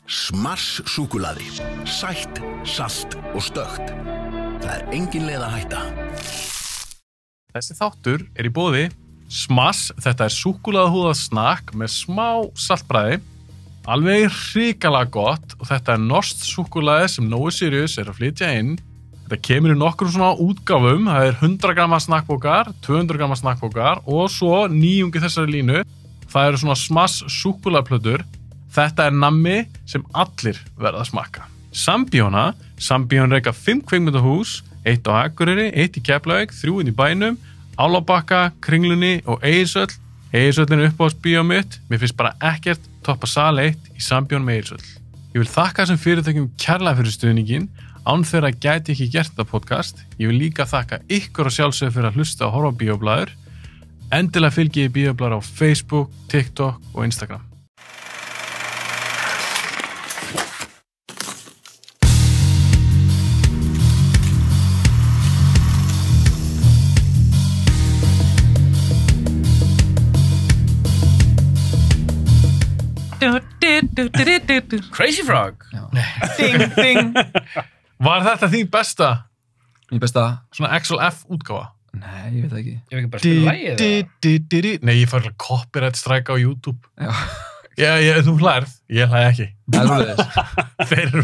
Smars súkkulaði. Sætt, salt og stökkt. Það engin leið að hætta. Þessi þáttur í boði Smars. Þetta súkkulaðahúðað snakk með smá saltbragði. Alveg hrikalega gott og þetta norskt súkkulaði sem Nói Sirius að flytja inn. Þetta kemur í nokkrum svona útgáfum. Það 100 gramma snakkbókar, 200 gramma snakkbókar og svo nýjungi þessari línu. Það svona Smars súkkulaðplötur. Þetta nammi sem allir verða að smakka. Sambíón reka 5 kvikmyndahús, 1 á Akureyri, 1 í Keflavík, 3 í bænum, Álabakka, Kringlunni og Egilshöll. Egilshöllin uppáhaldsbíó mitt. Mér finnst bara ekkert toppa sal 1 í Sambíón með Egilshöll. Ég vil þakka þessum fyrirtækjum kærlega fyrir stuðningin. Án þeirra gæti ekki gert þetta podcast. Ég vil líka þakka ykkur og sjálfsögðu fyrir að hlusta og horfa á bíóblaður. Endilega fylgið bíóblaður á Facebook, TikTok og Instagram. Crazy Frog. Ding, ding. Var þetta þín besta? Mín besta? Svona XLF útgáfa? Nei, ég veit það ekki. Ég vil ekki bara spila lagið. Nei, ég fær copyright strike á YouTube. Já. Þú hlærð, ég hlæði ekki. Það svoleiðis. Þeir eru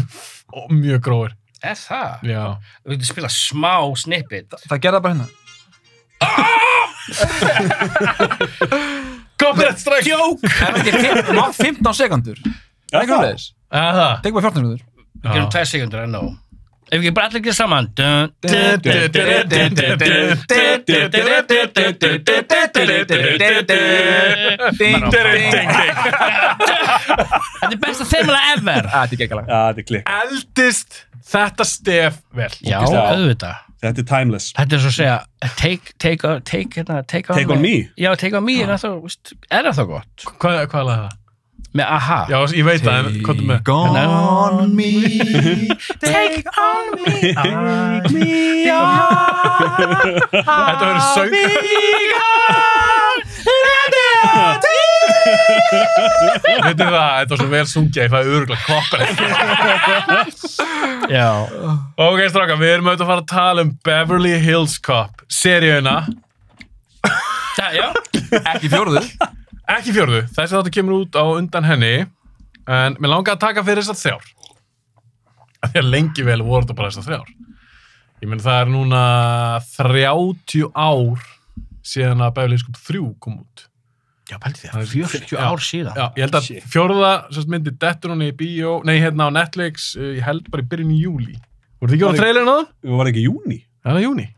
mjög grófir. Það? Já. Þú veitir spila smá snippet. Það gerða bara hérna. Copyright strike! Joke! Það ekki 15 sekundur. Það ekki svoleiðis. Það? Tekur bara 14 sekundur. Við gerum 2 sekundur, I know. Ef við ekki bara allir gera saman. Þetta besta þemalega ever. Þetta geggjala. Já, þetta klikk. Eldist þetta stef vel. Já, auðvitað. Þetta timeless. Þetta svo að segja, take on me. Já, take on me, er það þá gott? Hvað lag það? Með aha. Já, ég veit það, en hvað með? Take on me. Take on me. Take me Þetta verður söng. Veitir það, þetta var svo vel sungið, það örugglega copyright. Já. Ok, strákar, við erum auðvitað að fara að tala Beverly Hills Cop, seríuna. Já. Ekki fjórðu. Ekki fjórðu, þessi þáttur kemur út á undan henni, en mér langar að taka fyrir þessar 3. Því að lengi vel voru þetta bara þessar 3. Ég meina það núna 30 ár síðan að Beverly Hills Cop 3 kom út. Já, pældi því, 40 ár síðan. Já, ég held að fjórða myndi dettur hún í bíó, nei, hérna á Netflix, ég held bara í byrjun í júli. Voru þið ekki á trailerinn á það? Það var ekki júni. Það var júni.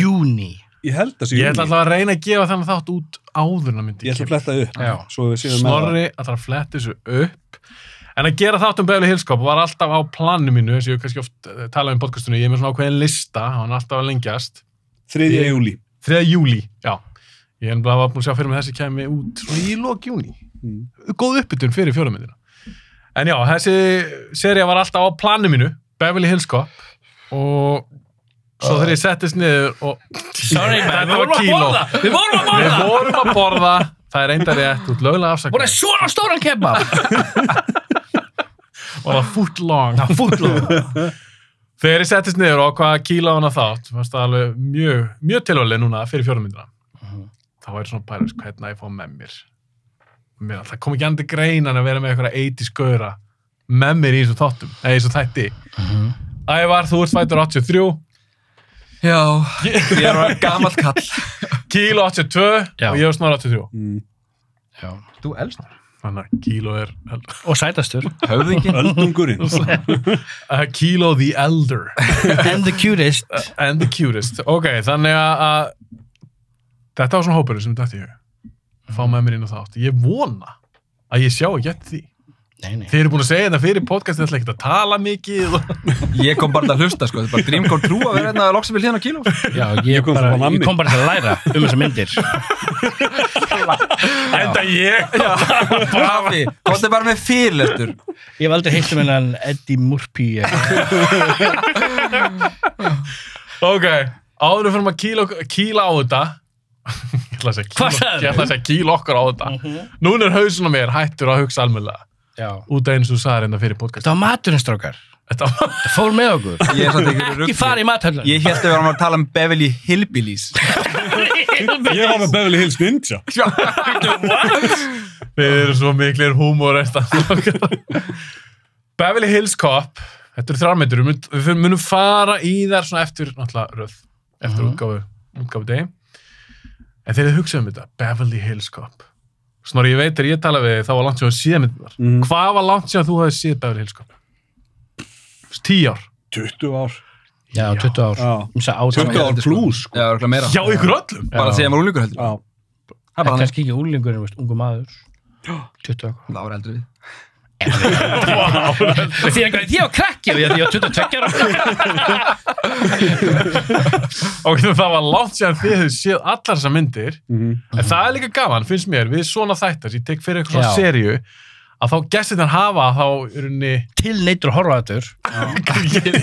Júni. Ég held að sé Ég ætla alltaf að reyna að gefa þannig þátt út áður en myndi Ég ætla að fletta upp. Já. Svo við séum með Snorri ætla að fletta þessu upp. En að gera þátt Beverly Hills Cop var alltaf á planinu mínu, þess að ég kannski oft talaði podcastunni, ég er með svona ákveðin lista, hann er alltaf að lengjast. 3. júli. 3. júli, já. Ég er bara búin að sjá fyrir mig þessi kemi út svona í lok júni. Góð uppbytun fyrir 4. myndina. En já, þessi sería var alltaf á planinu mínu, Beverly Hills Cop, og svo þegar ég settist niður og... Sorry, man, Þetta var kíló. Við vorum að borða. Það er enda rétt, út lögulega afsakað. Voru svona stóran kebab. Og það foot long. Þegar ég settist niður og hvað kíló hana þátt, fannst það alveg mjög tilvalið núna fyrir 4. myndina. Þá er svona pælis, hvernig ég fá með mér. Það kom ekki andi greinan að vera með eitthvað 80s gaura með mér í þessu þáttum, eða í þessu þætti. Ævar, þú ert fæddur 83. Já, ég er gamall kall. Kíló 82 og ég var Snorri 83. Já. Þú elst. Þannig að kíló er... Og sætastur. Höfðingin. Öldungurinn. Kíló the elder. And the cutest. And the cutest. Ok, þannig að þetta var svona hópurinn sem þetta ég fá með mér inn á þátt. Ég vona að ég sjá ekki eftir því. Nei. Þið eru búin að segja þetta fyrir podcastið, ætla ekki að tala mikið. Ég kom bara að hlusta, sko. Þetta er bara dream come true að vera hérna að loksa við hliðina á kíló. Já, ég kom bara til að læra þessar myndir. Enda ég. Brafi, komstu bara með fyrirlestur. Ég hef aldrei heilt hennan Eddie Murphy. Ok, áður fyrir maður kíla á þetta. Ég ætla að segja kíla okkar á þetta. Núna er hausun á mér hættur að hugsa almennilega. út af eins og þú sagðir enda fyrir podcast. Þetta var maturinn, strákar. Það fór með okkur. Ekki fara í mathöllan. Ég held að við varum að tala Beverly Hillbillies. Ég var með Beverly Hills Ninja. Við erum svo miklir húmórestar. Beverly Hills Cop, þetta eru 3 myndir, við munum fara í þær svona eftir náttúrulega röð, eftir útgáfu degi. En þegar þið hugsaðum þetta, Beverly Hills Cop. Snorri, ég veit þegar ég tala við þig, þá var langt sem að síða myndir. Hvað var langt sem að þú hefði síð Beverly Hills Cop? 10 ár? 20 ár. Já, 20 ár. 20 ár plus, sko. Já, örugglega meira. Já, ykkur öllum? Bara að segja maður úlingur heldur. Já. Það er kannski ekki úlingur, ungu maður. 20 ár. Það var eldri við. Því að ég var krakki og ég var 22 ára. Og það var langt sem þið hefðu séð allar þessar myndir. En það er líka gaman, finnst mér, við svona þættar, ég tek fyrir eitthvað svona seríu, að þá gestirnir hafa þá tilneitur að horfa þetta.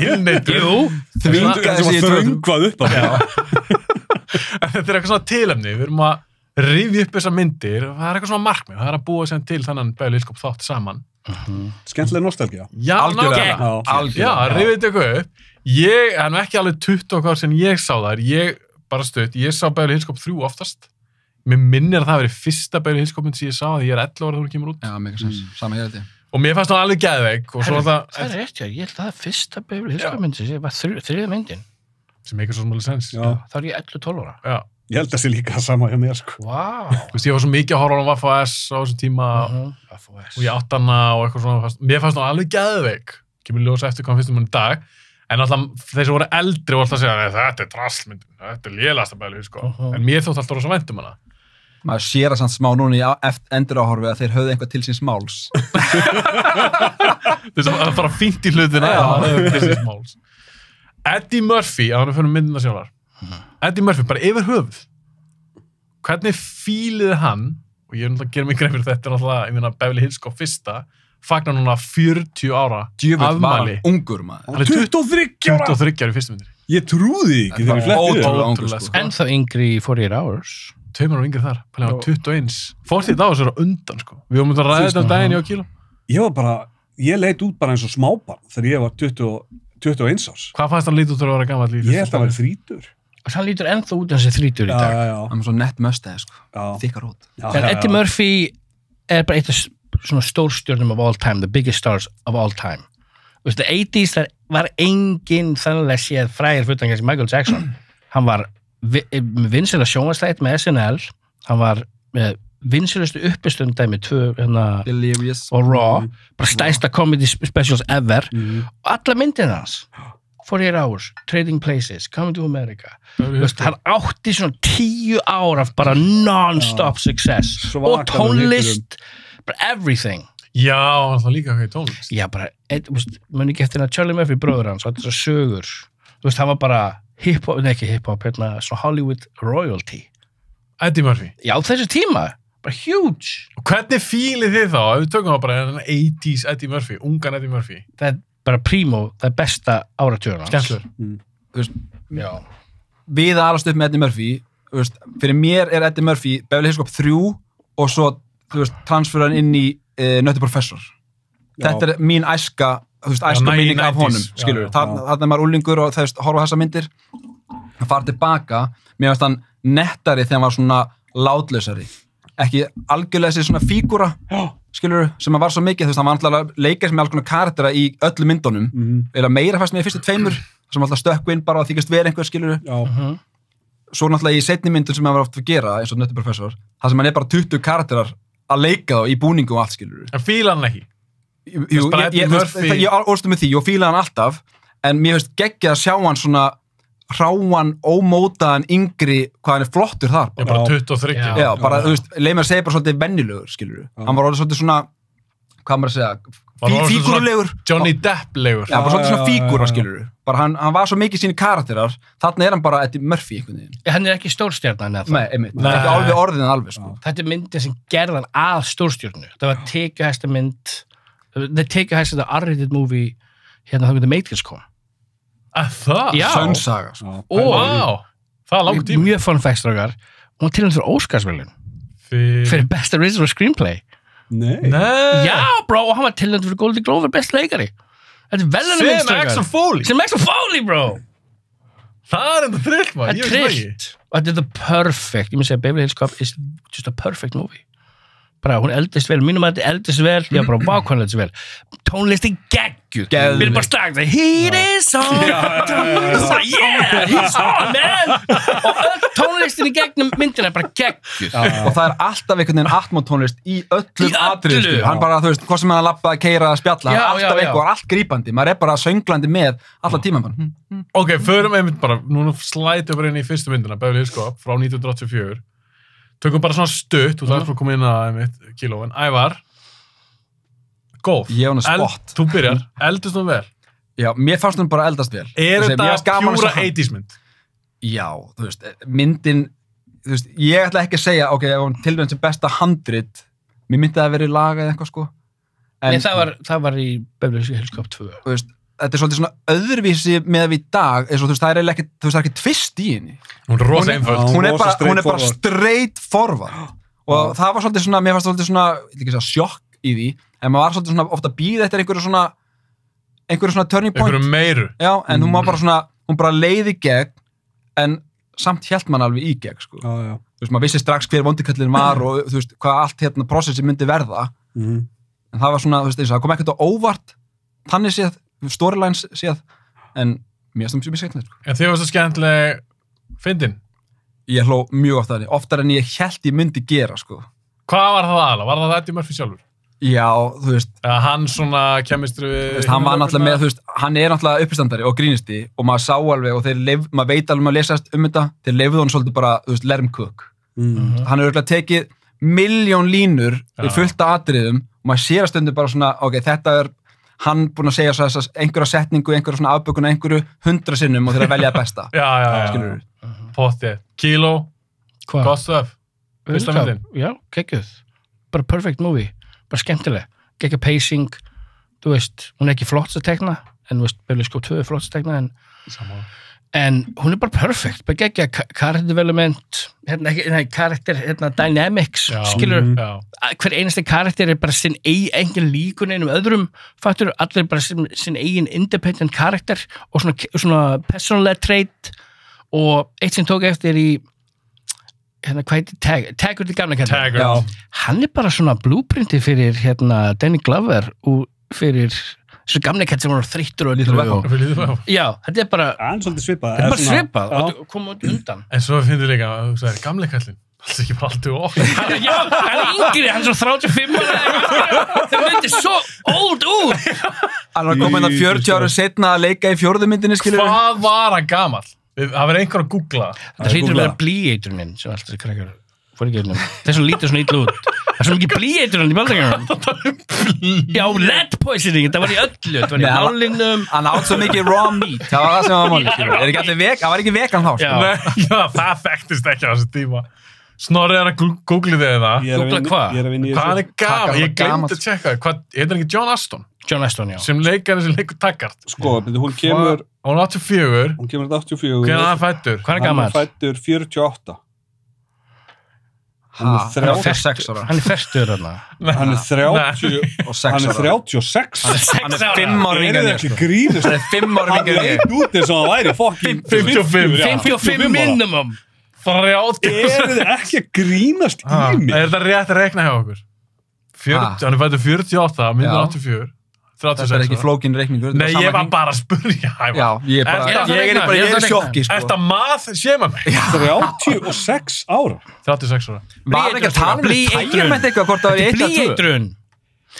Tilneitur? Jú. Þröngvað upp á það. Þetta er eitthvað svona tilefni, við erum að rifja upp þessar myndir, það er eitthvað svona markmið, það er að búa sem til þannig Beverly Hills Cop þátt saman. Skemmtileg nostalgía. Já, nákvæmlega. Já, rifja þetta eitthvað upp. Það er ekki alveg 20 ár sem ég sá þar, ég sá Beverly Hills Cop 3 oftast. Mér minnir að það verið fyrsta Beverly Hills Cop mynd sem ég sá að ég 11 ára þegar hún kemur út. Já, mega sens, sama ég held ég. Og mér fannst hún alveg geðveik. Það er rétt, já, ég held að það er fyrsta Beverly Hills Cop mynd sem var 3. myndin. Sem ekki svo smáli sens. Þá er ég 11-12 ára. Já. Ég held að það sé líka sama hjá mér, sko. Vá. Þú veist, ég var svo mikið að horfa á Vaffa S á þessum tíma og ég átt hana og eitthvað svona. Mér fannst hún alveg geðveik. Kemur ljósa eftir hvað fyrstum hún í dag. En alltaf þeir sem voru eldri voru alltaf að segja þetta er draslmyndin, þetta er lélasta Beverly Hills Cop. En mér þótt alltaf rosa vænt hana. Maður sér að samt smá núna í endur áhorfi að þeir höfðu eitthvað til síns máls. Það er bara fínt í hlutina að það höfðu til síns máls. Eddie Murphy, að hann er fyrir myndina sjálfar. Eddie Murphy, bara yfir höfuð. Hvernig fíliði hann, og ég er náttúrulega að gera mig grein fyrir þetta, náttúrulega, ég meina Beverly Hills Cop fyrsta, fagnar núna 40 ára afmæli. Ungur maður. Hann er 23 ára. 23 ára í fyrstu myndir. Ég trúði ekki þegar ég fletti Ótrúlega. Ennþá yngri í 48 Hours. 2 ára yngri þar, pælega 21. Fólk því það var svo undan, sko. Við vorum að ræða þetta daginn í á kíló. Ég leit út bara eins og smábarn þegar ég var 21 árs. Hvað fannst hann lítið út að vera gamall í fyrstu? Ég held að hann var 30. Hann lítur ennþá út eins og 30 í dag. Hann er svo nett möstæði, sko. Þykkar út. En Eddie Murphy er bara eitt af svona stórstjörnum of all time, the biggest stars of all time. Þú veist, the 80s þar var enginn þannlega séð frægir fyrir kannski Michael Jackson. Hann var vinsæla sjónvarpsþætt með SNL, hann var með vinsælustu uppistundar með 2 Delirious og Raw, bara stærsta comedy specials ever, og alla myndina hans. 48 Hours, Trading Places, Coming to America. Hann átti svona 10 ár af bara non-stop success. Og tónlist, bara everything. Já, hann var líka ekki tónlist. Já, bara, muni ekki eftir að Charlie Murphy bróður hans, þetta sögur. Þú veist, hann var bara ekki hip-hop, svona Hollywood royalty. Eddie Murphy. Já, þessu tíma, bara huge. Og hvernig fílið þið þá, ef við tökum það bara 80s Eddie Murphy, ungan Eddie Murphy? Það er bara primo, það er besta áratugurinn hans. Skemmtilegur. Þú veist, Já. við að alast upp með Eddie Murphy, þú veist, fyrir mér er Eddie Murphy Beverly Hills Cop 3 og svo, þú veist, transferan inn í Nutty Professor. Þetta er mín æska, þú veist, æska minning af honum, skilur. Þarna er maður úlingur og það veist, horfa þessar myndir. Hann fara tilbaka, mér veist hann nettari þegar hann var svona látlausari. Ekki algjörlega þessi svona fígúra, skilur, sem hann var svo mikið, þú veist, hann var alltaf að leika sem með alls konar karaktera í öllum myndunum, eða meira fannst með fyrstu 2, sem alltaf stökku inn bara og þykast vera einhver, skilur. Svo náttúrulega í seinni myndun sem hann var oft að gera, eins og Nutty Professor, það sem hann er bara 20 karakterar að leika þá í búningu og allt, skilur. En fíla hann ekki? Jú, ég orðstu með því og fíla hann alltaf, en mér finnst geggjað að sjá hann svona hráan, ómótaðan, yngri, hvað hann er flottur þar. Já, bara 23. Já, bara, þú veist, leið mér að segja bara svolítið venjulegur, skilur. Hann var orðið svolítið svona, hvað maður að segja, fígúrulegur. Johnny Depp-legur. Já, bara svolítið svona fígúra, skilur. Bara hann var svo mikið síni karakterar, þarna er hann bara Eddie Murphy einhvern veginn. Hann er ekki stórstjarnan eða það. Nei, einmitt. Ekki alveg orðin alveg, sko. Þetta er myndin sem gerði hann að stórstjörnu. Það var tekjuhæsta mynd, tekjuhæsta R-rated movie, hérna þá The Matrix kom. Það? Já. Sönnsaga, sko. Vá, það er langt tíma. Mjög fun fact, strákar. Hún var tilnæmd fyrir Óskarsverðlaun. Fyrir Best Original Screenplay. Nei. Já, bro, og hann var tilnæmdur fyrir Golden Globe best leikari. Þetta er velunum Sem Axel Foley. Sem Axel Foley, bro. Það er enda þrillt, maður. Það er trillt. Og þetta er the perfect. Ég myndi segja Beverly Hills Cop is just a perfect movie. Bara, hún eldist vel, mínum að þetta eldist vel, ég var bara vákvæmlega eldist vel. Tónlistin geggjuð. Við erum bara strax, the heat is on, yeah, he's on, man. Og öll tónlistin í gegnum myndina er bara geggjuð. Og það er alltaf einhvern veginn atmótónlist í öllum atriðum. Hann bara, þú veist, hvað sem hann lappa að keira að spjalla, alltaf eitthvað, allt grípandi. Maður er bara sönglandi með alla tíman. Ok, förum einmitt bara, núna slætum við inn í fyrstu myndina, Beverly Hills Cop, frá 1984. Tökum bara svona stutt, þú ætlar að koma inn að kílóin. Ævar, góð. Ég on a spot. Þú byrjar, eldist hún vel? Já, mér fannst hún bara eldast vel. Er þetta pjúra 80s mynd? Já, þú veist, myndin, þú veist, ég ætla ekki að segja, ok, ef hún tilvæmd sem besta 100, mér myndi það að vera í laga eða eitthvað, sko. Nei, það var í Beverly Hills Cop 2. Þú veist, þetta er svolítið svona öðruvísi með við í dag, eins og þú veist, það er ekki, þú veist, það er ekki tvist í henni. Hún er rosa einföld. Hún er bara straight forward. Og það var svolítið svona, mér fannst svolítið svona, ég vil ekki segja sjokk í því, en maður var svolítið svona ofta að bíða eftir einhverju svona turning point. Einhverju meiru. Já, en hún var bara svona, hún bara leiði gegn, en samt hélt mann alveg í gegn, sko. Já. Þú veist, maður vissi strax hver vondikallin var og þú veist, hvað allt hérna prosessi myndi verða. En það var svona, þú veist, það kom ekkert á óvart, þannig séð, storylines séð, en mér stum sem ég segna, sko. En þið varst það skemmtileg fyndin? Ég hló mjög oft að henni, oftar en ég held ég myndi gera, sko. Hvað var það aðla? Var það Eddie Murphy sjálfur? Já, þú veist. Hann svona kemistri við... Hann var náttúrulega með, þú veist, hann er náttúrulega uppistandari og grínisti og maður sá alveg og maður veit alveg að lesast þetta, þeir leifðu hann svolítið bara, þú veist, let him cook. Hann hefur örugglega tekið 1.000.000 línur í fullt af atriðum og maður sér að stundu bara svona, ok, þetta er hann búinn að segja svo einhverja setningu, einhverja svona afbökun, einhverju 100 sinnum og þeir að velja besta. Já. Pottið. Kíló. Gott stöf. Fyrsta myndin. Já, geggjuð. Bara perfect movie. Bara skemmtileg. Geggja pacing. Þú veist, hún er ekki flott að tekna, en þú veist, Beverly Hills Cop 2 er flott að tekna, en hún er bara perfect. Bara geggja character development, karakter, dynamics, skilur. Hver einasti karakter er bara sinn engin líkun einum öðrum, fattur, allir bara sinn eigin independent karakter og svona personal trait og eitt sem tók eftir í hvað heitir Taggart í gamla kættin. Hann er bara svona blueprinti fyrir Danny Glover og fyrir þessu gamla kætt sem var þreyttur og lítur. Já, þetta er bara svipað. Þetta er bara svipað og koma undan. En svo finnir líka, þú sagðir, gamla kættin. Það er ekki bara alltaf okkur. Já, hann er yngri, hann er svo 35 þeir myndir svo old út. Hann var komin að 40 ára setna að leika í 4. myndinni, skilur. Hvað var hann gamall? Það verður einhver að googla. Þetta hlýtur að vera blýeiturinn minn sem alltaf krakkar fór ekki öllum. Þess að lítið svona ítlu út. Það er svo mikið blýeiturinn í baldagjörnum. Já, lead poisoning, þetta var í öllu. Þetta var í málinum. Hann átt svo mikið raw meat. Það var það sem var málið, skilur. Er ekki allir vegan? Það var ekki vegan þá, skilur. Já, það þekktist ekki á þessu tíma. Snorri er að googla þig það. Googla hvað? Hvað er gaman? Ég glemdi að tjekka. Heitir hann ekki John Aston? John Aston, já. Sem leikur Taggart. Sko, hún kemur... Hún er 84. Hún kemur 84. Hvernig er hann fættur? Hvað er gammal? Hann er fættur 48. Hann er 36 ára. Hann er fertur þarna. Hann er 36 ára. Hann er 5 ára yngri en ég. Ekki grínast. Hann er 5 ára yngri en ég. Hann leit út eins og hann væri fucking 55 minimum. 30. Eru þið ekki að grínast í mig? Er þetta rétt að rekna hjá okkur? Hann er fættur 48, myndir 84. Þetta er ekki flókin reikningur. Nei, ég var bara að spurja. Já, ég er sjokki, sko. Eftir að maður séma mig. 36 ára. 36 ára. Var ekki að tala um tægjumett eitthvað, hvort það var í 1 að 2? Blýeitrun.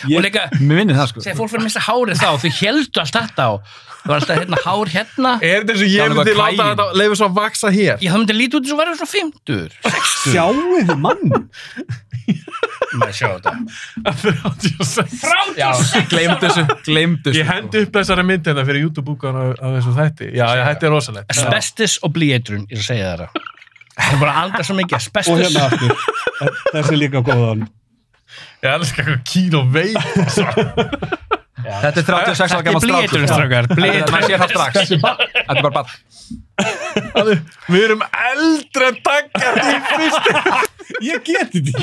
Og líka, mér minnir það, sko. Þegar fólk fyrir að missa hárið þá, þau heldu allt þetta á. Það var alltaf hár hérna. Er þetta eins og ég myndi láta þetta leifa svo að vaksa hér? Já, það myndi lítið út eins og verður svona 50, 60. Sjáu þið mann? Maður sjá þetta. 36. Já, gleymdu þessu. Ég hendi upp þessari mynd hérna fyrir YouTube-búkan á þessu þætti. Já, þetta er rosalegt. Asbestos og blýeitrun, ég segja það. Það er bara aldrei svo mikið asbestos. Og hérna aftur. Þessi er líka góðan. Ég elskar eitthvað kíló veit. Þetta er 36 ára gammal strákur. Maður sér það strax. Þetta er bara barn. Við erum eldri en Taggart í fyrstu. Ég geti því.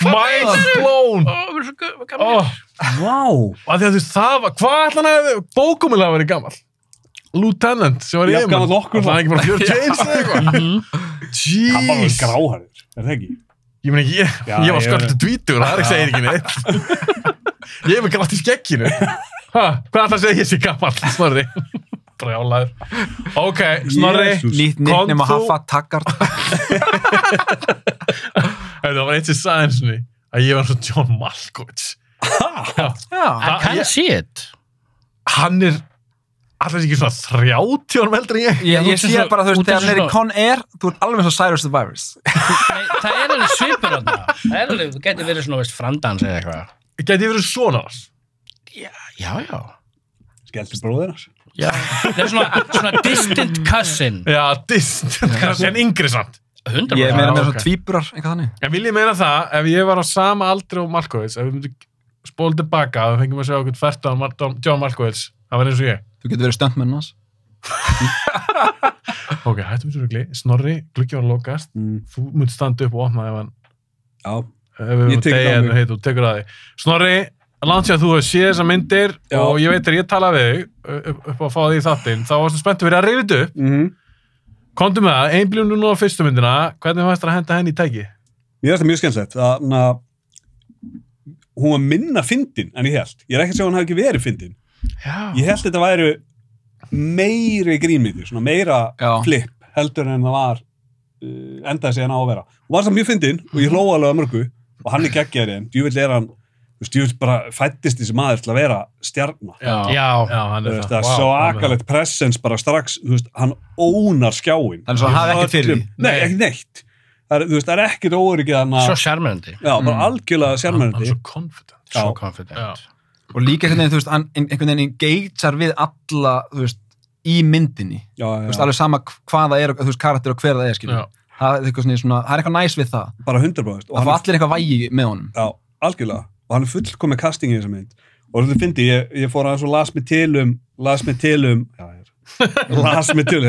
Mind blown! Við erum svo gamlir. Vá. Af því að þú veist, það var, hvað ætla hann að bókumilega að vera gammal? Lieutenant, sem var í Jafn gamall okkur, Það er ekki bara 41 eða eitthvað. Hann var Jeez. gráhærður, það ekki? Ég meina ekki, Já, ég var ég- skoltið dvítur, það er ekki segir ekki neitt. Ég hef með grátt í skegginu. Hvað ætla að segja ég sé gammal, Snorri? Brjálaður. Ok, Snorri. Jesus. Nýtt nickname Kom að þú- Haffa Taggart. Það var eitt sem sagði eins og ný, að ég var svo John Malkovich. Já. Já. I can see it. Hann er alltaf ekki svona 30 árum eldri en ég. Ég sé bara, þú veist, þegar hann er í Con Air, þú ert alveg eins og Cyrus the Virus. Nei, það er alveg svipur á það. Það er alveg, þú getur verið svona, veist, frandans eða eitthvað. Gæti ég verið svona hans? Já. Skelti bróðir hans. Já. Það er svona distant cousin. Já, distant, en yngri samt. 100%. Ég meina Já, með ok. svona tvíburar, eitthvað þannig. En vil ég meina það, ef ég var á sama aldri og Malkovich, ef við myndum spóla tilbaka og fengjum að sjá okkur færtan John Malkovich, það var eins og ég. Þú getur verið stöndmenn hans. Ok, hættum við svo regli. Snorri, gluggi var að lokast. Þú munt standa upp og opna ef hann, Já. ef við Ég tek þetta á mig. þú tekur að því. Snorri, langt sér að þú hefur séð þessar myndir Já. og ég veit að ég talaði við þig upp að fá því í þáttinn, þá varstu spenntur fyrir að rifja þetta upp. Komdu með það, einblíðum nú á fyrstu myndina, hvernig fannst þér að henda henni í tæki? Mér finnst það mjög skemmtilegt. Þannig að hún var minna fyndin en ég held. Ég er ekki að segja að hún hafi ekki verið fyndin. Já. Ég held þetta væri meiri grínmyndir, svona meira Já. flip heldur en það var endaði sig hann á að vera. Hún var það mjög fyndin og ég hlóa alveg að mörgu og hann er geggjari en djúvill er hann, þú veist, djúvill bara fættist þessi maður til að vera stjarna. Já. hann er Það er svo akalegt presence bara strax, þú veist, hann ónar skjáin. Þannig að hann hafi ekkert fyrir því. Nei, ekki neitt. Það er, þú veist, það er ekkert óöryggið hann Svo sjarmerandi. já, bara algjörlega Hann er sjarmerandi. svo confident. Svo Já. confident. Já. Og líka einhvern veginn, þú veist, hann einhvern veginn engagear við alla, þú veist, í myndinni. Já, Þú veist, alveg sama hvað það er, þú veist, karakter og hver það er, skiljum. Já. Það er eitthvað svona, það er eitthvað næs við það. bara 100%. Og Það hann fá er, allir eitthvað vægi með honum. já, algjörlega. Og hann er fullkomið casting í þessa mynd. Og þetta fyndi, ég fór aðeins og las mig til um, las mig til um,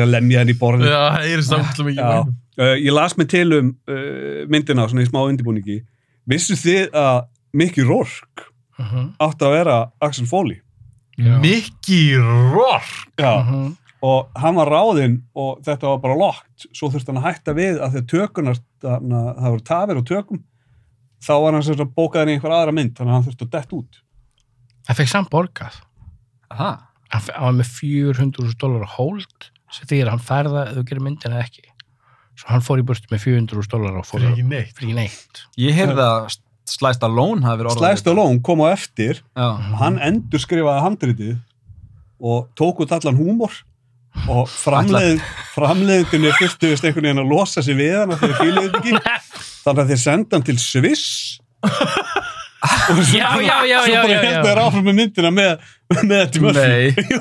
það lemja henni í borðin. Já, það er samt mikið Já. væn. Ég las mig til um myndina svona í smá undirbúningi. Vissu þið að Mickey Rourke átti að vera Axel Foley? Mickey Rourke. Já. Og hann var ráðinn og þetta var bara lokt. Svo þurfti hann að hætta við að þegar tökunar, það voru tafir og tökum, þá var hann sem sagt bókaðin í einhver aðra mynd, þannig að hann þurfti að detta út. Það fekk samt borgað. Aha. Hann var með $400,000 á hold sem því að hann færða ef þú gerir myndina eða ekki. Svo hann fór í burtu með $400,000 og fór Fyrir ekki neitt. fyrir ekki neitt. Ég heyrði að Sly Stallone hafi verið orðað. Sly Stallone kom á eftir, Já. hann endur skrifaði handritið og tók út allan húmor og framleiðingunni fyrstuðist einhvern veginn að losa sig við hann þegar fíluðið ekki. Þannig að þeir senda hann til Sviss og svo Já. bara held þeir áfram með myndina með þetta Murphy. Jú.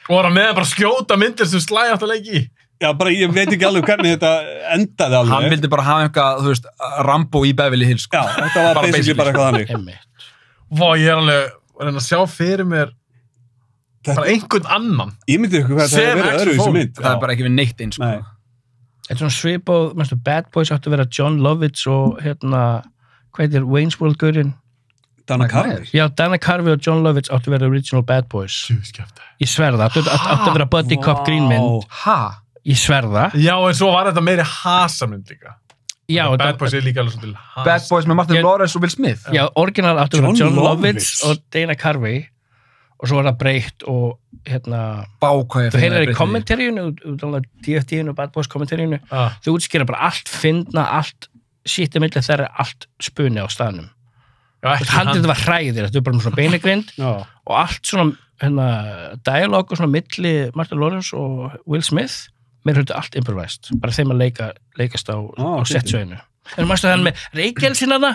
Og var hann með að bara skjóta myndir sem slæði átt að leiki í. Já, bara ég veit ekki alveg hvernig þetta endaði alveg. Hann vildi bara hafa eitthvað, þú veist, Rambo í Beverly Hills, sko. Já, þetta var Bara basically bara eitthvað þannig. Einmitt. Vá, ég er alveg að reyna að sjá fyrir mér bara einhvern annan. Ég myndi ykkur hvað þetta Sem hefur verið Axel öðruvísi Foley. mynd. Það er bara ekki við neitt eins, sko. Nei. Þetta er svona svip og, mennstu, Bad Boys áttu að vera John Lovitz og hvað heitir Wayne's World-gaurinn? Dana Carvey. Já, Dana Carvey og John Lovitz áttu að vera original Bad Boys. Sjúskjafta. Ég sverða, áttu að vera buddy cop grínmynd. Ha? Ég sverða. Já, en svo var þetta meiri hasamynd líka. Já, Bad Boys er líka alveg svona til hasa. Bad Boys með Martin Ég- Lawrence og Will Smith. Já, original áttu að vera John John Lovitz Lovitz. og Dana Carvey og svo var það breytt og Bá hvað ég þú heyrir í breytti því. kommentaríunu út á DFD-inu og Bad Boys kommentaríunu Ah. þú útskýra bara allt, fyndna allt shitið milli þeirra allt spuni á staðnum. Já, ekki Handið var hræðir, þetta er bara með svona beinagrind Já. og allt svona dialog og svona milli Martin Lawrence og Will Smith mér hluti allt improvised, bara þeim að leikast á settsöginu. En mástu þannig með reykjelsinana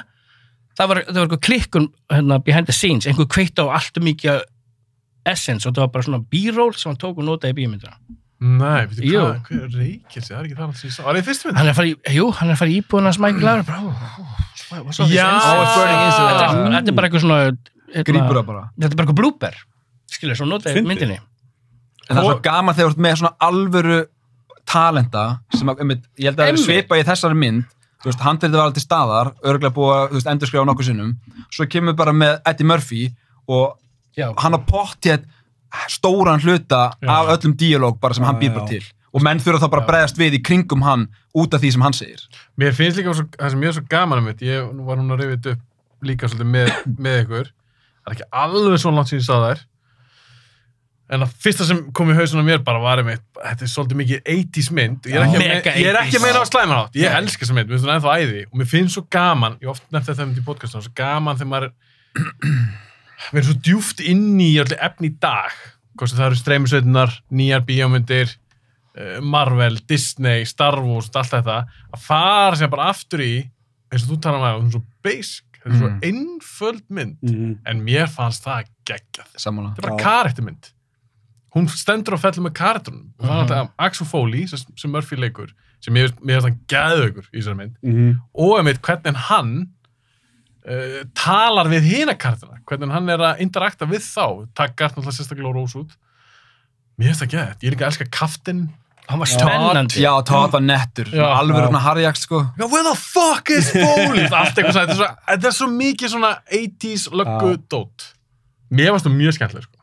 það var eitthvað klikkun behind the scenes, einhver kveitt á allt mikið essence og það var bara svona b-roll sem hann tók og notaði í bíómyndina. Nei, veitu Jú. hvað, hver er reykjelsi? Það er ekki það sem ég sá. Var það í fyrstu mynd? Hann er að fara í íbúðuna hans Michael Laura bara, what's all this Já. incense? Oh, it's burning incense. Þetta er bara eitthvað svona Grípur það bara. þetta er bara eitthvað blooper skilur, svo notaði Fyndið. myndinni. En það er svo gaman þegar þú ert með svona alvöru talenta sem að, ég held að það er Einmitt. svipa í þessari mynd þú veist, handritið var alltaf staðar, örugglega búið að, þú veist, endurskrifa nokkuð sinnum, svo kemur bara með Eddie Murphy og hann har pottið stóran hluta af öllum díalóg bara sem hann býr bara til og menn þurfa þá bara að bregðast við í kringum hann út af því sem hann segir. Mér finnst líka það sem ég er svo gaman um þetta, ég var hún að rifið upp líka svolítið með ykkur, það er ekki alveg svona langt sem ég sá þær, en það fyrsta sem kom í hausuna mér bara var þetta er svolítið mikið 80s mynd, ég er ekki að meina á slæmanátt, ég elska þessa mynd, mér finnst það ennþá æði og mér finnst svo gaman, ég oft nefnt þetta í podcastum, svo gaman þegar maður verður svo djúpt inn í allir efni í dag, hvort það eru streymisveitunar, nýjar bíómyndir, Marvel, Disney, Star Wars og allt þetta, að fara sem bara aftur í, eins og þú talar um það, svo basic, þetta er svo einföld mynd, en mér fannst það geggjað. Sammála. Þetta er bara karaktermynd. Hún stendur og fellur með karakterunum. Og það er alltaf Axel Foley, sem Murphy leikur, sem mér finnst hann geðveikur í þessari mynd, og einmitt hvernig hann talar við hina karakteruna, hvernig hann er að interakta við þá, takkar náttúrulega sérstaklega Rós út. Mér finnst það geðvægt. Ég er líka að elska kaftinn. Hann var spennandi. Já, Todd var nettur. Alveg svona harjakt, sko. Já, where the fuck is Foley? Allt eitthvað svona. Þetta er svo mikið svona 80s löggu-dót. Mér fannst það mjög skemmtileg, sko.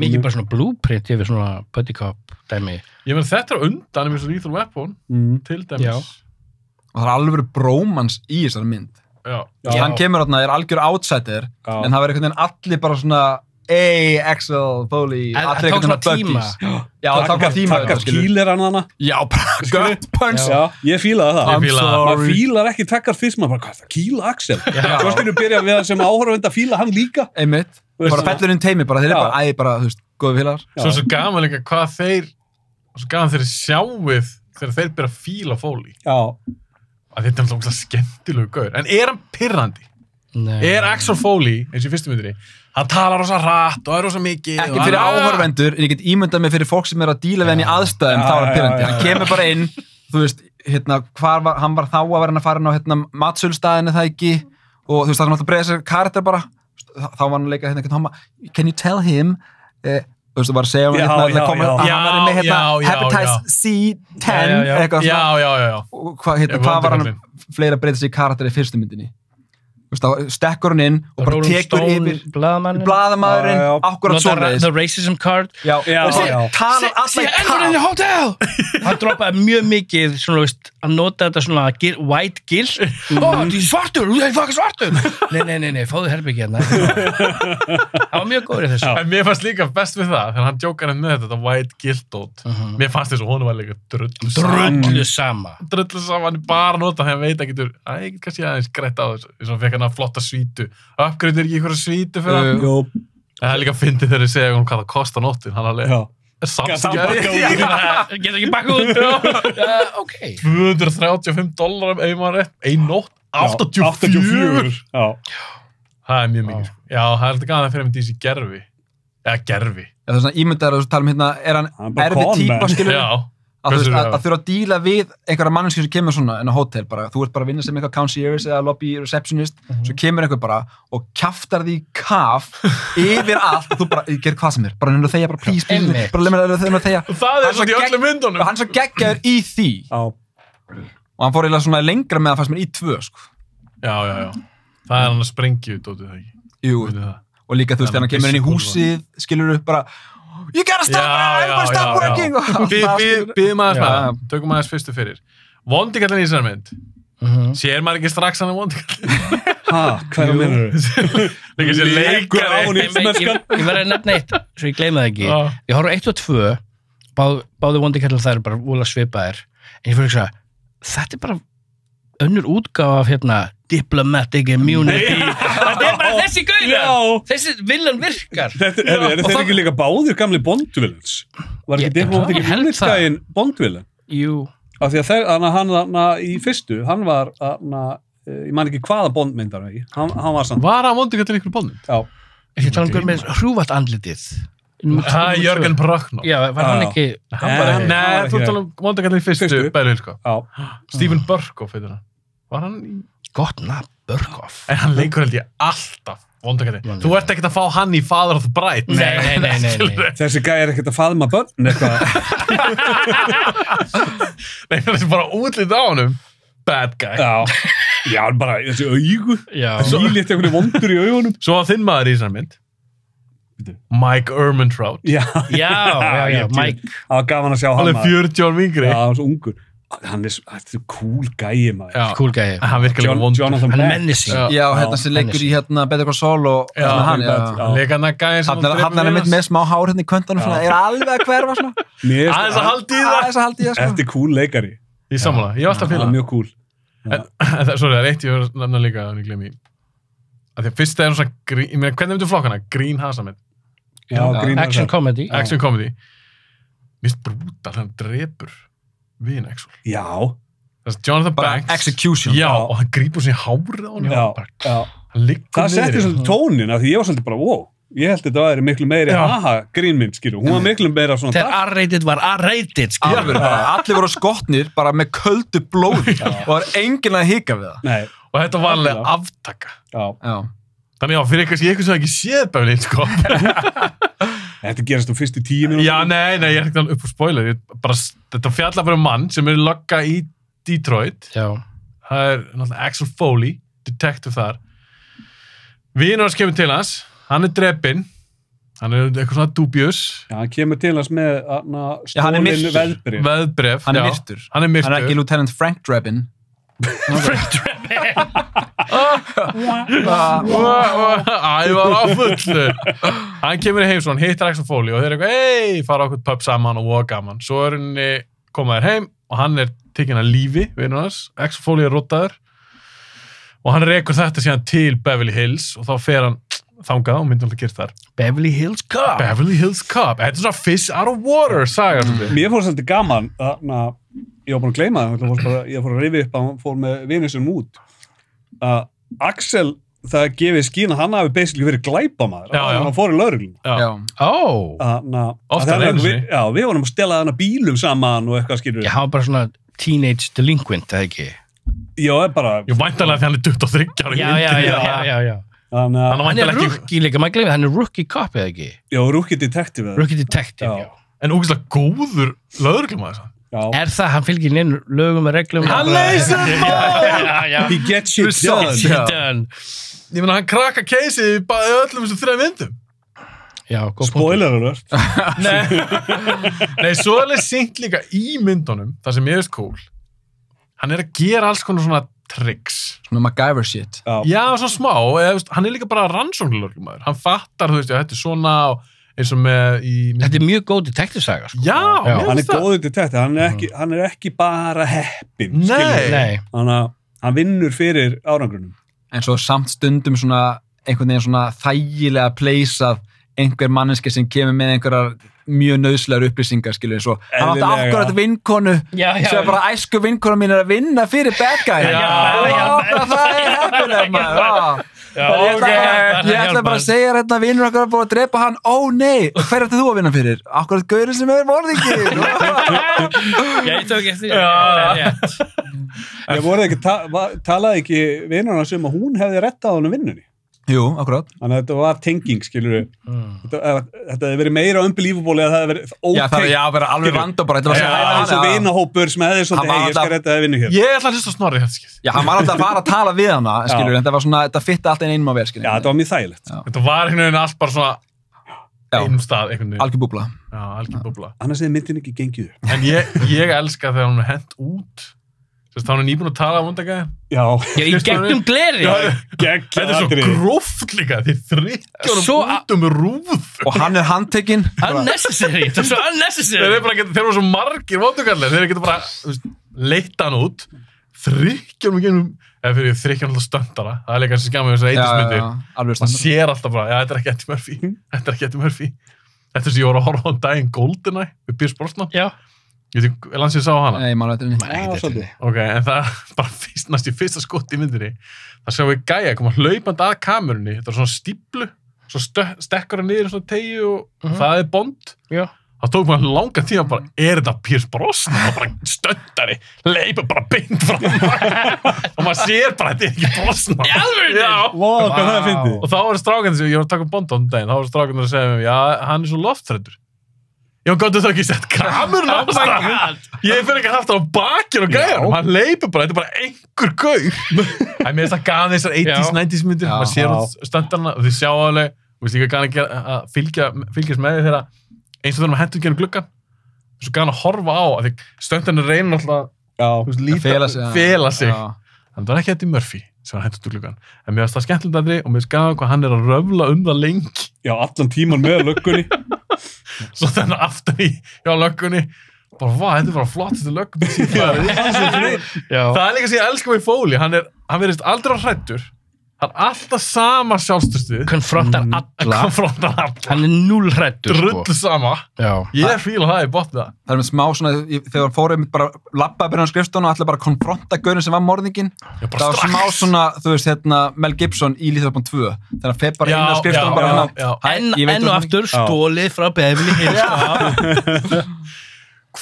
Mikið bara svona blueprint yfir svona buddy cop dæmi. Ég meina, þetta er undan eins og Lethal Weapon, til dæmis. Og það er alveg brómans í þessari mynd. Já. Hann kemur þarna, er algjör outsider, en það verður einhvern veginn allir bara svona Axel, Foley, allir einhvern veginn buddies. Já, það tók tíma. Takkar kýlir hann hana. Já, bara gut punch. Já, ég fílaði það. Ég fílaði það. Maður fílar ekki takkar fyrst, maður bara, hvað það, kýla Axel? Svo skilur byrja við sem áhorfandi að fíla hann líka. Einmitt. Bara fellur inn teimi, bara þeir eru bara, þú veist, góðu félagar. Svo gaman líka hvað svo gaman þeir sjáuð þegar þeir byrja að fíla Foley. Já. Að þetta er alltaf skemmtilegu gaur. En er hann pirrandi? Nei. Er Axel Foley, eins og í fyrstu myndinni, hann talar rosa hratt og er rosa mikið. Ekki fyrir áhorfendur, en ég get ímyndað mig fyrir fólk sem er að díla við hann í aðstæðum, þá er hann pirrandi. Hann kemur bara inn, þú veist, hann var þá að vera að fara inn á matsölustæðinu það ekki, og þú veist, það er náttúrulega breiða sér karakter bara, þá var hann að leika can you tell him, þú veist, þú bara segja hann hann var með hepatitis C10, eitthvað svona, og hvað var hann fleira breyta sig í karakter í fyrstu myndinni. Stekkur hann inn og bara tekur yfir blaðamaðurinn, akkurat svoleiðis. The racism card. Já. Talar alltaf í hotel. Hann droppaði mjög mikið, svona, veist, að nota þetta svona white guilt. Þú er svartur, þú er fucking svartur. Nei, fáðu herbyggja hérna. Það var mjög góður í þessu. En mér fannst líka best við það, þegar hann djókar hann með þetta white guilt-dót. Mér fannst þess að honum var líka drullu sama. Hann er bara að nota þegar hann veit ekki, ég get kannski aðeins greitt á þessu, eins og fekk hann að flotta svítu. Uppgreitur ekki einhverja svítu fyrir hann? Jú. Það er líka fyndið þegar ég segja hann hvað það kostar nóttin, hann alveg Get ekki bakka út. Ok. $235 ef maður rétt, ein nótt, 84. Já. Það er mjög mikið. Já, það er alltaf gaman að fyrir með þessi gerfi. Eða gerfi. Það er svona ímyndaður að tala um er hann erfið típa, skilur? Já. Að þurfa að díla við einhverja manneskjur sem kemur svona inn á hótel bara, þú ert bara að vinna sem eitthvað concierge eða lobby receptionist, svo kemur einhver bara og kjaftar því kaf yfir allt og þú bara, ég ger hvað sem er bara nefnir að þegja, bara please, bara nefnir að þegja. Og það er svona í öllum myndunum. Og hann svo geggjaður í því. Já. Og hann fór eiginlega svona lengra með að fannst mér í 2, sko. Já. Það er hann að sprengja út, það ekki. Jú. Og líka þú veist, þegar hann kemur inn í húsið, skilur upp bara you gotta stop working. Býðum aðeins með, tökum aðeins fyrstu fyrir. Vondikallin í þessari mynd. Sér maður ekki strax hann vondikallin? Hvað meinur þú? Líka sér leikari. Ég verði að nefna eitt, svo ég gleyma það ekki. Ég horfði 1 og 2, báði vondikallin þær bara vola svipaðir. En ég fyrir ekki að þetta er bara önnur útgáfa af diplomatic immunity. Þetta er bara þessi gauðar. Þessi villan virkar. Er þeir ekki líka báðir gamli Bond-villans? Var ekki diplomatic immunity Bond-villan? Jú. Af því að hann í fyrstu, hann var, ég man ekki hvaða Bond-myndar hann var samt. Var hann vondikallin ykkur Bond-mynd? Já. Ekki tala um með hrúvalt andlitið. Það er Jörgen Prochnow. Já, var hann ekki... Nei, þú tala um vondikallin í fyrstu. Já. Stephen Burkoff heitir hann. Var hann í... Gott nafn, Burkoff. En hann leikur held ég alltaf vondikallin. Þú ert ekkert að fá hann í Father of the Bride. Nei. Þessi gæi er ekkert að faðma börn eitthvað. Nei, það er bara útlítið á honum. bad guy. Já, bara þessi augu. Já. Nýlitt einhverju vondur í augunum. Svo var þinn maður í þessar mynd. Mike Ehrmantraut. Já, Mike. Það var gaman að sjá Hann hann. er 40 ára yngri. Já, hann er svo ungur. Hann er svo cool gæi, maður. Já. Cool guy. Hann virkar líka vondur. Jonathan Hann er Beck. menacing. Já, hérna sem leikur í hérna Better Call Saul og hann, Hann leika hann að gæði sem hann er mitt með smá hár hérna í kvöntunum, svona, er alveg að hverfa svona. Aðeins að halda í það. Aðeins að halda í það, sko. Þetta er cool leikari. Í sammála, ég var alltaf að Hann fíla er mjög cool. Sorry, það er eitt ég var að nefna líka að ég gleymi. Af því að fyrst er svona ég meina, hvernig myndu flokkana? Green Hasamid. Já, grín Action comedy. Action comedy. Mér finnst brútal, hann drepur vin Axel. Já. Það er Jonathan Bara Banks. execution. Já, og hann grípur sér hárið á hann. Já. Hann liggur Það setti svolítið tónin af því ég var svolítið bara, wow, ég held þetta væri miklu meiri grínmynd, skilur. Hún var miklu meira svona Þegar R-rated var R-rated, Alveg, allir voru skotnir bara með köldu blóði og var enginn að hika við það. Nei. Og þetta var alveg aftaka. Já. Þannig já, fyrir eitthvað sem ég ekki séð Beverly Hills Cop. Þetta gerast fyrstu 10 mínútur. Já, nei, ég er ekki upp á spoiler. Þetta fjallar bara um mann sem er lögga í Detroit. Já. Það er náttúrulega Axel Foley, detective þar. Vinur hans kemur til hans, hann er drepinn, hann er eitthvað svona dubious. Já, hann kemur til hans með hann er stólinn myrtur. veðbrif. Veðbref. Hann er já. myrtur. Hann er myrtur. Hann er ekki Lieutenant Frank Drebin. Ég var á fullu. Hann kemur í heimsón, hittar Axel Foley og þeir eru eitthvað, fara okkur pub saman og voða gaman. Svo er henni komaður heim og hann er tekinn að lífi, vinur hans. Axel Foley er rotaður og hann rekur þetta síðan til Beverly Hills og þá fer hann þangað og myndi alltaf gert þar. Beverly Hills Cop. Beverly Hills Cop. Þetta er svona fish out of water, saga. Mér fór svolítið gaman, ég var búin að gleyma það, ég fór að rifja upp að hann fór með vinur sem út. Axel, það gefið skín að hann hafi basically verið glæpamaður. Já. Hann fór í lögregluna. Já. Oftar einu sinni. Já, við vorum að stela hana bílum saman og eitthvað skilur. Já, hann var bara svona teenage delinquent, eða ekki? Já, bara... Ég væntanlega því hann er 23 ára í myndinni. Já. Hann Hann er væntanlega ekki... rookie líka, maður glemir, hann er rookie cop, eða ekki? Já, rookie detective. Rookie detective, Já. já. En ógeðslega góður lögreglumæður. Já. Er það, hann fylgir inn lögum og reglum? Hann leysir Já. He gets shit done. Shit done. Ég meina, hann krakka keisið í öllum þessum 3 myndum. Já, góð punktur. Spoiler alert. Nei, svo er það syngt líka í myndunum, það sem ég veist cool. Hann er að gera alls konar svona tricks. Svona MacGyver shit. Já, svona smá. Hann er líka bara rannsóknarlögreglumæður. Hann fattar, þú veist, þetta er svona eins og með í... Þetta er mjög góð detektivsaga, sko. Já, mér Hann er finnst það. góður detective, hann er ekki bara heppinn, Nei. skilur. Nei. Þannig að hann vinnur fyrir árangrunum. En svo samt stundum svona einhvern veginn svona þægilega pleysað einhver manneski sem kemur með einhverjar mjög nöðslegar upplýsingar, skilur, svo hann átti Eðlilega. akkurat vinkonu Já. sem bara æsku vinkonu mín er að vinna fyrir bad guy. Það er heppileg, maður. Ég ætla bara að segja hérna vinnur okkar að búið að drepa hann. Ó nei, hver ætti þú að vinna fyrir? Akkurat gaurinn sem er morðingi. Já, ég tók eftir því. Ég voru ekki, talaði ekki vinur hans að hún hefði rettað hann vinnunni. Jú, akkurat. Þannig að þetta var tenging, skilur við. Þetta hefði verið meira unbelievable eða það hefði verið Já, það er verið alveg random bara. Þetta var Það er svo vinahópur sem hefði svolítið, Hann var ég skal retta það vinnu hér. Ég ætla að hlusta á Snorri þetta, skil. Já, hann var alltaf að fara að tala við hana, skilur, en það var svona, þetta fytti alltaf einum á vel, skilur. Já, þetta var mjög þægilegt. Þetta var einhvern veginn allt bara svona einum stað, einhvern veginn. Algjör búbla. Já, algjör búbla. Annars hefði myndin ekki gengið upp. En ég elska þegar hún er hent út. Þess að hún er nýbúin að tala á vondagæði. Já. Já, í gegnum gleri. Þetta er svo gróft líka. Þeir þrykkja honum út um rúð. Og hann er handtekinn. Unnecessary. Þetta er svo unnecessary. Þeir eru svo margir vondagallir. Þeir geta bara leitt hann út, þrykkja honum gegnum, eða fyrir þrykkja hann alltaf stöndara. Það er líka þessi skam með þessu eitismyndir. Alveg Það sér alltaf bara, þetta er ekki Eddie Murphy. Þetta er ekki Eddie Murphy. Þetta er sem ég voru að horfa á daginn GoldenEye við Pierce Brosnan. Já. Ég veit ekki, landsið sá hana. Nei, maður veitur henni. Já, svolítið. Ok, en það er bara næst í fyrsta skott í myndinni. Það sjáum við gæja koma hlaupandi að kamerunni. Þetta er svona stíplu, svo stekkur hann niður svona tegju og það er Bond. Já. Það tók maður langan tíma bara, er þetta Pierce Brosnan? Og bara stöndari, leipur bara beint fram. Og maður sér bara, þetta er ekki Brosnan. Í alvörunni? Já. Vá, hvað það er fyndið. Og þá var strákandi sem, ég var að taka Bond á þessum daginn, þá var strákandi að segja mér, já, hann er svo loftþræddur. Já, gáttu það ekki sett kamerun á það? Ég fyrir ekki haft það á bakinu og gæjanum. Hann leipur bara, þetta er bara einhver gaur. Mér finnst það gaf þessar 80s, 90s myndir. Maður sér stundarna og þið sjá alveg, og við líka gana að fylgjast með því þegar eins og þegar maður hendur genið gluggan. Svo gana að horfa á, að því stundarna reynir alltaf að fela sig. Þannig það var ekki Eddie Murphy sem var hendur gluggan. En mér finnst það skemmtilegt aðri og mér finnst gaman hvað hann að röfla það lengi. Já, allan tíman með löggunni. Svo þennan aftan í löggunni. Bara, þetta er bara flottstu löggunni síðan. Það er líka sem ég elska mig í Foley. Hann verðist aldrei hræddur. Hann er alltaf sama sjálfstöðstuð. Konfrontar alla. Hann er null hræddur. Drullu sama. Ég fíla það í botn það. Það er með smá svona, þegar fóruð bara labbaði byrjun á skrifstofuna og allir bara konfronta gaurinn sem var morðinginn. Það var smá svona, þú veist, Mel Gibson í Lethal 2. Þegar hann fer bara inn á skrifstofuna bara enn og aftur stólið frá Beverly Hills.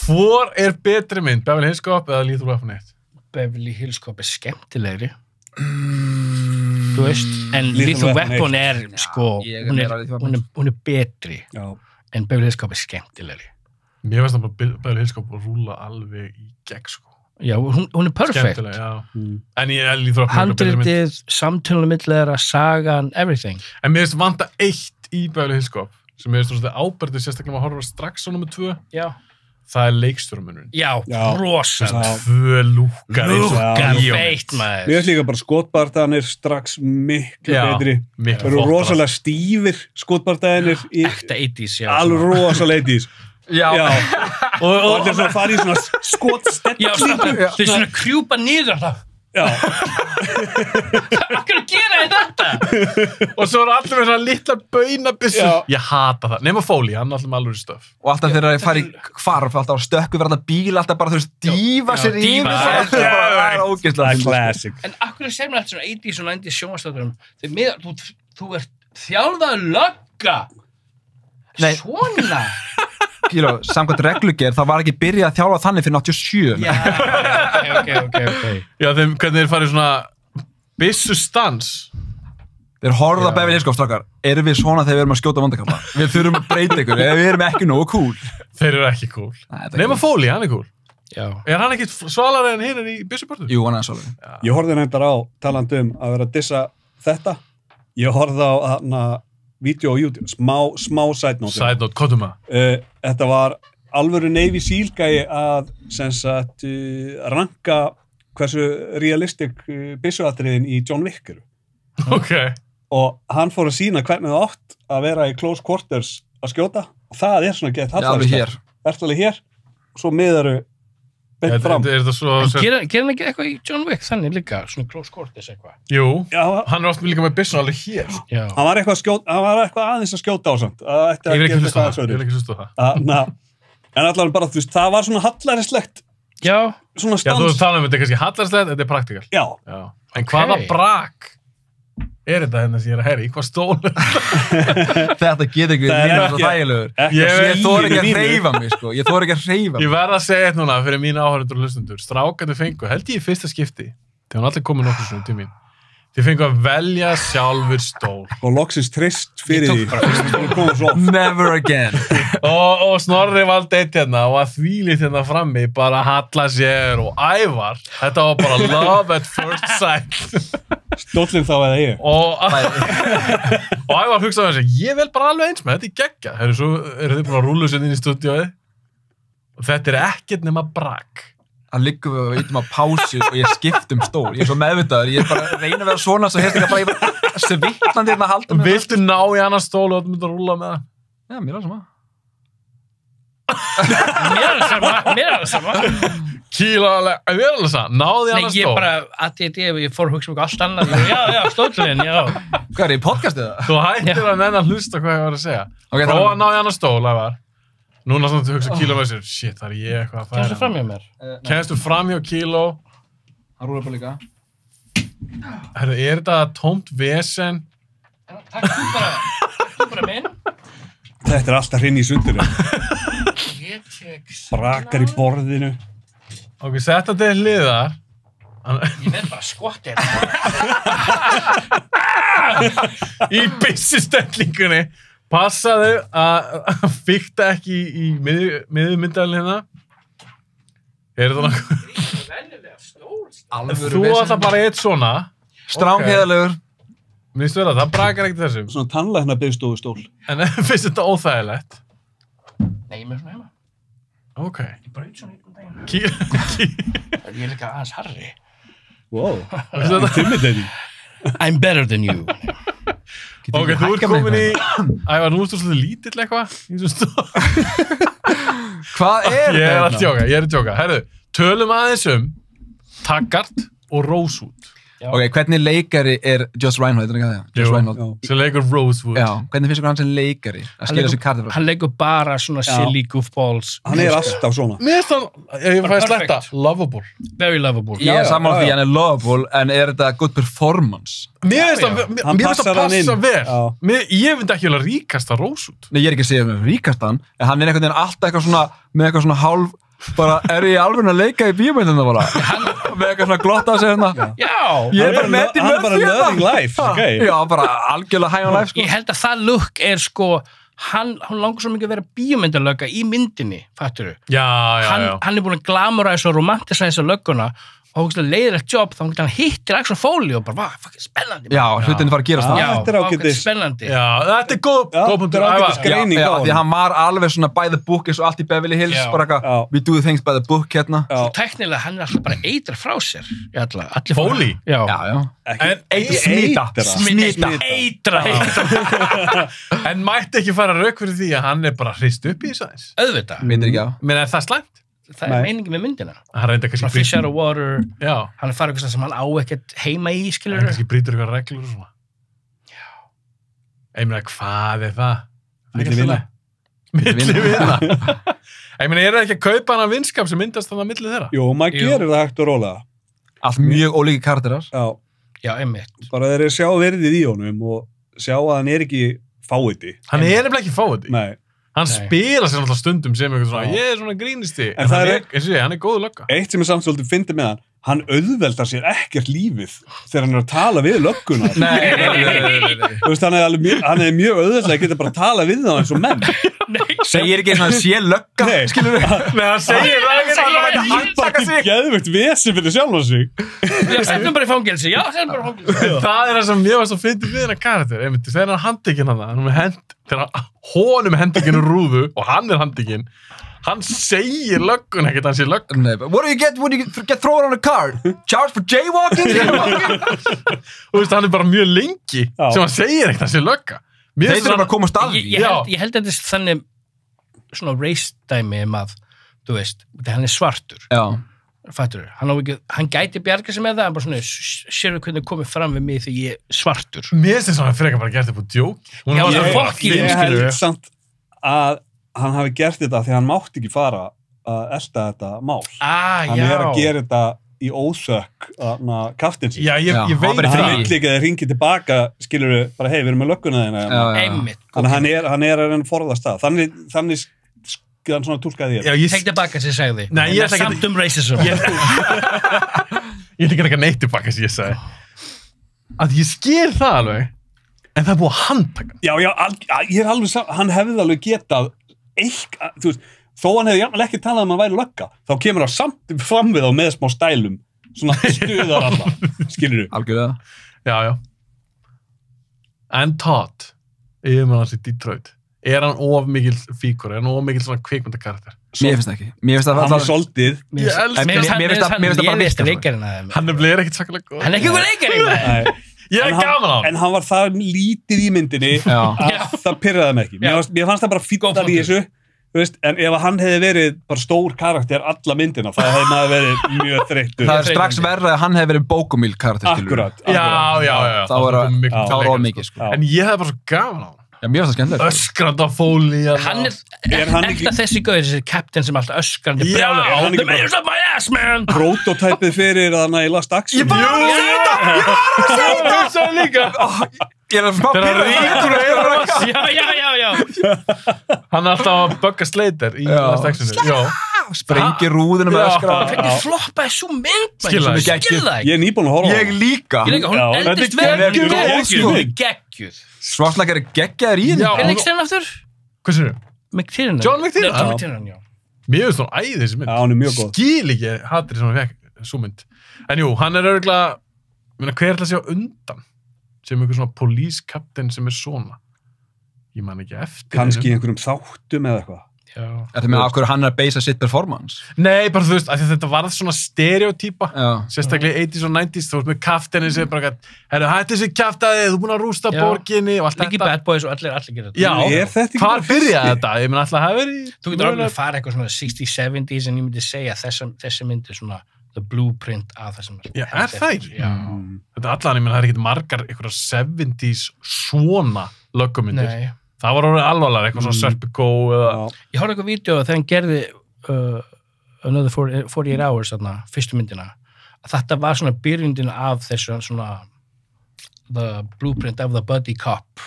Hvor er betri mynd? Beverly Hills Cop eða Lethal Weapon 1? Beverly Hills Cop er skemmtilegri. Þú veist, en Lethal Weapon er sko, hún er betri en Beverly Hills Cop er skemmtilegri. Mér finnst það bara Beverly Hills Cop að rúla alveg í gegn sko. Já, hún er perfect. Skemmtileg, já. En ég Lethal Weapon handritið, samtölunum millega, sagan, everything. En mér finnst vanta eitt í Beverly Hills Cop sem mér finnst áberðið sérstaklega að horfa strax á nummer 2. Já. Það er leikstjóramunurinn. Já, rosalega. 2 lúkar. Feitt maður. Mér finnst líka bara skotbardaðanir strax miklu betri. Það eru rosalega stífir skotbardaðanir. Ekta 80s, já. Alveg rosalega 80s. Já. Og allir svona farið í svona skotstellingu. Já, þau svona krjúpa niður það. Já. Hvað gera þetta? Og svo eru allir með svona litla baunabissur. Ég hata það. Nema Foley, hann er alltaf með alveg stöf. Og alltaf þegar það fari hvarf, alltaf á stökku verða alltaf bíl, alltaf bara, þú veist, dýfa sér yfir. Það er ógeðslega. Það er classic. En akkur sér maður eftir svona 80s og 90s sjónvarpsþáttum, þú ert þjálfaður lögga. Nei. Svona. Kíló, samkvæmt reglugerð, það var ekki byrjað að þjálfa þannig fyrir 87. Já, ok. Já, hvernig þeir farið svona byssustans. Þeir horfða Beverly Hills Cop, strákar. Erum við svona þegar við erum að skjóta vandakalla? Við þurfum að breyta ykkur, við erum ekki nógu cool. Þeir eru ekki cool. Nema Foley, hann er cool. Já. Er hann ekki svalari en hinn í byssupörtu? Jú, hann er svalari. Ég horfði nefndar á, talandi að vera að dissa þetta. Ég horfði á hana vídeo á YouTube, smá side note. Side note, hvað maður? Þetta var alvöru Navy SEAL gæi að ranka hversu realistic byssuatriðin í John Wick eru. Ok. Og hann fór að sýna hvernig það átt að vera í close quarters að skjóta og það er svona gett hallarist. Alveg hér. Og svo miðaru beint fram. Gerir hann ekki eitthvað í John Wick þannig líka, svona close quarters eitthvað? Jú, hann er oft líka með byssun alveg hér. Hann var eitthvað aðeins að skjóta á samt. Ég vil ekki hlusta það. En allavega bara, þú veist, það var svona hallaristlegt. Já. Svona stans. Já, þú tala þetta er kannski hallaristlegt, þetta er praktikal. Já. En hvaða brak er þetta hérna sem ég er að heyra? Í hvað stólu? Þetta getur ekki verið svo þægilegur. Ég þori ekki að hreyfa mig, sko. Ég verð að segja þetta núna fyrir mína áhörundur og hlustendur. Strákarnir fengu, held ég í fyrsta skipti, þegar hann allir komið nokkur svona til mín. Þið fengu að velja sjálfur stól. Og loksins trist fyrir því. Never again. Og Snorri valdi eitt hérna og að þvílið hérna frammi bara halla sér og Ævar. Þetta var bara love at first sight. Stóllinn þá eða ég. Og Ævar hugsaði þessi, ég vel bara alveg eins með, þetta er geggjað. Svo eru þið búin að rúla sér inn í stúdíóið. Og þetta er ekkert nema brak. Það liggum við og ítum á pásu og ég skiptum stól. Ég er svo meðvitaður, ég er bara að reyna að vera svona svo hefst ekki að bara svittlandi hérna að halda með það. Viltu ná í annar stól og þú myndir að rúla með það? Já, mér er það sama. Mér er það sama. Kíla alveg, mér er það sama. Náði í annar stól. Nei, ég bara, ég fór að hugsa um allt annað. Já, stólinn, já. Hvað er í podcastið það? Þú hættir að nenn að hlusta hvað ég var að segja. Prófa að ná í annar stól, Ævar. Núna svona þú hugsa Kíló með sér, shit, það er ég eitthvað að færa. Kennstu fram hjá mér? Kennstu fram hjá Kíló. Hann rúlar bara líka. Herru, er þetta tómt vesen? Takk þú bara minn. Þetta er alltaf hrinn í sundur. Brakar í borðinu. Ok, setta til hliðar. Ég verð bara skott Í byssustellingunni. Passaðu að fikta ekki í miðumyndalinn hérna. Það nokkuð? Þú ætla bara eitt svona. Strángheðalegur. Minnst vera, það brakar ekkert þessum. Svona tannlækna biðstofustól. En finnst þetta óþægilegt? Nei, ég með svona heima. Ok. Ég braut svona einn Ég er líka aðeins harri. Wow, intimidating. I'm better than you. Ok, þú ert komin í... Ævar, nú ertu svolítið lítill eitthvað. Hvað er Ég er að tjóka. Herðu, tölum aðeins Taggart og Rosewood. Ok, hvernig leikari er Josh Reinhold? Josh Reinhold. Sem leikur Rosewood. Já, hvernig finnst ykkur hann sem leikari? Að skilja þessu kartir frá. Hann leikur bara svona silly goofballs. Hann er alltaf svona. Mér finnst það, ég fæði að sletta, lovable. Very lovable. Ég er saman því hann er lovable, en er þetta good performance? Mér finnst það passa vel. Ég finnst ekki vel að ríkasta Rosewood. Nei, ég er ekki að segja með ríkastan, en hann er einhvern veginn alltaf eitthvað svona, með eitthvað svona hálf, bara, er ég alveg að leika í bíómyndina bara? Með eitthvað svona glott á sig hérna. Já! Ég er bara með í Hann er bara loving life, ok? Já, bara algjörlega high on life, sko. Ég held að það look er sko, hann langar svo mikið að vera bíómyndalögga í myndinni, fattur þú? Já. Hann er búin að glamoræsa og romantisæsa lögguna og leiðilegt jobb, þá hann hittir Axel Foley og bara, fucking spennandi. Já, hlutinni fara að gerast það. Já, þetta er ágætis. Spennandi. Já, þetta er góð punktur. Þetta er ágætis greining á Því hann var alveg svona by the book eins og allt í Beverly Hills, bara eitthvað, we do things by the book hérna. Svo teknilega, hann er alltaf bara eitra frá sér. Allir Foley? Já. Smita. Eitra. En mætti ekki fara rauk fyrir því að hann er bara hrist upp í þess aðeins. Auðvitað. Myndir ekki á. Men er það slæmt? Það er meiningin með myndina. Hann reynda kannski Fish out of water. Já. Hann er farið eitthvað sem hann á ekkert heima í, skilur. Hann kannski brýtur eitthvað reglur og svona. Já. Ég meina, hvað er það? Milli vina. Milli vina. Ég meina, er það ekki að kaupa hana vinskap sem myndast þannig að milli þeirra? Jú, maður gerir það hægt og rólega. Allt mjög ólíki karakterar. Já, einmitt. Bara þeir sjá verðið í honum og sjá að hann er ekki fáiði. Hann er nefnilega ekki fáiði. Nei. Hann spila sér alltaf stundum sem eitthvað svona, ég er svona grínisti. En hann er góð lögga. Eitt sem er samt svolítið fyndið með hann auðveldar sér ekkert lífið þegar hann er að tala við lögguna. Nei. Þú veist, hann er mjög auðveldlega að geta bara að tala við það eins og menn. Segir ekki svona sé lögga, skilur við? Nei, hann segir það ekki. Hann bara ekki geðveikt vesen fyrir sjálf á sig. Já, sendum bara í fangelsi. Það er það sem ég var svo fyndið við hennar karakter. Þegar hann handtekinn hann, þegar honum er handtekinn úr rúðu og hann er handtekinn, hann segir löggun ekkert hann sé löggun. What do you get when you get thrown on a car? Charge for jaywalking? Þú veist, hann er bara mjög lengi sem hann segir ekkert hann sé lögga. Þeir eru bara að koma á staði. Ég held að þetta er þannig svona race-dæmi að, þú veist, hann er svartur. Já. Fattur þú? Hann gæti bjarga sig með það, en bara svona, sérðu hvernig komið fram við mig þegar ég er svartur. Mér finnst þess að hann frekar bara gert upp á djók. Já, það er fucking, ég held samt að hann hafi gert þetta því hann mátti ekki fara að elta þetta mál. Hann er að gera þetta í óþökk kaftinsins. Já, ég veit það. Hann vil ekki að þeir ringi tilbaka, skilur við, bara hei, við erum með lögguna þína. Einmitt. Þannig að hann er að reyna að forðast það. Þannig hann svona túlkaði ég. Tek tilbaka sem ég segði. Nei, ég ætla samt racism. Ég ætla ekki neitt tilbaka sem ég sagði. Að ég skil það alveg, en það er búið að handtaka. Já, ég er alveg saman, hann hefði alveg getað eitthvað, þú veist, þó hann hefði jafnvel ekki talað um að væri lögga, þá kemur hann samt fram við á með smá stælum, svona stuðar alla, skilur þú? Algjörlega. Já. En Todd, yfirmann hans í Detroit, er hann of mikil fíkur, er hann of mikil svona kvikmyndakarakter? Mér finnst ekki. Mér finnst hann er soldið. Mér finnst það bara leikarinn. Hann er ekkert sakalega góð. Hann er ekki góð leikarinn. Ég er gaman á hann. En hann var það lítið í myndinni að það pirraði mig ekki. Mér fannst það bara fýttar í þessu. En ef hann hefði verið bara stór karakter alla myndina, það hefði maður verið mjög þreyttur. Það er strax verra að hann hefði verið Bókumíl karakter. Akkurat. Já. Það var of mikið. En ég hefði bara svo gaman á hann. Já, mér finnst það skemmtilegt. Öskrandi á Foley. Hann er eftir þessi gauður, þessi captain sem alltaf öskrandi brjálar. The mayor's up my ass, man! Prototypið fyrir þannig í Last Action. Ég var að segja það líka. Ég er að smá pyrra. Já. Hann er alltaf að bugga Slater í Last Actionu. Já. sprengir rúðinu með öskra. Hvernig floppaði svo mynd? Skil það ekki. Skil það Ég er nýbúin að horfa á Ég líka. Ég líka, hún Já, eldist þetta er vel. geggjuð. Geggjuð. Svartlækari geggjaður í henni. Já. Hvernig leikst henni aftur? Hvað sér þau? McTiernan. John McTiernan? John Já. McTiernan, já. Mér finnst hún æði þessi mynd. Já, hún er mjög góð. Skil ekki hatrið sem hann fekk svo mynd. En jú, hann er örgulega, hver er það að sjá undan? Sem einhver svona police-captain sem er svona. Ég man ekki eftir. Kannski í einhverjum þáttum eða eitthvað. Já. Þetta með af hverju hann er að beisa sitt performance. Nei, bara þú veist, af því að þetta varð svona stereotýpa. Já. Sérstaklega 80s og 90s, þú veist með kaftenin sem er bara, herru, hætti þessi kaftaði, þú er búin að rústa Já. borginni og allt Líki þetta. Bad Boys og allir gera þetta. Já, Er þetta ekki hvar bara fyrsti? byrjaði þetta? Ég menn alltaf að hafa verið í... Þú getur alveg að fara eitthvað svona 60s, 70s en ég myndi segja þessi mynd er svona the blueprint af þessum. Já, er það ekki? Já. Þetta er allan, ég menn það er ekkert margar einhverja 70s svona löggumyndir. Nei. Það var orðið alvarlega, eitthvað svona Serpico eða... Já. Ég horfði eitthvað vídeo þegar hann gerði Another 48 Hours þarna, fyrstu myndina. Að þetta var svona byrjundin af þessu svona the blueprint of the buddy cop.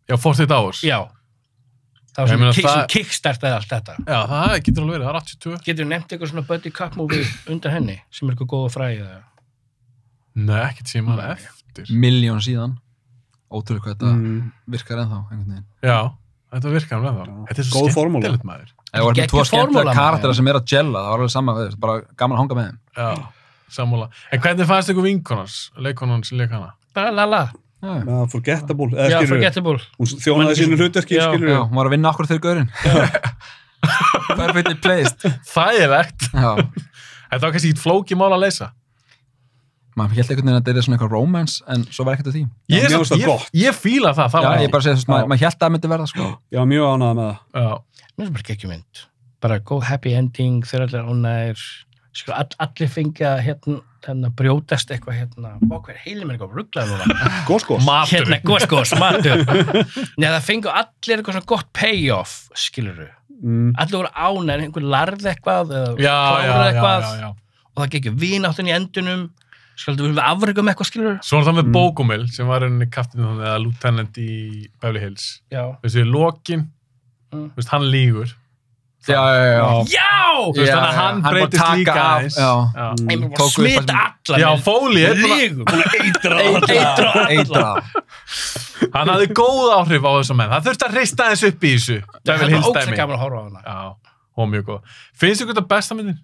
Já, 48 Hours. Já. Það Ég var meina svona það- sem kickstartaði allt þetta. Já, það getur alveg verið, það er 82. Getur þú nefnt eitthvað svona buddy cop movie undan henni sem er eitthvað góð og fræðið? Nei, ekkert sem hann eftir. Miljón síðan. Ótrúlega hvað þetta virkar ennþá, einhvern veginn. Já, þetta virkar hann með það. Þetta er svo Góð formúla. skemmtilegt maður. Ef það var með Geggjuð tvo skemmtilega formúla, karaktera maður. sem er að gella, það var alveg sama, það er bara gaman að hanga með þeim. Já, sammála. En hvernig fannst ykkur vinkonans, leikonan sem leik hana? Bara lala. Já, Já, Forgettable, eða Já, skilur forgettable. hún þjónaði sínu hlutverki, Já. skilur já, hún var að vinna okkur þegar gaurinn. Perfectly placed. Þægilegt. Já. Þetta var kannski ekki flókið mál að leysa. Maður held einhvern veginn að þetta er svona eitthvað romance, en svo var ekkert af því. Já, mér finnst það gott. Ég fíla það, það Já, var ég bara segja, maður held að það myndi verða, sko. Já, mjög ánægð með það. Já. Mér finnst bara geggjumynd. Bara góð happy ending, þeir allir ánægir. Sko, allir fengja hérna brjótast eitthvað hver heilin mér eitthvað rugglaði núna. Góskos. Matur. Góskos, matur. Nei, það fengu allir eitthvað svona gott payoff, skilurðu. Allir voru ánægir, einhver larði eitthvað eða Já, kláraði eitthvað já. og það geggjum vináttin í endunum. Skaldu við afregum eitthvað, skilurðu. Svo var það með Bogomil sem var henni kaftinu þannig eða lieutenant í Beverly Hills. Já. Veistu, í lokin, veist, hann lígur. Já. Já! Þú veist, þannig að hann breytist bara taka líka af, aðeins. já. Ég var bara Tóku upp smita alla. Já, Foley er bara- Lígum. Eitra. Hann hafði góð áhrif á þessum menn. Það þurfti að reista þess upp í þessu. Það Beverly var Hills ókslega dæmi. gaman að horfa á hana. Já, og mjög góð. Finnst ykkur þetta besta myndin?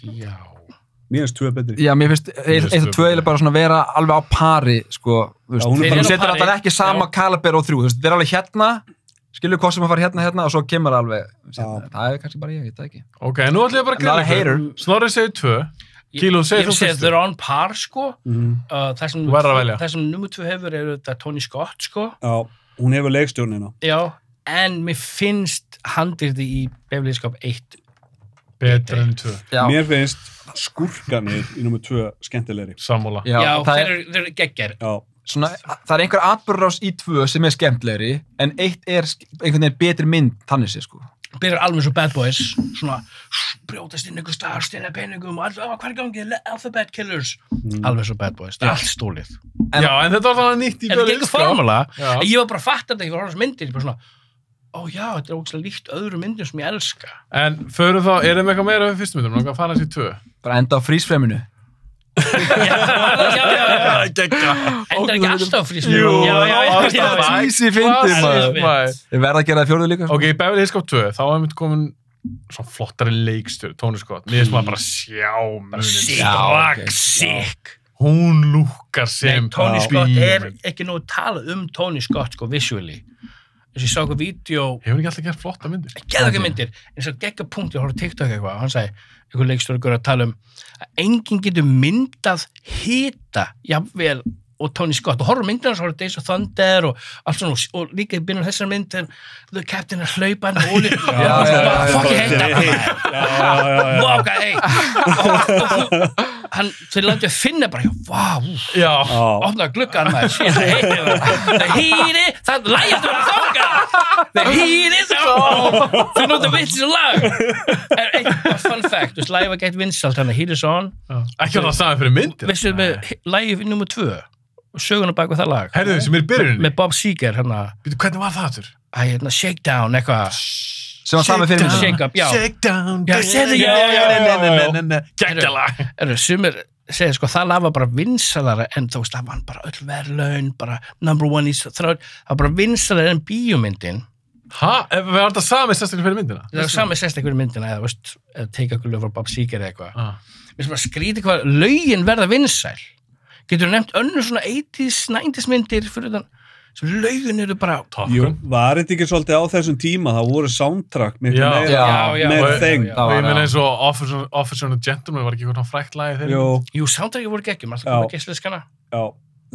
Já. Mér finnst tvö betri. Já, mér finnst eitt og tvö eiginlega bara svona vera alveg á pari, sko, þú veist, Já, hún er bara- hún setur á pari, alltaf ekki sama já. kaliber og þrjú, þú veist, þetta er alveg hérna, skilur hvað sem að fara hérna og svo kemur alveg, Já. það er kannski bara ég veit það ekki. Ok, nú ætlum ég bara að Not a grilla hater. ykkur. Snorri segir 2. Kíló, segir þú Ég segi fyrstu. they're on par, sko. Það sem, Þú verður að velja. það sem nummer 2 hefur er þetta Tony Scott, sko. Já, hún hefur leikstjórnina. Já, en mér finnst handriti í Beverly Hills Cop 1. Betra enn 2. Já, Mér finnst skurkanir í nummer 2 skemmtilegri. Sammála. já, Já, það þeir eru geggjær. Já, svona, það er einhver atburðarás í tvö sem er skemmtlegri, en eitt er einhvern veginn betri mynd þannig sé, sko. Byrjar alveg svo Bad Boys, svona brjótast inn einhver staðar, stela peningum og allt, hvað er gangið, Alphabet Killers. Alveg svo Bad Boys, það er allt stólið. Já, en þetta var þannig nýtt í Þetta er Beverly ekki Hills Cop. formúla, Já. en ég var bara að fatta þetta, ég var að horfa á þessar myndir, ég bara svona, ó já, þetta er ógæslega líkt öðru myndir sem ég elska. En förum þá, er það eitthvað meira við fyrstu myndum? Náttúrulega að fara þessi 2. Bara enda á frísfreminu. Já. Gekka. Endar ekki alltaf frísum. Jú, Já. Easy fyndið, maður. maður. Ég verð að gera það fjórðu líka, sko. Ok, í Beverly Hills Cop 2, þá hefum við komin svona flottari leikstjóri, Tony Scott. Mér finnst maður bara sjá munin. Strax sick. Hún lúkkar sem Tony Scott er bíómynd. ekki nú að tala um Tony Scott, sko, visually. Þess að ég sá eitthvað vídeo, Hefur ekki alltaf gert flotta myndir? geða ekki myndir, en svo gegga punkt, ég horfði á TikTok eitthvað, hann sagði, einhver leikstjóri að tala um að enginn getur myndað hita, jafnvel, og Tony Scott, og horfður myndina, svo horfður Days of Thunder og allt svona, og líka í byrjun þessar mynd, en The Captain er hlaupan og olíu, fokki heita, vá, hvað heit, og hann, þeir landið að finna bara, vá, Já. opnaði gluggan maður, shit, það heitir það hýri, það lægist að þanga það hýri þá finna út af vitsins lag er eitthvað fun fact, þú veist, lagið var gett vinsalt þannig, Heat is on Ekki að það sagði fyrir myndir. vissið með lagið nummer 2 og söguna bak við það lag Herðu sem er í byrjuninni. með Bob Seger, hérna Býtu, hvernig var það þurr? Shakedown, eitthvað sem var saman fyrir myndina. Shake Up, já. Shake down, Já, já. Geggjala. Sumir segja sko, það lag var bara vinsalara en þú veist, það var bara öll verðlaun, bara number one í þráð, það var bara vinsalara en bíómyndin. Hæ? Var þetta sami sérstaklega fyrir myndina? Það var sami sérst eitthvað í myndina, eða veist, eða Take a Good Look for Bob Seger eða eitthvað. Við sem bara skrítið hvað lögin verða vinsæl. Getur þú nefnt önnur svona 80s, 90s myndir fyrir þann, sem lögin eru bara... Jú, var þetta ekki svolítið á þessum tíma, það voru soundtrack miklu meira þeng. Og ég meina eins og Officer and a Gentleman var ekki eitthvað frækt lagi þegar. Jú, soundtracki voru geggjum, alltaf koma geislaskana. Já,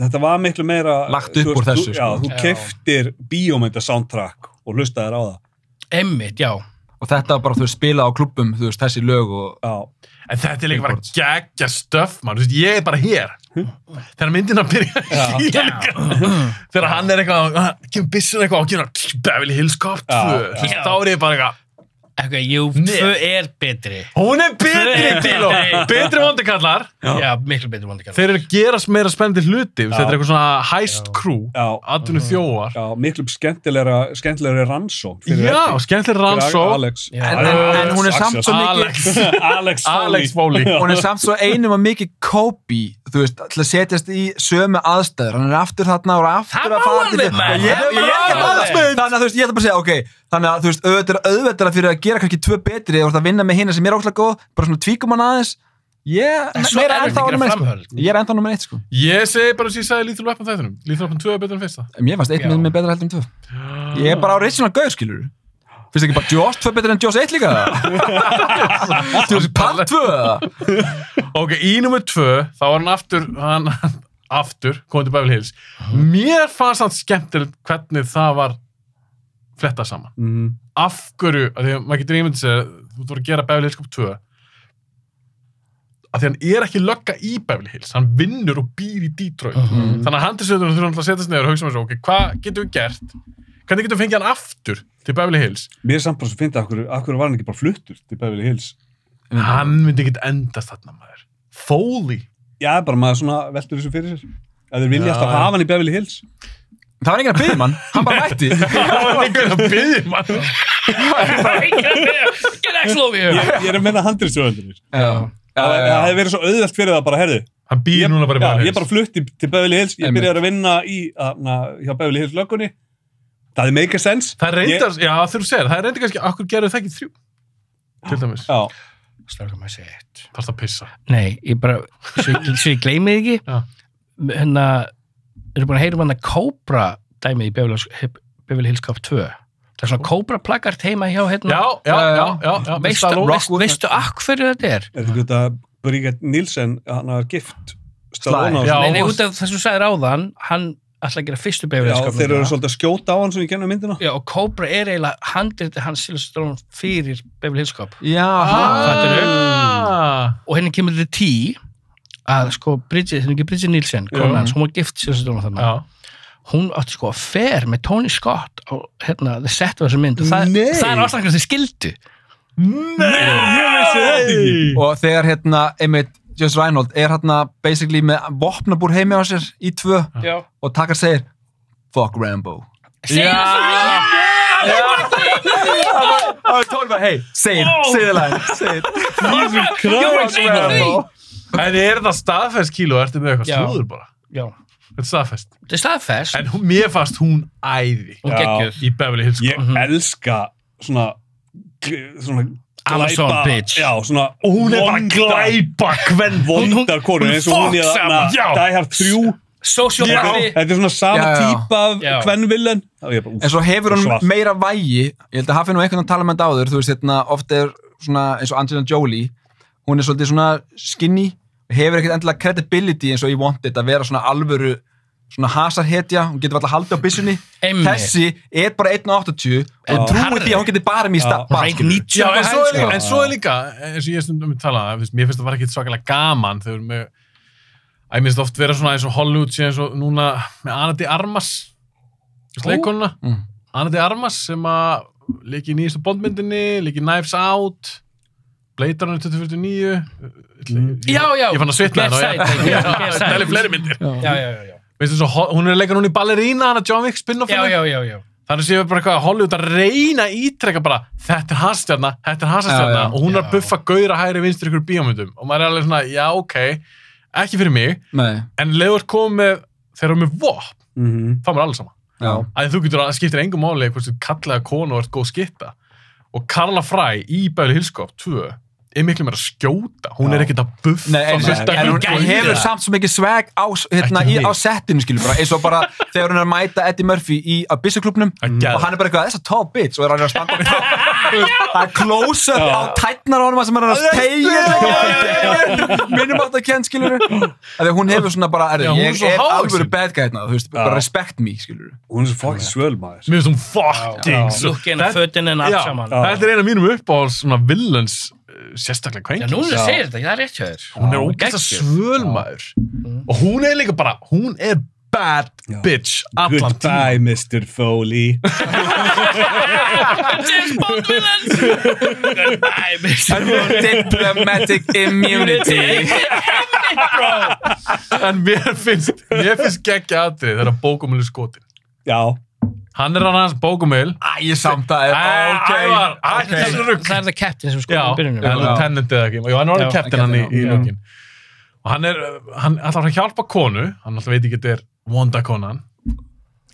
þetta var miklu meira... Lagt upp úr þessu, Já, þú keyptir bíómynda soundtrack og hlustaðir á það. Einmitt, já. Og þetta var bara, þú veist, spila á klubbum, þú veist, þessi lög og... Já. En þetta líka bara geggja stöff, mann. Þú veist, ég bara hér. Þegar myndina byrja líka. Þegar hann eitthvað, kemur byssun eitthvað og kemur Beverly Hills Cop 2. Þá ég bara eitthvað... Jú, 2 betri. Hún betri til og betri vondikallar. Já, miklu betri vondikallar. Þeir eru að gerast meira spennandi hluti. Þetta eitthvað svona heist crew. Atvinnu þjófar. Já, miklu skemmtilegri rannsókn. Já, skemmtilegri rannsókn. Alex. En hún er samt svo mikið... Alex Foley. Hún er samt svo einum og mikið Kobe, þú veist, til að setjast í sömu aðstæður. Hann er aftur þarna og aftur að fara. Þannig að þú veist, ég ætla bara að segja, ok, þannig að þú veist, auðveldara fyrir að gera kannski 2 betri og að vinna með hina sem er óslega góð, bara svona tvíkum hann aðeins. Ég er ennþá nummer 1, sko. Ég segi bara sem ég sagði Lethal Weapon þættinum. Lethal Weapon 2 er betur en fyrsta. Mér fannst 1 með betra heldur en 2. Ég er bara á original gaur, skilur. Finnst ekki bara Jaws 2 betur en Jaws 1 líka? Jaws part 2? Ok, í nummer 2, þá var hann aftur, komið til Beverly Hills. Mér fannst það skemmtilegt hvernig það var flettað saman. Af hverju, af því að maður getur ímyndið sér, þú voru að gera Beverly Hills Cop 2, af því hann er ekki lögga í Beverly Hills, hann vinnur og býr í Detroit. Þannig að handisöðunum þurfa að setjast niður og hugsa mér svo, ok, hvað getum við gert? Hvernig getum við fengið hann aftur til Beverly Hills? Mér er samt bara svo fyndið, af hverju var hann ekki bara fluttur til Beverly Hills? Hann myndi ekki endast þarna, maður. Foley. Já, bara maður svona veltur þessu fyrir sér. Að þeir vilja alltaf hafa hann í Beverly Hills. Það var enginn að biðja mann, hann bara mætti. Það var enginn að biðja mann. Get Axel over here. Ég er að menna handriðsöfundir. Það hefði verið svo auðvelt fyrir það bara, herðu. Hann býr núna bara í Beverly Hills. Ég bara flutti til Beverly Hills, ég byrjaði að vinna hjá Beverly Hills löggunni. Það er make a sense. Það er reyndar, já þegar þú segir, það er reyndar kannski, okkur gerðu það ekki 3. Til dæmis. Já. Slögum að segja 1. Þarfst að pissa. Nei, ég bara, svo ég gleymið ekki, hérna, eru búin að heyra hann að Cobra dæmið í Beverly Hills Cop 2. Það er svona Cobra plakart heima hjá hérna. Já. Veistu hverju þetta er? Er þetta ekki að Brigitte Nielsen, hann var gift Stallone. Nei, út af þess að þú sagðir áðan, hann ætla að gera fyrstu Beverly Hills Cop. Já, þeir eru svolítið að skjóta á hann sem ég kennum myndina. Já, og Cobra er eiginlega handritið hans Stallone fyrir Beverly Hills Cop. Já, og henni kemur þetta tí að sko Bridget Nielsen, konan hans, hún var gift Stallone þarna. Hún átti sko að fer með Tony Scott á hérna, the set af þessu mynd og það er ástæðan sem skildu. Nei! Og þegar hérna, einmitt, Josh Reinhold er hérna basically með vopnabúr heimi á sér í 2 og Takkar segir fuck Rambo. Segir hey, say the line, say it. En er þetta staðfest kíló, ertu með eitthvað slúður bara? Já. Þetta er staðfest. Þetta er staðfest. En mér fannst hún æði. Hún geggjuð. Í Beverly Hills. Ég elska svona Amazon bitch. Já, svona hún er bara glæpa hvern vondar konur eins og hún í Die Hard 3. Sociopathy. Þetta er svona sama típa af hvernvillen. En svo hefur hún meira vægi, ég held að hafi nú einhvern að tala með þetta áður, þú veist, hérna, ofta er svona eins og Angelina Jolie, hún er svolítið svona skinny, hefur ekkert endilega credibility eins og í Wanted að vera svona alvöru svona hasarhetja, hún getur alltaf haldið á byssunni. Þessi er bara 1.80 og trúið því að hún getur bara mjög en svo er líka, eins og ég stundum að tala mér finnst það var ekkert svakalega gaman þegar með, ég minnst oft vera svona eins og Hollywood sé eins og núna með Ana de Armas leikonuna, Ana de Armas sem að leiki í nýjastu Bondmyndinni, leiki Knives Out Blade Runner 2049 ég fann að svitna það er fleiri myndir Já. veistu svo, hún er að leika núna í Ballerina, hana John Wick spin-off Já. Þannig séu við bara eitthvað að Hollywood að reyna að ítrekka bara, þetta er hasstjarna og hún er að buffa gauðra hægri vinstri ykkur bíómyndum og maður er alveg svona, já, ok, ekki fyrir mig, en leiður komið með, þegar við með vopn, þá er alveg sama. Að þú getur að skiptir engum máli hvort þú kallega konu og ert góð skitta. Og Carla Frey í Beverly Hills Cop 2 er miklu meira að skjóta, hún er ekkert að buffa. Nei, en hún hefur samt svo mikið swag á settinu, skilur bara, eins og bara þegar hún er að mæta Eddie Murphy á byssuklúbnum og hann er bara eitthvað, þess að tall bitch og er að standa á það er close-up á tætnar á honum sem er að tegja minnum átt að kenn, skilur þegar hún hefur svona bara, ég er alveg bad guy hérna, þú veist, bara respect me, skilur hún er svo fucking svölmaður mér finnst hún fucking lukkin að fötin en allt saman þetta er eina mínum uppáhalds svona villains sérstaklega kvenkins. Já, nú er það að segja þetta, það er rétt hjá þér. Hún er ógeðslega svölmaður. Og hún er líka bara, hún er bad bitch allan tíma. Goodbye, Mr. Foley. James Bond villains! Goodbye, Mr. Diplomatic immunity. En mér finnst geggja atrið þegar Bókumil er skotin. Já. Hann er hann hans Bókumil. Samt að Það er það captain sem skoðum í byrjunum. Já, lieutenant eða ekki. Já, hann var captain hann í lókin. Og hann ætlar að hjálpa konu, hann alltaf veit ekki þetta er vonda konan.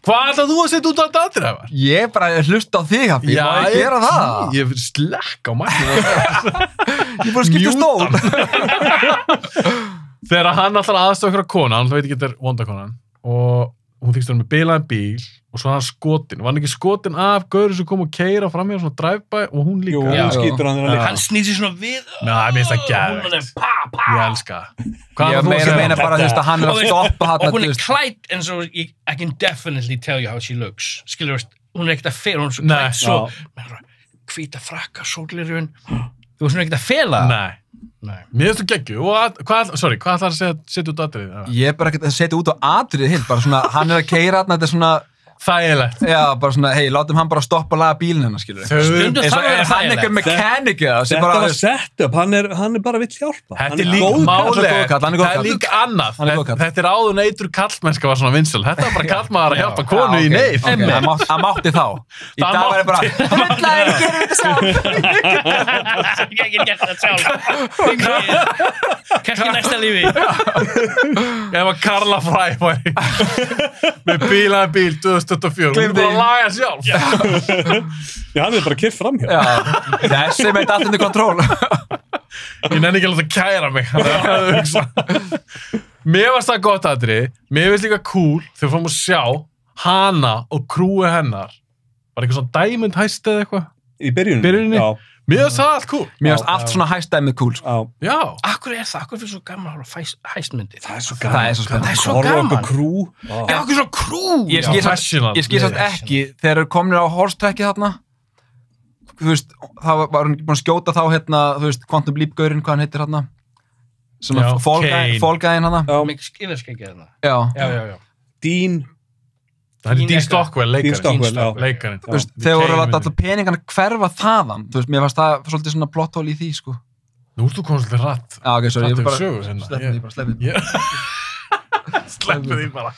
Hvað ætlar þú að setja út á þetta atrið, Ævar? Ég bara hlusta á þig, Hafi. Má ég gera það? Ég fyrir slekk á mæknum. Ég bara skipta stól. Þegar hann ætlar aðstofa ykkur á konu, hann alltaf veit ekki þetta er vonda konan. Og hún þykist hann með bilaðan bíl og svo hann skotin. Var hann ekki skotin af gaurið sem kom og keira fram í hann svona drive-by og hún líka? Jú, hún skýtur hann líka. Hann snýr sér svona við. Nei, mér finnst það geðveikt. Ég elska það. Ég meina bara þú veist að hann er að stoppa hann. Og hún er klædd eins og I can definitely tell you how she looks. Skilur þú veist, hún er ekkert að fela, hún er svo klædd svo. Hvíta frakka, sólirun. Þú veist, hún er ekkert að fela. Nei. Mér finnst þú geggju. Hvað ætlar að setja út atrið? Ég er bara ekkert að setja út á atrið hitt. Bara svona, hann er að keyra hann, þetta er svona þægilegt. Já, bara svona, hei, látum hann bara stoppa og laga bílinn hennar, skilur. Stundum þarf að vera hann eitthvað mekanik eða? Þetta var setup, hann er bara vill hjálpa. Þetta er líka málega, það er líka annað. Þetta er áður neitur kallmennska var svona vinsæl. Þetta var bara kallmaður að hjálpa konu í neyð. Það mátti þá. Í dag var ég bara, hundlaðir, gerir þetta sjálf. Ég get gert þetta sjálf. Kannski næsta lífi. Ef að Carla Frey væri með bílaði bíl 2024, hún er bara að laga sjálf. Já, hann er bara kyrrt fram hér. Þessi meit allt undir kontról. Ég nenni ekki að láta kæra mig. Mér varst það gott atrið, mér finnst líka cool þegar við fórum að sjá hana og krúi hennar. Var eitthvað svona Diamond Heist eða eitthvað? Í byrjuninni? Já. Mér finnst það allt cool. Mér finnst allt svona hæstæmið cool, sko. Já. Akkur er það? Akkur finnst svo gaman að horfa hæstmyndi? Það er svo gaman. Það er svo gaman. Horfa okkur krú. Já, okkur svo krú. Ég skil samt ekki, þegar þeir komnir á horstrekkið þarna, þú veist, það var hann búin að skjóta þá hérna, þú veist, Quantum Leap-gaurinn, hvað hann heitir hérna? Svona Fall-gæinn hérna. Mikið skiljarskeggið hérna. Já. Dean. Það er Dean Stockwell, leikarinn. Þú veist, þegar voru alltaf peningana hverfa þaðan, þú veist, mér fannst það svolítið svona plotthól í því, sko. Nú ertu komið svolítið rætt. Já, ok, sorry, ég bara sleppið því bara.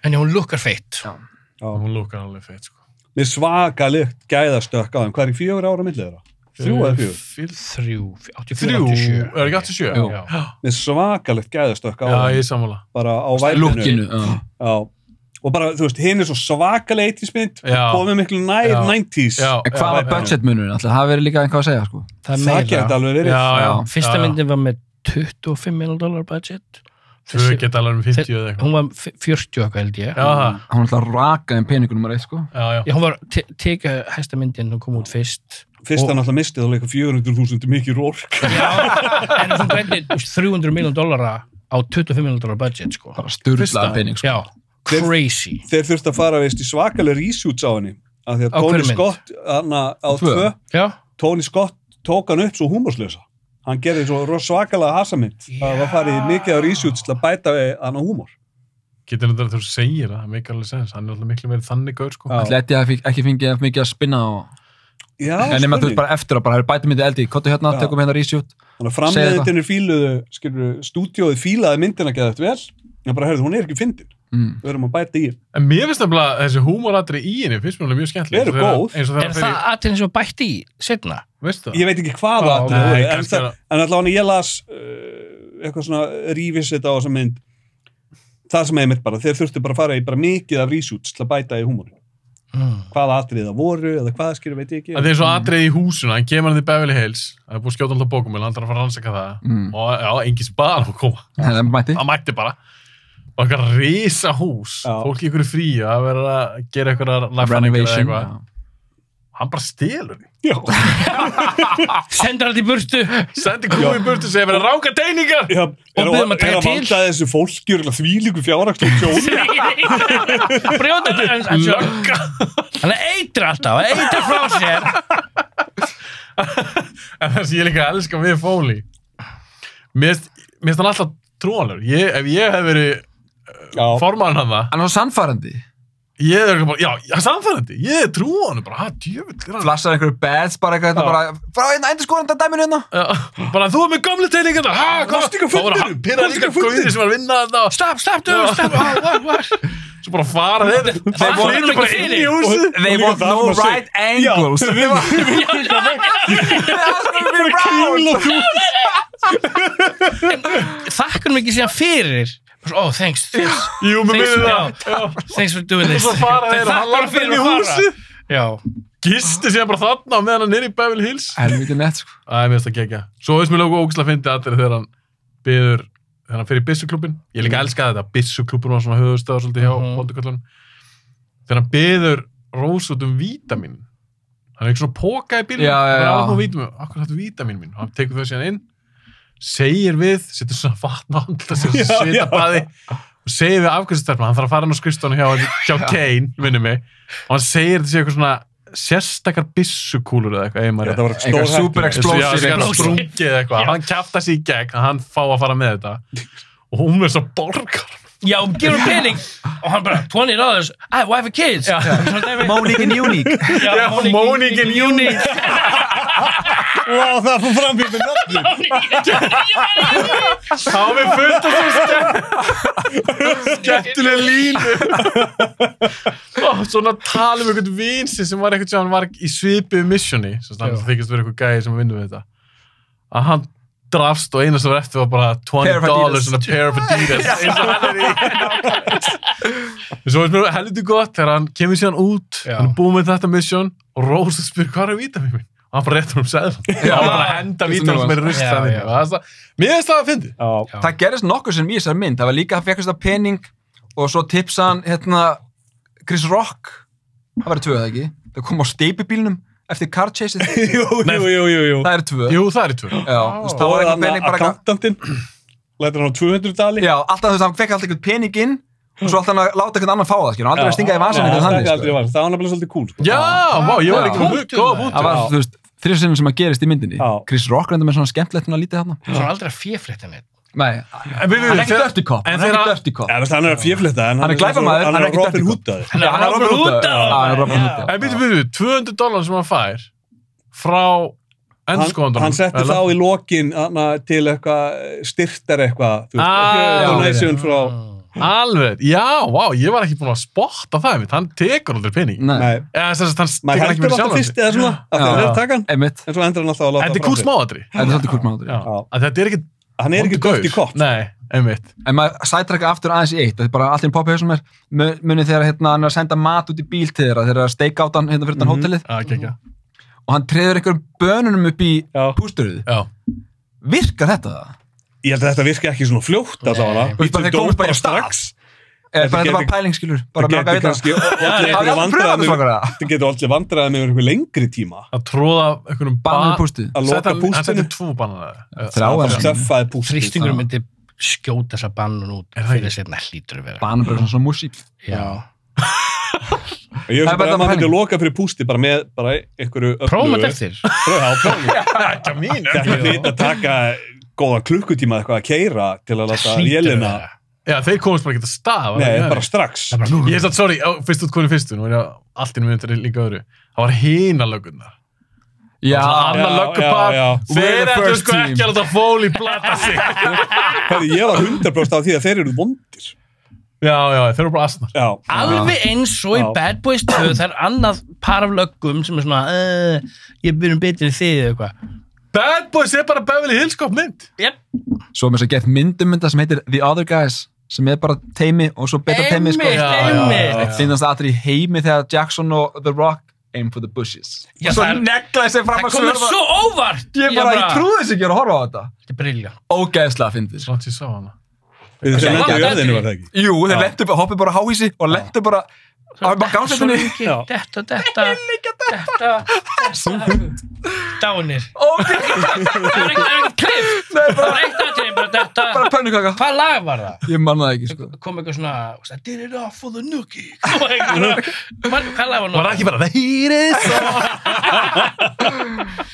En hún lukkar feitt. Já, hún lukkar alveg feitt, sko. Með svakalegt gæðastökk á þeim. Hvað er í 4 ára millið þeirra? 3 eða 4? 3, 87. Er ekki 87? Já. Með svakalegt gæðastökk á þeim. Já, ég sammála. Bara á væpinu. Lukkinu, já. Og bara, þú veist, hinn er svo svakalega 80s mynd, komið miklu nær 90s. En hvað var budgetmunurinn? Það hafi verið líka einhvað að segja, sko. Það geta alveg verið. Já. Fyrsta myndin var með $25 million budget. Þau geta alveg með 50 eða eitthvað. Hún var 40 eitthvað, held ég. Hún var alltaf rakaði peningunum að reitt, sko. Já. Hún var tekið hæsta myndin, hún kom út fyrst. Fyrst hann alltaf mistið þá leika 400.000 mikið rórk. Já, en hún grætti $300 million á $25 million budget, sko. Bara sturlaði pening, sko. Já. Crazy. Þeir þurftu að fara veist í svakalega reshoots á henni af því að Tony Scott á 2 Tony Scott tók hann upp svo húmorslösa hann gerði svo svakalega hasamynd það var farið mikið á reshoots til að bæta við hann á húmor getur þetta að þú segir það mikið alveg sens hann er alltaf miklu meiri þannig gaur sko ætli ég ekki fengið mikið að spinna en nema þú veist bara eftir að bara bæta myndið eldi kottu hérna, tökum hérna reshoot þannig að framleiðinir fíluðu stúdíóið fílaði myndina geðað eftir vel en bara, hún er ekki fyndin Við erum að bæta í. En mér finnst nefnilega þessi húmoratri í henni finnst mér alveg mjög skemmtileg. Eru góð. Er það atriðin sem bætt í setna? Veistu það? Ég veit ekki hvaða Nei, en allavega ég las eitthvað svona revisit á þessa mynd. Það sem einmitt bara, þeir þurftu bara að fara í bara mikið af reshoots til að bæta í húmórin. Hvaða atriði það voru eða hvaða skilur veit ég ekki. Það er svo atriði í húsinu, hann kemur hann til Beverly Hills, það er búið að skjóta alltaf bókumil, hann þarf að fara að rannsaka það og já, engin spara að koma. Það mætti bara. Og eitthvað risa hús, fólk í ykkur fríu að vera að gera eitthvað renovation eða eitthvað. Hann bara stelur því. Já. Sendur hann í burtu. Sendir kúi í burtu og segir verið ráka teiningar. Já, Og biðum að taka að valda þessu fólki þvílíku fjárhagslu tjóni. Brjóta Lögga. Hann eitur alltaf, eitur frá sér. En þess að ég líka elska við Foley. Mér finnst hann alltaf trúanlegur. Ef ég hef verið formaðurinn hann það. Hann er svo sannfærandi. Ég er bara, já, samfærandi. Ég trú hann bara, djöfull. Flassar einhverju bads, bara eitthvað, bara, frá einn endurskoðanda dæminu hérna. Já, bara þú er með gamle teiningarna. Kostinga fundinum. Pyrralíka gauðir sem var að vinna þetta. Stopp. Svo bara fara þeir. Það flytur bara inn í húsið. They want no right angles. Þakkunum ekki síðan fyrir. Oh, thanks. Jú, með minnum það. Thanks for doing this. Og svo fara þeir og hann lappar inn í húsið. Já. Gisti síðan bara þarna meðan hann er í Beverly Hills. Helviti nett, sko. Mér finnst það gegja. Svo veist mér lóku ógislega fyndi allir þegar hann biður, þegar hann fer í Byssuklúbbin. Ég líka elska þetta. Byssuklúbbin var svona höfuðstöðar svolítið hjá Vonduköllunum. Þegar hann biður Rós út vítamín. Hann er ekki svona póka í bílnum. Akkur hættu vítamín mín. Hann tekur þau síðan inn. Segir við, setur svona vatn á handla sem svitabaði og segir við afkvæmstarfna, hann þarf að fara inn á skrifstofuna hjá Kane, minnum mig og hann segir þetta sé eitthvað svona sérstakar byssukúlur eða eitthvað eitthvað super explosive sprungið eða eitthvað, hann kjafta sig í gegn að hann fá að fara með þetta og hún er svo borgar Já, gefur hann pening og hann bara, $20 wife and kids Monique and Unique Já, Monique and Unique Wow, það fór fram fyrir nöfnum. Þá er við fullt af svo skemmtilega línu. Svona tala um einhvern vinsi sem var eitthvað sem hann var í svipuðu missioni. Það þykist verið eitthvað gæði sem vinnur við þetta. Að hann drafst og eina sem var eftir var bara $20 and a pair of Adidas. Eins og hann er í. Svo er mér helviti gott þegar hann kemur síðan út, hann er búið með þetta mission og Rósa spyr hvað er vítamín mín? Og hann bara réttur seðlan. Hann bara henda vítamín sem er rustað. Mér finnst það að fyndi. Það gerist nokkuð sem í þessar mynd. Það var líka að fekast það pening og svo tipsa hann Chris Rock. Það var 2 eða ekki. Það kom á steipubílnum eftir car chaseið. Jú. Það er 2. Jú, það er 2. Já, það var eitthvað pening bara akkantantinn. Lætur hann á 200 dali. Já, alltaf hann fekk alltaf eitthvað pening inn og svo alltaf hann að láta einhvern annan fá það, skilur. Hann aldrei að stinga í vasan eitthvað þannig, sko. Það var nefnilega svolítið cool, sko. Já, ég var ekki með góða búnt. Það var, þú veist, 3 sinnum sem að gerist í myndinni. Chris Rock reyndar með svona skemmtilegt að lítið þarna. Það var aldrei að féflétta neitt. Nei, hann er ekki dirty cop. Hann er ekki dirty cop. Hann er að féflétta, en hann er glæpamaður, hann er ekki dirty cop. Hann er Robin Hood. En byrju, $200 sem hann fær frá endurskoðandunum. Hann setti þá í lokin til eitthvað styrtar eitthvað, þú veist, donation frá... Alveg, já, vá, ég var ekki búin að spotta það, hann tekur aldrei pening. Nei. Hann tekur ekki með sjálf fyrst eða svona, að það er takan, en svo endur hann alltaf að láta frá sig. Þetta er kúl smáadri. Þetta er svolítið kúl smáadri, já. Þetta er ekki... Hann er ekki dögt í kopp. Nei, einmitt. En maður sætrakka aftur aðeins í eitt, þetta er bara allir poppi hausum munið þegar hann er að senda mat út í bíl til þeirra, þegar steakoutan fyrir þann hótelið. Og hann treður einhverjum bönunum upp í pústurðið. Virkar þetta það? Ég held að þetta virka ekki svona fljótt allavega. Þeir komast bara strax. Þetta var pæling, skilur. Bara mjög að vita. Þetta getur alltaf vandræði með einhver lengri tíma. Að tróða einhverjum bananum pústið. Að loka pústinu. Hann setti 2 banana. Stöffaði pústið. Þrýstingurum myndi skjóta þessa bananun út fyrir sérna hlýtur að vera. Bananum bara svona músík. Já. Ég hef bara að maður myndi að loka fyrir pústið bara með einhverju öllu. Prófum þetta eftir. Ekki mín. Þetta hlýtt að taka góða klukkutíma eitthvað að keyra til að láta vélina. Já, þeir komast bara ekki að staða. Nei, bara strax. Ég satt, sorry, fyrst út konið fyrstu, nú er ég allt inn myndir líka öðru. Það var hina löggunna. Já, annar löggupar. Þeir eftir sko ekki að láta Foley blata sig. Ég var 100% á því að þeir eru vondir. Já, þeir eru bara asnar. Já. Alveg eins og í Já. Bad Boys 2 það er annað par af löggum sem er svona ég byrjum betur en þið eða eitthvað. Bad Boys er bara Beverly Hills Cop mynd. Yep. Svo með þess að gett myndumynda sem heitir The Other Guys sem er bara teimi og svo betra teimi sko. Einmitt. Finnast allir í heimi þegar Jackson og The Rock aim for the bushes. Já, og svo það neglaði sig fram Það að komur svörfa. svo óvart. Ég trúði þess ekki að horfa á þetta. Þetta er brilljant. Ógeðslega fyndið. Svont ég sá hana. Við þessum lendu á Já. jörðinu var það ekki. Jú, þeir lentu bara, hoppi bara á háhísi og lentu bara á gangsettinni. Já. Þetta dánir. Það var ekkert klift. Nei, Það var eitt aðtrið, bara þetta. Bara pönnukaka. Hvað lag var það? Ég manna það ekki, sko. Kom eitthvað svona, I did it all for the nookie. Kom eitthvað svona, hvað lag var nú? Var það ekki bara The Heat is on?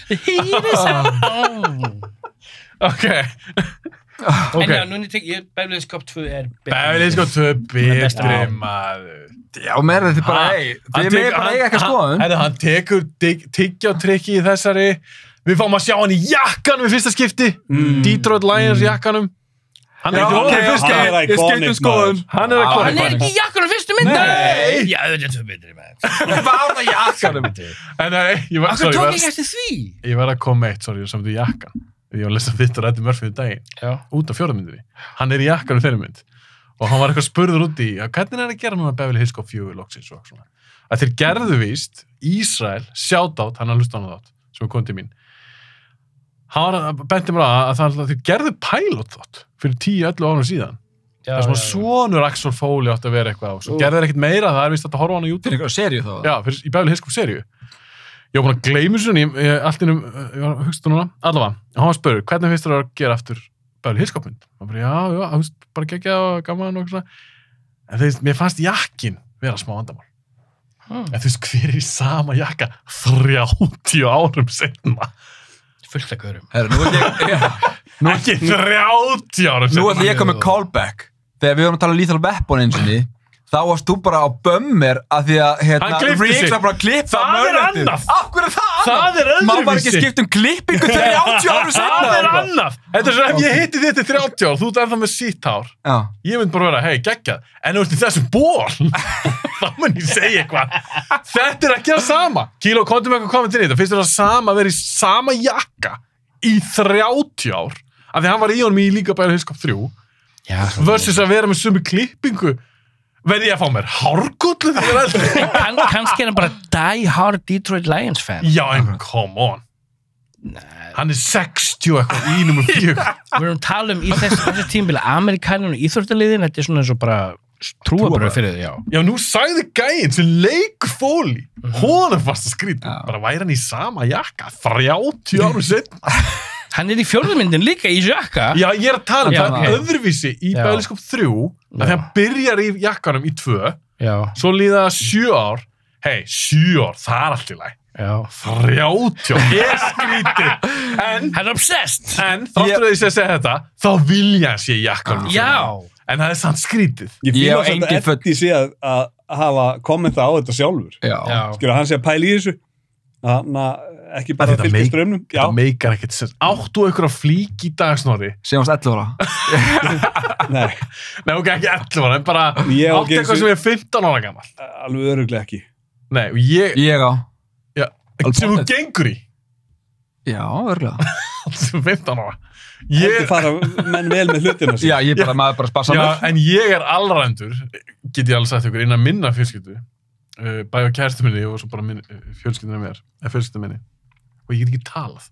The heat is on. Ok. En já, núna ég Beverly Hills Cop 2 er Beverly Hills Cop 2 besta. betri maður. Já, mér er þetta bara, þið með bara eiga eitthvað skoðun. Hann tekur tyggjátrykki í þessari. Við fáum að sjá hann í jakkanum í fyrsta skipti. Detroit Lions jakkanum. Hann er Já, ekki ok, ofið fyrsta. hann er ég skiptum iconic, skoðun. Hann er Hann er iconic. ekki í jakkanum fyrstu mynda. Nei. Já, þetta er svo betri með. Ég var það jakkanum. En nei, Akkur tók ekki eftir því? ég var að koma með eitt, sorry, sem þú jakkan. Ég var að lesa Vittur Eddie Murphy daginn, Já. út af fjórðamyndinni. Hann er í jakkanum þeirri mynd. Og hann var eitthvað spurður út í, hvernig er hann að gera núna Beverly Hills Cop 4 loksins og svona. Að þeir gerðu víst, Ísrael, shoutout, hann að hlusta hann á þátt, sem kom til mín. Hann benti mér að þeir gerðu pilot þátt fyrir 10-11 árum síðan. Já, Það sem að sonur Axel Foley átti að vera eitthvað og svo gerðu þeir ekkert meira, það er víst að horfa á hann á YouTube. Fyrir einhverja seríu þá? Já, í Beverly Hills Cop seríu. Ég var búin að gleyma þessu, allt innum, ég var að hugsta núna, allavega. Og hann var spurður, hvernig finnst þér að gera aftur Beverly Hills Cop mynd? Hann bara, já, bara geggjað og gaman og svona. En þú veist, mér fannst jakkin vera smá vandamál. En þú veist, hver er í sama jakka 30 árum seinna? Fullt að körum. Herru, Ekki 30 árum nú seinna. ætla ég að koma með callback. Þegar við vorum að tala um Lethal Weapon eins og því, þá varst þú bara á bömmir að því að Hann klippti sig. Riggs var bara að klippa Það er mögulegt. annað. Af hverju er það annað? Það er öðruvísi. Má bara ekki skipta um klippingu 30 árum seinna? Það er annað. Þetta er svo ef ég hitti þitt í 30 ár, þú ert ennþá með sítt hár. Já. Ég mynd bara vera, hei, geggjað. En þú ert í þessum ból. Þá mun ég segja eitthvað. Þetta er ekki það sama. Kíló, komdu með eitthvað komment inn í þetta. Finnst þér það sama að vera í sama jakka í 30 ár? Af því hann var í honum í líka Beverly Hills Cop 3. Já, Versus að vera með sömu klippingu. Verði ég að fá mér hárkollu þegar ég er eldri? Kannski er hann bara die hard Detroit Lions fan. Já, en come on. Hann er 60 eitthvað í nummer 4. Við erum að tala um í þessu tímabili Amerikaninu og íþróttaliðin, þetta er svona eins og bara trúabröð fyrir þau, já. Já, nú sagði gæinn sem leikur Foley. Honum fannst að skrýta. Bara væri hann í sama jakka 30 árum seinna. Hann er í fjórðumyndin líka í jakka. Já, ég er að tala um Já, það ok. öðruvísi í Já. Beverly Hills Cop 3 að þegar hann byrjar í jakkanum í 2, Já. svo líða 7 ár. Hei, 7 ár, það er allt í lagi. Já. 30 ár, ég skrýti. En Hann er obsessed. þáttur að ég sé að segja þetta, þá vilja hann sé í jakkanum. Já. En það er samt skrítið. Ég Ég fíla á samt engin að Eddi sé að hafa kommenta á þetta sjálfur. Já. Já. Skilur, hann sé að pæla í þessu. Þannig að ekki bara Þetta fylgja meik- strömmnum. Já, Það meikar ekkert sens. Áttu ykkur að flík í dag, Snorri? Síðan varst 11 ára. nei, Nei, ok, ekki 11 ára, en bara Ég á áttu ekki eitthvað eins og- sem er 15 ára gammal. alveg öruglega ekki. Nei, og ég, Ég á. sem þú gengur í, Já, örgulega. sem 15 ára. Heldur Ég, fara menn vel með hlutina sig. Já, ég bara, maður bara spassa já, mér. en ég er allræmdur, get ég alveg sagt ykkur, innan minna fjölskyldu, bæði á kæristu minni og svo bara fjölskylduna mér, eða fjölskyldu minni, og ég get ekki talað.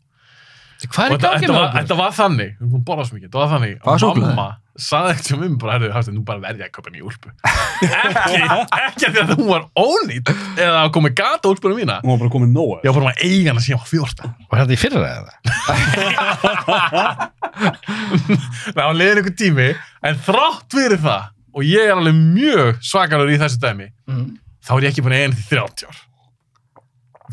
Hvað er í gangi með okkur? Þetta var þannig, við erum búin að borða svo mikið, þetta var þannig, Hvað var súkkulaði? mamma saði ekkert sem bara, herru, hafstu, nú bara verði ég að köpa henni í úlpu. ekki að því að hún var ónýtt, eða að komi gata úlpunum mína. Hún var bara komið nóg. Ég var bara að eiga hana síðan á 14. Var þetta í fyrra eða? Það var leiðin ykkur tími, en þrátt fyrir það, og ég er alveg mjög svakalur í þessu dæmi, þá er ég ekki búin að eiga henni til 30 ár.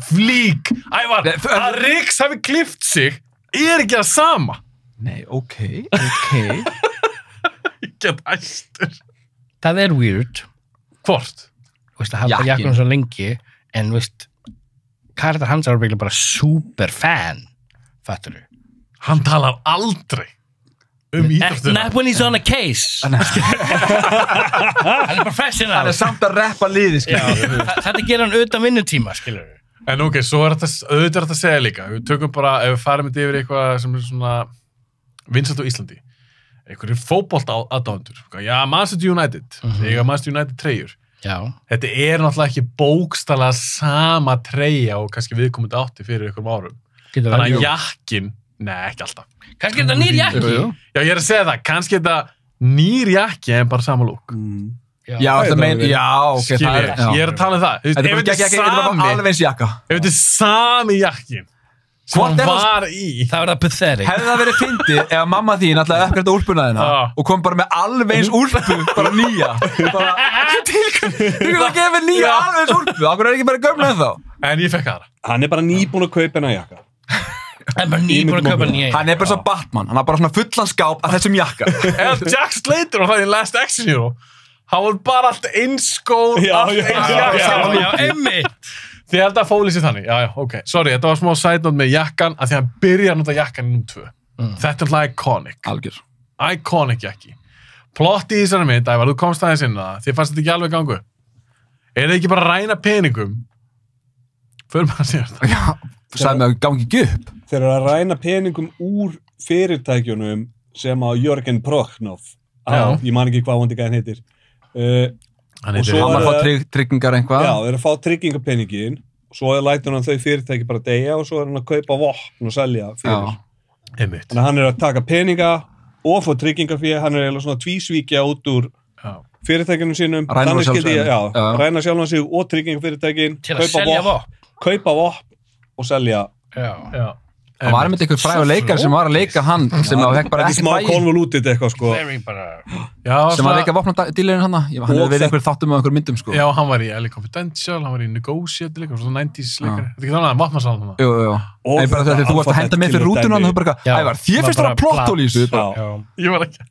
Flík, Ævar, að Riggs hafi klift sig, er ekki það sama. Nei, ok. Ég get æstur. Það er weird. Hvort? Þú veist, að halda Jakkinn. jakkunum svo lengi, en þú veist, karakter hans er bara super fan, fattur þú? Hann talar aldrei. íþróttuna. Not when he's on a case. Hann er professional. Hann er samt að reppa liði, skilur. Þetta gerir hann utan vinnutíma, skilur við. En ok, svo er þetta, auðvitað er þetta að segja líka. Við tökum bara, ef við farum þetta yfir eitthvað sem er svona vinsælt á Íslandi. Einhverjir fótbolta aðdáendur. Já, Manchester United. Þegar Manchester United treyjur. Já. Þetta er náttúrulega ekki bókstaflega sama treyja og kannski viðkomandi átti fyrir einhverjum árum. Þannig að jakkin, nei, ekki alltaf. Kannski er þetta nýr jakki. Já, ég er að segja það, kannski er þetta nýr jakki en bara sama lúk. Já, það meina, já, ok, Skilji, það er, ég er að tala um það. Þetta er bara alveg eins jakka. Ef þetta er sami jakkin sem hann var í. Það var það pathetic. Hefði það verið fyndið ef mamma þín ætlaði að uppgræta úlpuna þína og kom bara með alveg eins úlpu, bara nýja. Bara, þú getur að gefa nýja alveg eins úlpu, okkur er ekki bara gömla en þá. En ég fekk aðra. Hann er bara nýbúin að kaupa hennar jakka. Hann er bara nýbúin að kaupa nýja. Hann er bara svo Batman, hann har bara svona fullan skáp af þessum jakka. Eða Jack Slater og það í Last Action Hero. Hann var bara allt einskóð, allt einskóð. Já, einmitt. Þið held að fóli sér þannig. Já, ok. Sorry, þetta var smá side note með jakkan að því hann byrjar að nota jakkan í nr. 2. Þetta er alltaf iconic. Algjör. Iconic jakki. Plott í þessari mynd, Ævar, þú komst aðeins inn að það. Þið fannst þetta ekki alveg gangu. Er það ekki bara að ræna peningum? Fyrir maður að segja þetta. Já, þú sagði mig að gangi ekki upp. Þeir eru að ræna peningum úr fyrirtækjunum sem á Jörgen Prochnov. Ég man ekki hvað vondi gæðin heitir. Hann Og svo Hann var er að fá tryggingar einhvað. Já, þeir eru að fá tryggingapeningin og svo lætur hann þau fyrirtæki bara deyja og svo er hann að kaupa vopn og selja fyrir. Einmitt. Þannig að hann er að taka peninga og fá tryggingafé, hann er eiginlega svona tvísvíkja út úr fyrirtækjunum sínum. Ræna Þannig skildi ég, Já. ræna sjálfan sig og tryggingafyrirtækin, Til að selja vopn. kaupa vopn og selja. Já. Það var einmitt einhver frægur leikar sem var að leika hann sem að fekk bara Þetta er ekki smá frægi. konvolútið eitthvað, sko. Very bara... Já, Sem var að leika vopnadílerinn hann. Hann hefur verið einhver þáttum með einhver myndum, sko. Já, hann var í LA Confidential, hann var í Negotiate líka, svona 90s leikari. Þetta er ekki þannig að vopnarsalan hann. Jú. Og Nei, bara þegar þú varst að henda með fyrir rútuna og þú bara, Ævar, þér finnst það að plotthól í þessu. Ég var ekki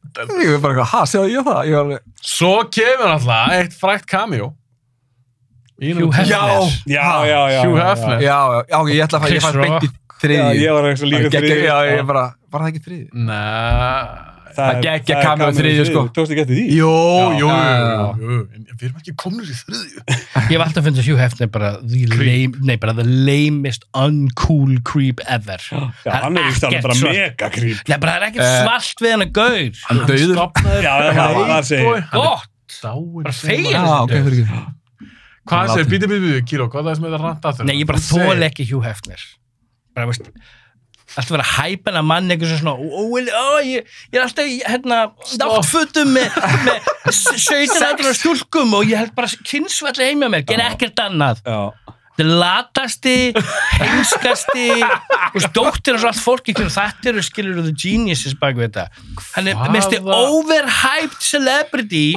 Ég var bara, ha, séu ég það? Svo kemur alltaf eitt frækt cameo. Hugh Hefner. Hugh Hefner. Já, ég ætla að ég fæ beint í Já, þriðju. ég var eitthvað líka þriðju. Já, ég bara, var það ekki þriðju? Nei. Það geggja cameo þriðju, sko. Tókstu ekki eftir því? Jú. Já. En við erum ekki komnir í þriðju. Ég hef alltaf finnst að Hugh Hefner bara the lamest uncool creep ever. Já, hann er víst alveg bara mega creep. Nei, bara það er ekkert svalt við hann að gaur. Hann döður. Já, það var að segja. Gott. Dáin. Bara fegin. Já, ok, fyrir ekki. Hvað segir, býtu, Kíló, hvað er það sem er að ranta aftur? Nei, ég bara þól ekki Hugh Hefner. Bara, veist, alltaf vera að hæpa hann að mann eitthvað svona, ég er alltaf í, náttfötum með 17 stúlkum og ég held bara kynnsvalli heima mér, gera ekkert annað. Já. Það latasti, heimskasti, dóttir og svo allt fólki, þetta eru skilur the geniuses bak við þetta. Hann er mest overhyped celebrity.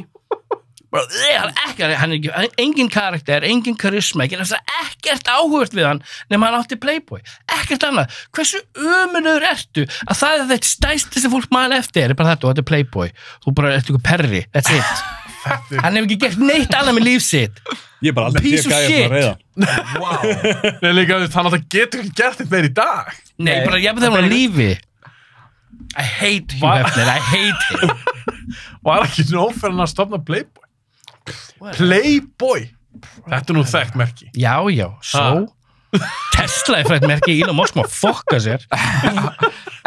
Hann er engin karakter, engin karisma, ekkert áhugavert við hann nema hann átti Playboy, ekkert annað. Hversu ömurlegur ertu að það er þetta stærsta sem fólk man eftir er bara þetta og þetta er Playboy, þú bara ert ykkur perri, that's it. Hann hefur ekki gert neitt annað með líf sitt. Ég bara aldrei Piece of gæja shit. svona reyða. Nei, líka, hann alltaf getur ekki gert þetta meir í dag. Nei, bara ég þegar hann á lífi. I hate Hugh Hefner, I hate him. Var ekki nóg fyrir hann að stofna Playboy. Playboy. Þetta er nú þekkt merki. Já, svo Tesla er frækt merki, Elon Musk má fokka sér.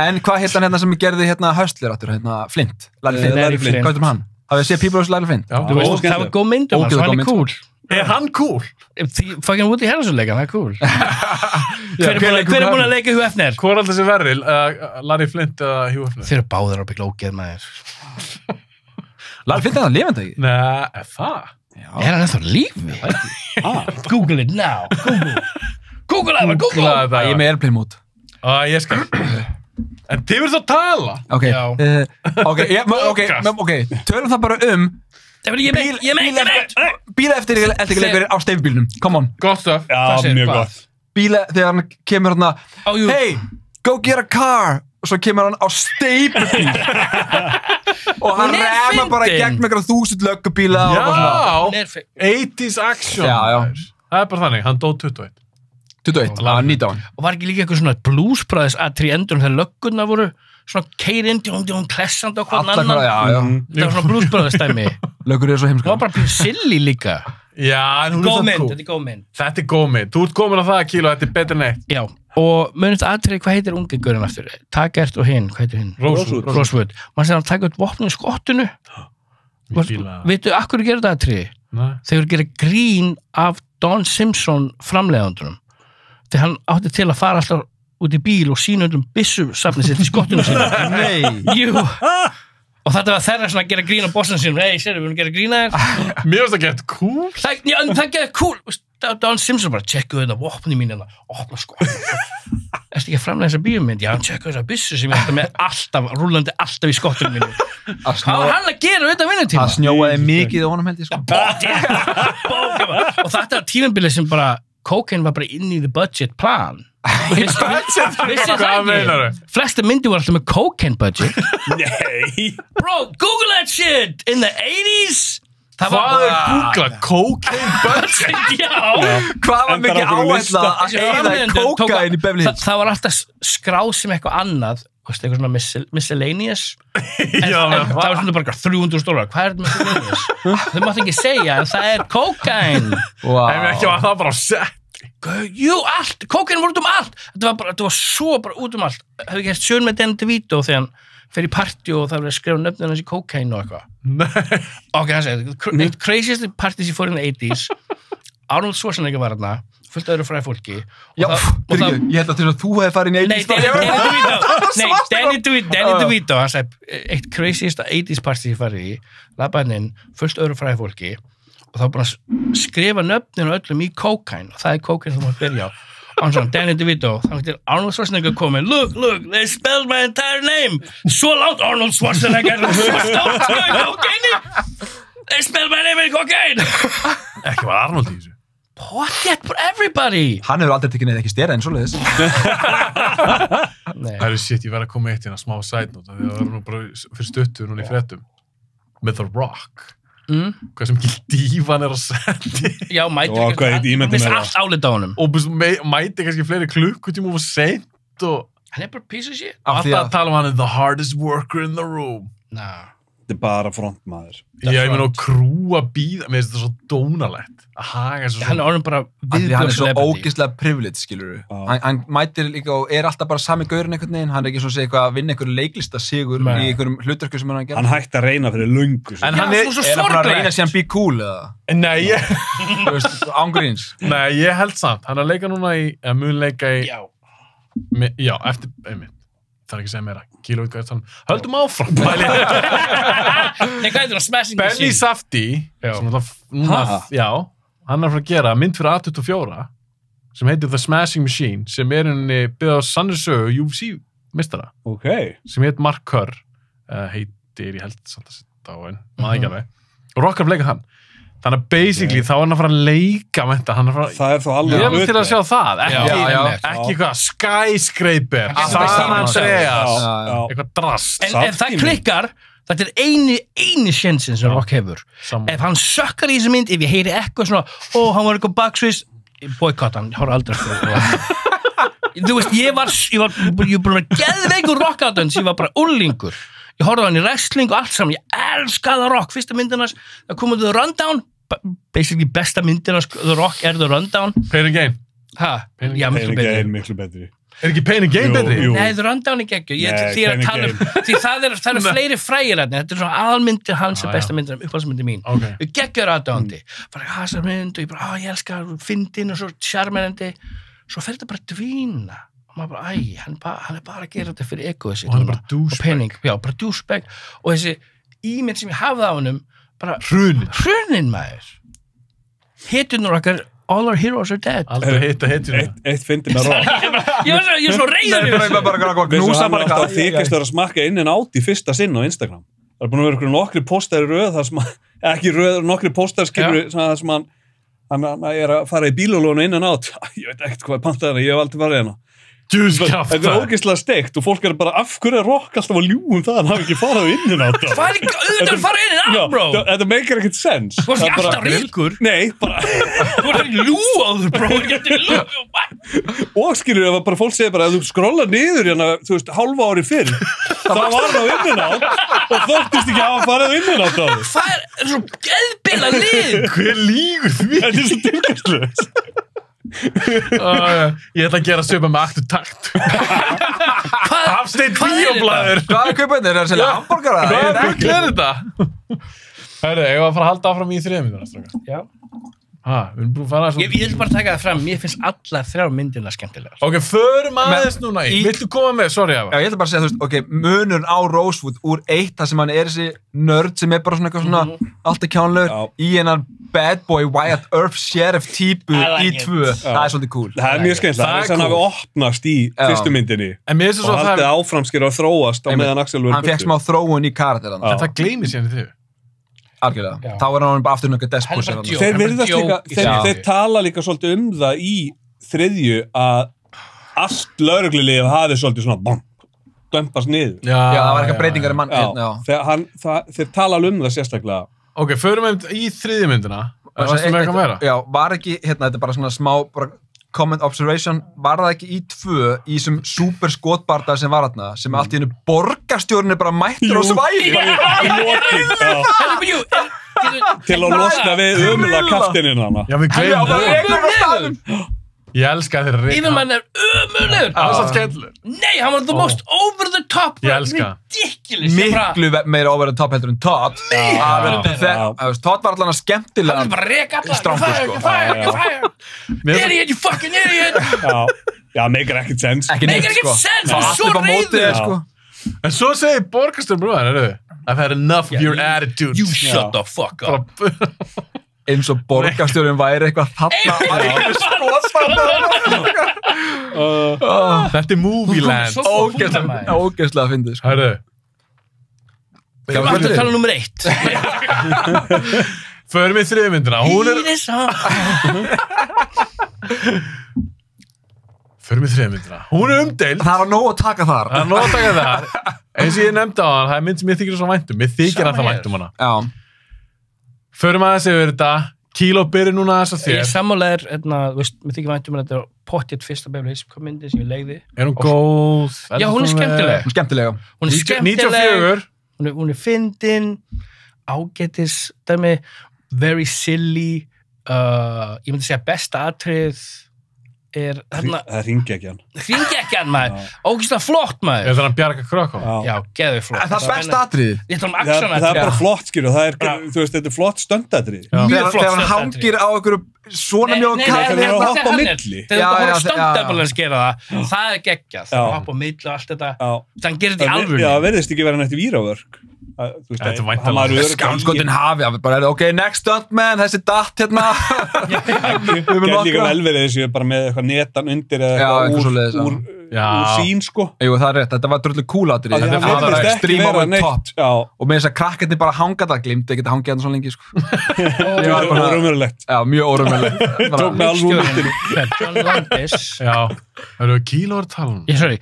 En hvað heit hann hérna sem gerði hérna Hustler áttur, hérna Flint? Larry Flint. Hvað heitum hann? Hafið séð People vs. Larry Flint? Já, Þú veist, það var góð mynd um hann, svo hann er cool. Er hann cool? Fucking Woody Harrelson leika, hann er cool. Hver er búin að leika Hugh Hefner? Hvor er alltaf sem verri? Larry Flint eða Hugh Hefner? Þeir eru báðir á byggla ógeð maður. Larry Flint er það lifandi ekki? Nei, er það? Er hann ennþá lífi? Google it now. Google it, Google it. Ég er með Airplane mode. Ég skal. En þið verður að tala. Ok, Já. ok, tölum það bara Ég meit. bíla eftir leikur á steifbílnum, come on. Gott stöf. Já, mjög gott. Bíla, þegar hann kemur hérna, jú. hey, go get a car, og svo kemur hann á steifbíl. Og hann Hún er remar bara fyndin. gegn með einhverja 1000 löggubíla og eitthvað svona. Já, 80s action. Já. Það er bara þannig, hann dó 21. 21, það var 19. Og var ekki líka eitthvað svona Blues Brothers að 3 endur þegar löggurna voru svona keirinn, klessandi á hvern Alla annan. já. Það var svona Blues Brothers dæmi. Lögur svo Það heimskur. var bara silly líka. Já, en hún Góð samt mynd, cool. þetta er góð mynd. Þetta er góð mynd. Þú ert komin á það, Kíló, þetta er betur en eitt. Já, og munið aðtrið, hvað heitir ungi gaurinn aftur? Taggart og hinn, hvað heitir hinn? Rosewood. Man sér hann taka upp vopnum í skottinu. Ég fíla það. Veitu, akkur gerir þetta aðtrið? Nei. Þegar gera grín af Don Simpson framleiðandunum. Þegar hann átti til að fara alltaf út í bíl og sína byssusafnið sitt í skottinu sínu. Nei. Jú. Og þetta var þeirra svona að gera grín á bossinu sínum. Hey, sér, við erum að gera grín að þér. Mér finnst það gett cool. Það gerði cool. Don Simpson bara, tjekkuðu þetta vopni mín og opna skott. Erstu ekki að framlega þessa bíómynd? Já, tjekkuðu þessa byssu sem ég ætti með alltaf, rúllandi alltaf í skottinu mínu. Hvað var hann að gera auðvitað vinnutíma? Það snjóaði mikið á honum held ég sko. Og þetta er tímabilið sem bara cocaine var bara inn í the budget plan. Hvað meinar þau? Flesta myndi voru alltaf með cocaine budget. Nei. Bro, Google that shit! In the 80s? Hvað er Google? Cocaine budget? Já. Hvað var Endar mikið á einhverju áhersla að Þessi eyða í framleiðendur tóku- kókaín í Beverly Hills? Það var alltaf skráð sem eitthvað annað, eitthvað svona miscellaneous. Já, Það var svona bara $300. Hvað er þetta miscellaneous? Þau mátt ekki segja, en það er cocaine. Ef ekki var það bara á set. Jú, allt, cocaine voru út allt. Þetta var svo bara út allt. Hefði ekki hægt sjön með Danny DeVito þegar hann fer í partí og það verið að skrifa nöfnum hans í cocaine og eitthvað. Nei. Ok, hann segir, the craziest parties í 80s, Arnold Schwarzenegger var þarna, fullt öðru fræði fólki. Já, byrju, ég held að þú hefði farið inn í 80s. Danny DeVito, hann sagði, eitt craziest 80s party ég farið í, labbaði hann inn, fullt öðru fræði fólki, og þá bara skrifa nöfnin og öllum í cocaine, og það er cocaine sem maður byrja á. Og hann sagði, Danny DeVito, þannig til Arnold Schwarzenegger komið, look, they spelled my entire name, svo langt Arnold Schwarzenegger, svo stórt cocaine, they spelled my name in cocaine. Ekki var Arnold í þessu. What for everybody? Hann hefur aldrei tekið neitt ekki stera en svoleiðis. Nei. Það er shit, ég verð að koma eitt hérna smá side note, því að það er nú bara fyrir stuttur núna í fréttum. Með The Rock. Hvað sem ekki dívan er að setja. Já, mæti Og hvað heit ímyndin Mist er allt álita á honum. Og mæti kannski fleiri klukkutíma og seint og Hann er bara piece of shit. Af því alltaf að- að tala um hann er the hardest worker in the room. Nah. Þetta er bara frontmaður. Já, ég meina að krúa bíða, mér finnst þetta svo dónalegt að haga svo Hann er orðin bara Af því hann er viðbjóð svo celebrity. ógeðslega privilege, skilur Já. hann mætir líka og er alltaf bara sami gaurinn einhvern veginn, hann er ekki svo að segja eitthvað að vinna einhverju leiklista sigur Nei. í einhverjum hlutverku sem hann er að gera. Hann hætti að reyna fyrir löngu. En Já, hann er, svo Er hann bara að sorglegt. reyna síðan be cool eða? nei, Þú veist, ángríns. nei, ég held samt, hann er að leika núna í, eða mun leika í, Já. já, eftir, einmitt, það er ekki að segja meira, kíló veit hvað er þannig, höldum áfram. Nei, hvað er það? Smashing Benny Machine. Safdie, Já. sem það, núna, Ha? já, hann er að fara að gera mynd fyrir A24, sem heitir The Smashing Machine, sem er henni byggð á sannri sögu UFC-mistara, Ok. sem heit Mark Kerr, heitir, ég held samt að setja á henn, maður ekki alveg, og Rockar leika hann. Þannig að basically þá er hann að fara að leika með þetta, hann er að fara Það er þó alveg ég er til að hlutverk. sjá það, ekki, Já, já. ekki eitthvað Skyscraper, Ekki San eitthvað Andreas, Já, já. eitthvað drast. En ef það klikkar, þetta er eini sjensin sem Rock hefur. Saman. Ef hann sökkar í þessu mynd, ef ég heyri eitthvað svona, hann var eitthvað baksvís, boykott hann, ég horf aldrei eftir það. Þú veist, ég var búin að geðveikur Rock-átans, ég var bara úrlingur. Ég horfði á hann í wrestling og allt saman, ég elskaði Rock, fyrsta myndinans, það komið The Rundown, basically besta myndinans, The Rock er The Rundown. Pain and Gain. Ha? Pain Já, miklu Pain betri. and Gain miklu betri. Er ekki Pain and Gain Jú, betri? jú. Nei, The Rundown er geggjur. Nei, Því að Pain and tala um, því það eru fleiri frægir hérna. Þetta er svona aðalmyndir hans Já, er besta já. myndir, uppáhaldsmyndir mín. Ok. Ég geggjur aðdáðandi. Bara þessar mynd og ég bara, ég elskar fyndin og svo sjarmerandi. Svo fer þetta bara að dvína. Og maður bara, hann er bara að gera þetta fyrir egoið sitt. Og hann er bara Og douchebag. pening, já, bara douchebag. Og þessi ímynd sem ég hafði á honum, bara hrunin maður. Hitunur okkar, all our heroes are dead. Aldrei hitta hitjuna. Eitt fyndi með Rock. Ég er svo reyður yfir þessu. bara Veistu, knúsa hann bara átti að þykjast að smakka inn en átt í fyrsta sinn á Instagram. Það er búin að vera ykkur nokkri póstari röð, það sem ekki röð, nokkri póstari skilur það sem hann er að fara í bílulónu inn en átt. Ég veit ekkert hvað er pantaðina, ég hef aldrei farið hérna. Djúskjáft. Þetta er ógeðslega steikt og fólk er bara, af hverju er Rock alltaf að ljúga það, hann hafi ekki farið á inn en átt. Hvað er ekki auðvitað að fara inn á, bro? Þetta meikar ekkert sens. Þú varst Það er ekki bara- alltaf ríkur. Nei, bara, Þú varst ekki lúaður, bro. Þú varst ekki lúaður. og skilur ef bara fólk segir bara að þú skrolla niður hérna, þú veist, hálfa ári fyrr, þá það var á inninátt og þóttist ekki hafa farið á inninátt á því. Það er svo geðbila lið. Hver lígur því? Þetta er svo tilgangslöst. Ég ætla að gera söpa með aktu takt. Hafsteinn Bíóblæður. Hvað er kaupið? Er það að selja hamborgara? Hvað er þetta? Hörru, ég var að fara að halda áfram í 3 mínútur, strákar. Já. Við erum búin að fara Ég vil bara taka það fram, mér finnst allar 3 myndirna skemmtilegar. Ok, förum aðeins núna í. Viltu koma með? Sorry, Já, ég ætla bara að segja, þú veist, ok, munurinn á Rosewood úr 1, þar sem hann er þessi nörd sem er bara svona eitthvað svona alltaf kjánlegur, í hennan bad boy Wyatt Earp sheriff típu í 2. Það er svolítið cool. Það er mjög skemmtilegt. Það er þess að hann hafi opnast í fyrstu myndinni og haldið áframskir að þróast á meðan Axel verið. Hann fekk smá þróun í karakterinn. En það gleymir sér í þau. Algjörlega. Þá er hann bara aftur nokkuð desposer. Þeir virðast líka, þeir tala líka svolítið það í 3. að allt lögreglulíf hafi svolítið svona dömpast niður. Já, það var eitthvað breytingar í mann. Þeir tala það sérstaklega. Ok, förum í 3. myndina. Varstu með eitthvað meira? Já, var ekki, þetta er bara svona smá comment observation, var það ekki í 2 í þessum super skotbarda sem var þarna, sem allt í hennu borgarstjórn er bara mættur á svæði til að losna við ömulega kaftininn hana. Já, við gleymum Ég elska þeir Yfirmann er ömurlegur. Það var svo skemmtilegur. Nei, hann var the most over the top. Ég elska. Ridiculous. Miklu meira over the top heldur en Todd. Todd var allan að skemmtilega. Hann er bara að reka allar. Strangur, sko. Idiot, you fucking idiot. Já, make ekkert sense. Make ekkert sense. Hann er svo reiður. En svo segir borgarstjórn brúðar, I've had enough of your attitude. You shut the fuck up. Eins og borgarstjórinn væri eitthvað þarna Þetta er movie land. Ógeðslega að fyndið, sko. Hörru. Við erum alltaf að tala nummer 1. Förum við 3. myndina. Förum við 3. myndina. Hún er umdeild. Það var nóg að taka þar. Eins og ég nefndi á hann, það er mynd sem ég þykir svo væntum. Mér þykir að það væntum hana. Já. Förum aðeins yfir þetta. Kíló byrju núna þess að þér. Ég sammálaðir, mér þykir væntum að þetta er pottjætt fyrsta Beverly Hills myndi sem ég legði. Er hún góð? Já, hún er skemmtileg. Hún er skemmtileg. 94. Hún er fyndin, ágætis, dæmi, very silly. Ég myndi segja besta atrið er þarna... Það er hringekjan. Hringekjan, maður. Ógeðslega flott, maður. Er það hann Bjarga Krökó? Já, geðið flott. Það er besta atriðið. Ég tala action atrið. Það er bara flott, skilju. Það er, þú veist, þetta er flott stundatrið. Mjög flott þegar hann hangir á einhverju svona mjög það er að hoppa á milli. Þegar þú horfður stundabalans gera það er geggjað. Það hoppa á milli og allt þetta. Þannig gerir þetta í alvörunni. Já, það verðist ekki vera nætti vírávörk. Skánskotin hafi bara, ok, next stuntman, þessi datt hérna. Gæti líka vel verið þessu bara með eitthvað netan undir eða eitthvað úr sín, sko. Jú, það er rétt, þetta var drullu kúlatrið. Það verðist ekki vera neitt. Og með þess að krakkarnir bara hanga það, glimti ekki að hangja það svo lengi, sko. Það var óraunverulegt. Já, mjög óraunverulegt. Tók með alveg úr myndinu. John Landis. Já, það eru Kíló að tala um. Sorry,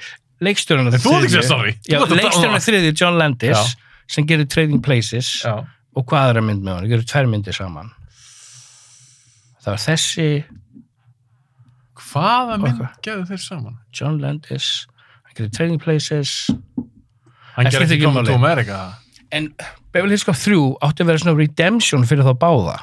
leikstjórinn Þú ert ekki að sorry. Leikstjórinn þriði, John Landis, sem gerir Trading Places og hvað er að mynd með hann? Það gerir 2 myndir saman. Það var þessi... Hvaða mynd gerðu þeir saman? John Landis, hann gerir Trading Places. Hann gerir ekki Coming to America. En Beverly Hills Cop 3 átti að vera svona redemption fyrir þá báða.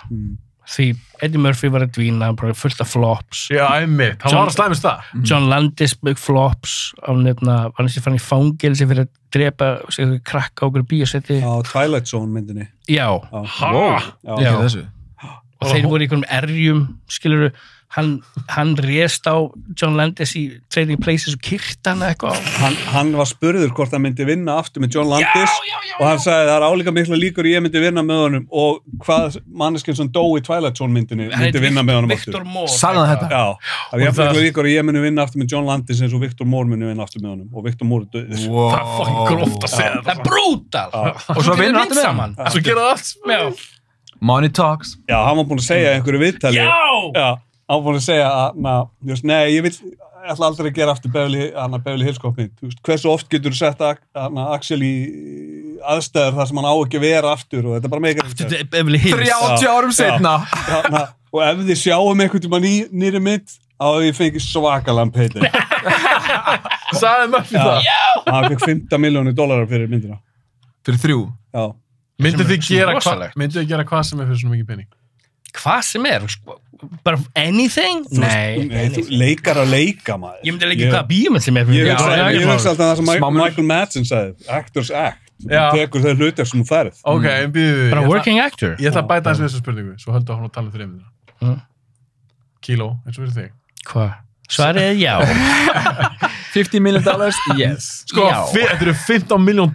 Því Eddie Murphy var að dvína, bara fullt af flops. Já, einmitt. Hann var að slæmist það. John Landis bygg flops. Hann var næstu fann í fangilsi fyrir að drepa krakka á okkur bíósetti. Á Twilight Zone myndinni. Já. Ekki þessu. Og þeir voru í einhverjum erjum, skiluru. Hann rést á John Landis í Trading Places og kyrkti hann eitthvað. Hann var spurður hvort hann myndi vinna aftur með John Landis og hann sagði það er álíka mikla líkur ég myndi vinna með honum og hvað manneskinn sem dó í Twilight Zone myndinni myndi vinna með honum aftur. Victor Moore. Sagði hann þetta? Já, það er mikla líkur ég myndi vinna aftur með John Landis eins og Victor Moore myndi vinna aftur með honum og Victor Moore döðis. Það er fucking gróft að segja það. Það er brútal. Og svo vinna aftur með hann. Svo gera það allt. Money talks. Já, hann var búinn að segja einhverju viðtali. Já. Hann var búinn að segja að, nei, ég ætla aldrei að gera aftur Beverly Hills Cop mynd. Hversu oft getur þú sett Axel í aðstæður þar sem hann á ekki að vera aftur og þetta er bara mega... Beverly Hills. 30 árum setna. Og ef þið sjáum einhvern tíma nýri mynd, að ég fengi svakalan payday. Sagði Murphy það? Hann fekk $15 milljónir fyrir myndina. Fyrir 3. Já. Myndið þið rosalegt. gera hvað sem er fyrir svona mikið pening? Hvað sem er, bara anything? Nei, Þú leikar að leika, maður. ég myndi leika hvaða bíómynd sem er Ég fyrir hugsa alltaf það sem Smámunir. Michael Madsen sagði, actors act. Já. Þú tekur þau hlutir sem þú færð. Ok, en býðu bara working actor. Ég ætla að bæta þessu þessu spurningu, svo höldu að hún að tala um fyrir einmitt. Kíló, eins og fyrir þig. Hvað? Svarið er já. $50 million, yes. Sko, Já. þetta eru $15 million.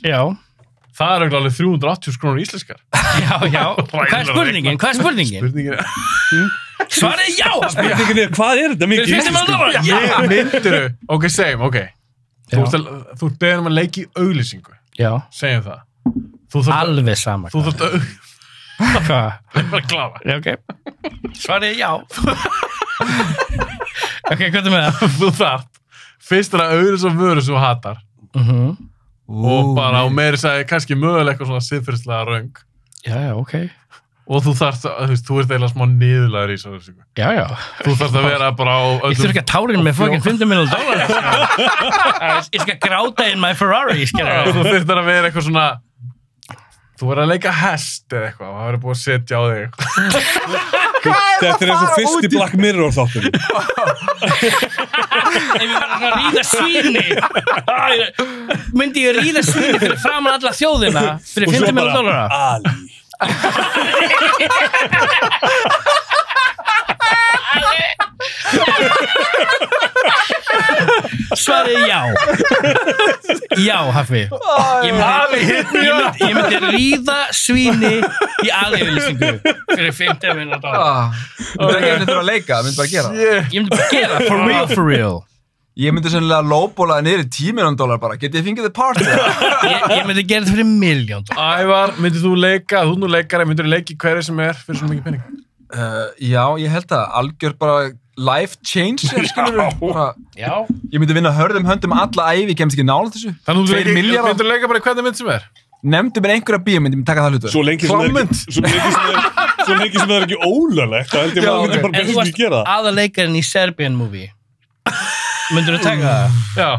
Já, Það er auðvitað alveg 380 krónur íslenskar. já. Hvað er spurningin? Spurningin er, Svarið er já. Spurningin er, hvað er þetta mikið Fyrir íslensku? $50 já. myndiru, ok, segjum, ok. Þú ert beðin að leika í auglýsingu, Já, segjum það. Þú þarft alveg sama. Þú þarft að Hvað? bara klára. Já, ok. Svarið er já. Ok, hvað er með það? Þú þarft, fyrst er að auglýsa vöru sem þú hatar og bara á meiri sagði kannski mögulega eitthvað svona siðferðislega röng Já, ok. og þú þarft að, þú ert eiginlega smá niðurlæður í þessu auglýsingu. Já. Þú þarft að vera bara á Ég þurfi ekki að tárin með fucking $50 million. Ég skal gráta in my Ferrari, skilur. Þú þurftir að vera eitthvað svona þú verður að leika hest eða eitthvað og það verður búið að setja á þig. Þetta er eins og fyrsti Black Mirror þáttur. Ef ég verður að ríða svíni myndi ég ríða svíni fyrir framan alla þjóðina fyrir $50 million. Ali. Svarið er já. Já, Hafi. Ég myndi ríða svíni í aðeigulýsingu fyrir $50 million. Það er ekki einnig þurfa að leika, það myndi bara gera. Ég myndi bara gera, for real. Ég myndi sennilega lowballa niður í $10 million bara. Getið þið fengið þið party? Ég myndi gera þetta fyrir $1 million. Ævar, myndir þú leika, þú nú leikari, myndir þú leiki hverju sem er fyrir svona mikið pening? Já, ég held að algjör bara life change, skilur bara. Já. Ég myndi vinna hörðum höndum alla ævi, kemst ekki nála þessu. Þannig að 2 þú milljarðar. myndir leika bara í hvernig mynd sem er? Nefndu mér einhverja bíómynd, ég myndi taka það hlutu. Svo lengi sem það er ekki ólöglegt, þá held ég að myndi bara En þú best ekki varst gera það. aðaleikarinn í Serbian movie. Myndur þú taka það? Já.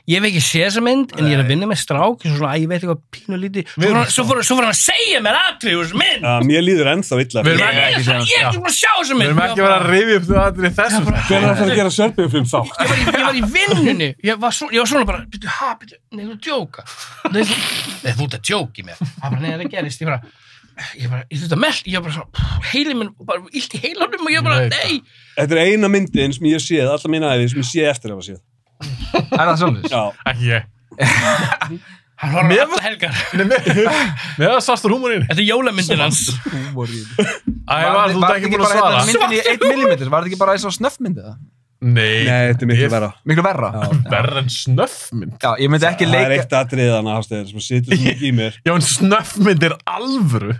Ég hef ekki séð þessa mynd, en ég er að vinna með strák, ég veit eitthvað pínu lítið. Svo fór hann að segja mér atrið úr þessu mynd. Mér líður ennþá illa. Við erum Ég er ekki búin að sjá þessa Við mynd. erum ekki verið að rifja upp þau aðrið þessum. Hvernig það að gera Serbíufilm þátt? Ég var í vinnunni. Ég var svona bara, nei, þú djóka. Nei, þú ert að djóki mér. Það bara, nei, það gerist. Ég þurfti að meld, ég var bara svona, heilin minn, bara illt í heilanum og ég bara, nei. Þetta er eina myndin sem ég séð, alla mína æði, sem ég sé eftir að hafa séð. Er það svolítið? Já. Ekki ég. Hann horfði alla helgar. Með það sastur húmórin. Þetta er jólamyndin hans. Ævar, þú ert ekki búin að svara. Myndin í 1 millimeter, var þetta ekki bara eins og snöffmyndið það? Nei, Þetta er miklu verra. Miklu verra? verra en snöffmynd. Já, ég myndi ekki Það er leika. eitt atriðan aðstegir sem situr svo mikið í mér. Já, en snöffmynd er alvöru.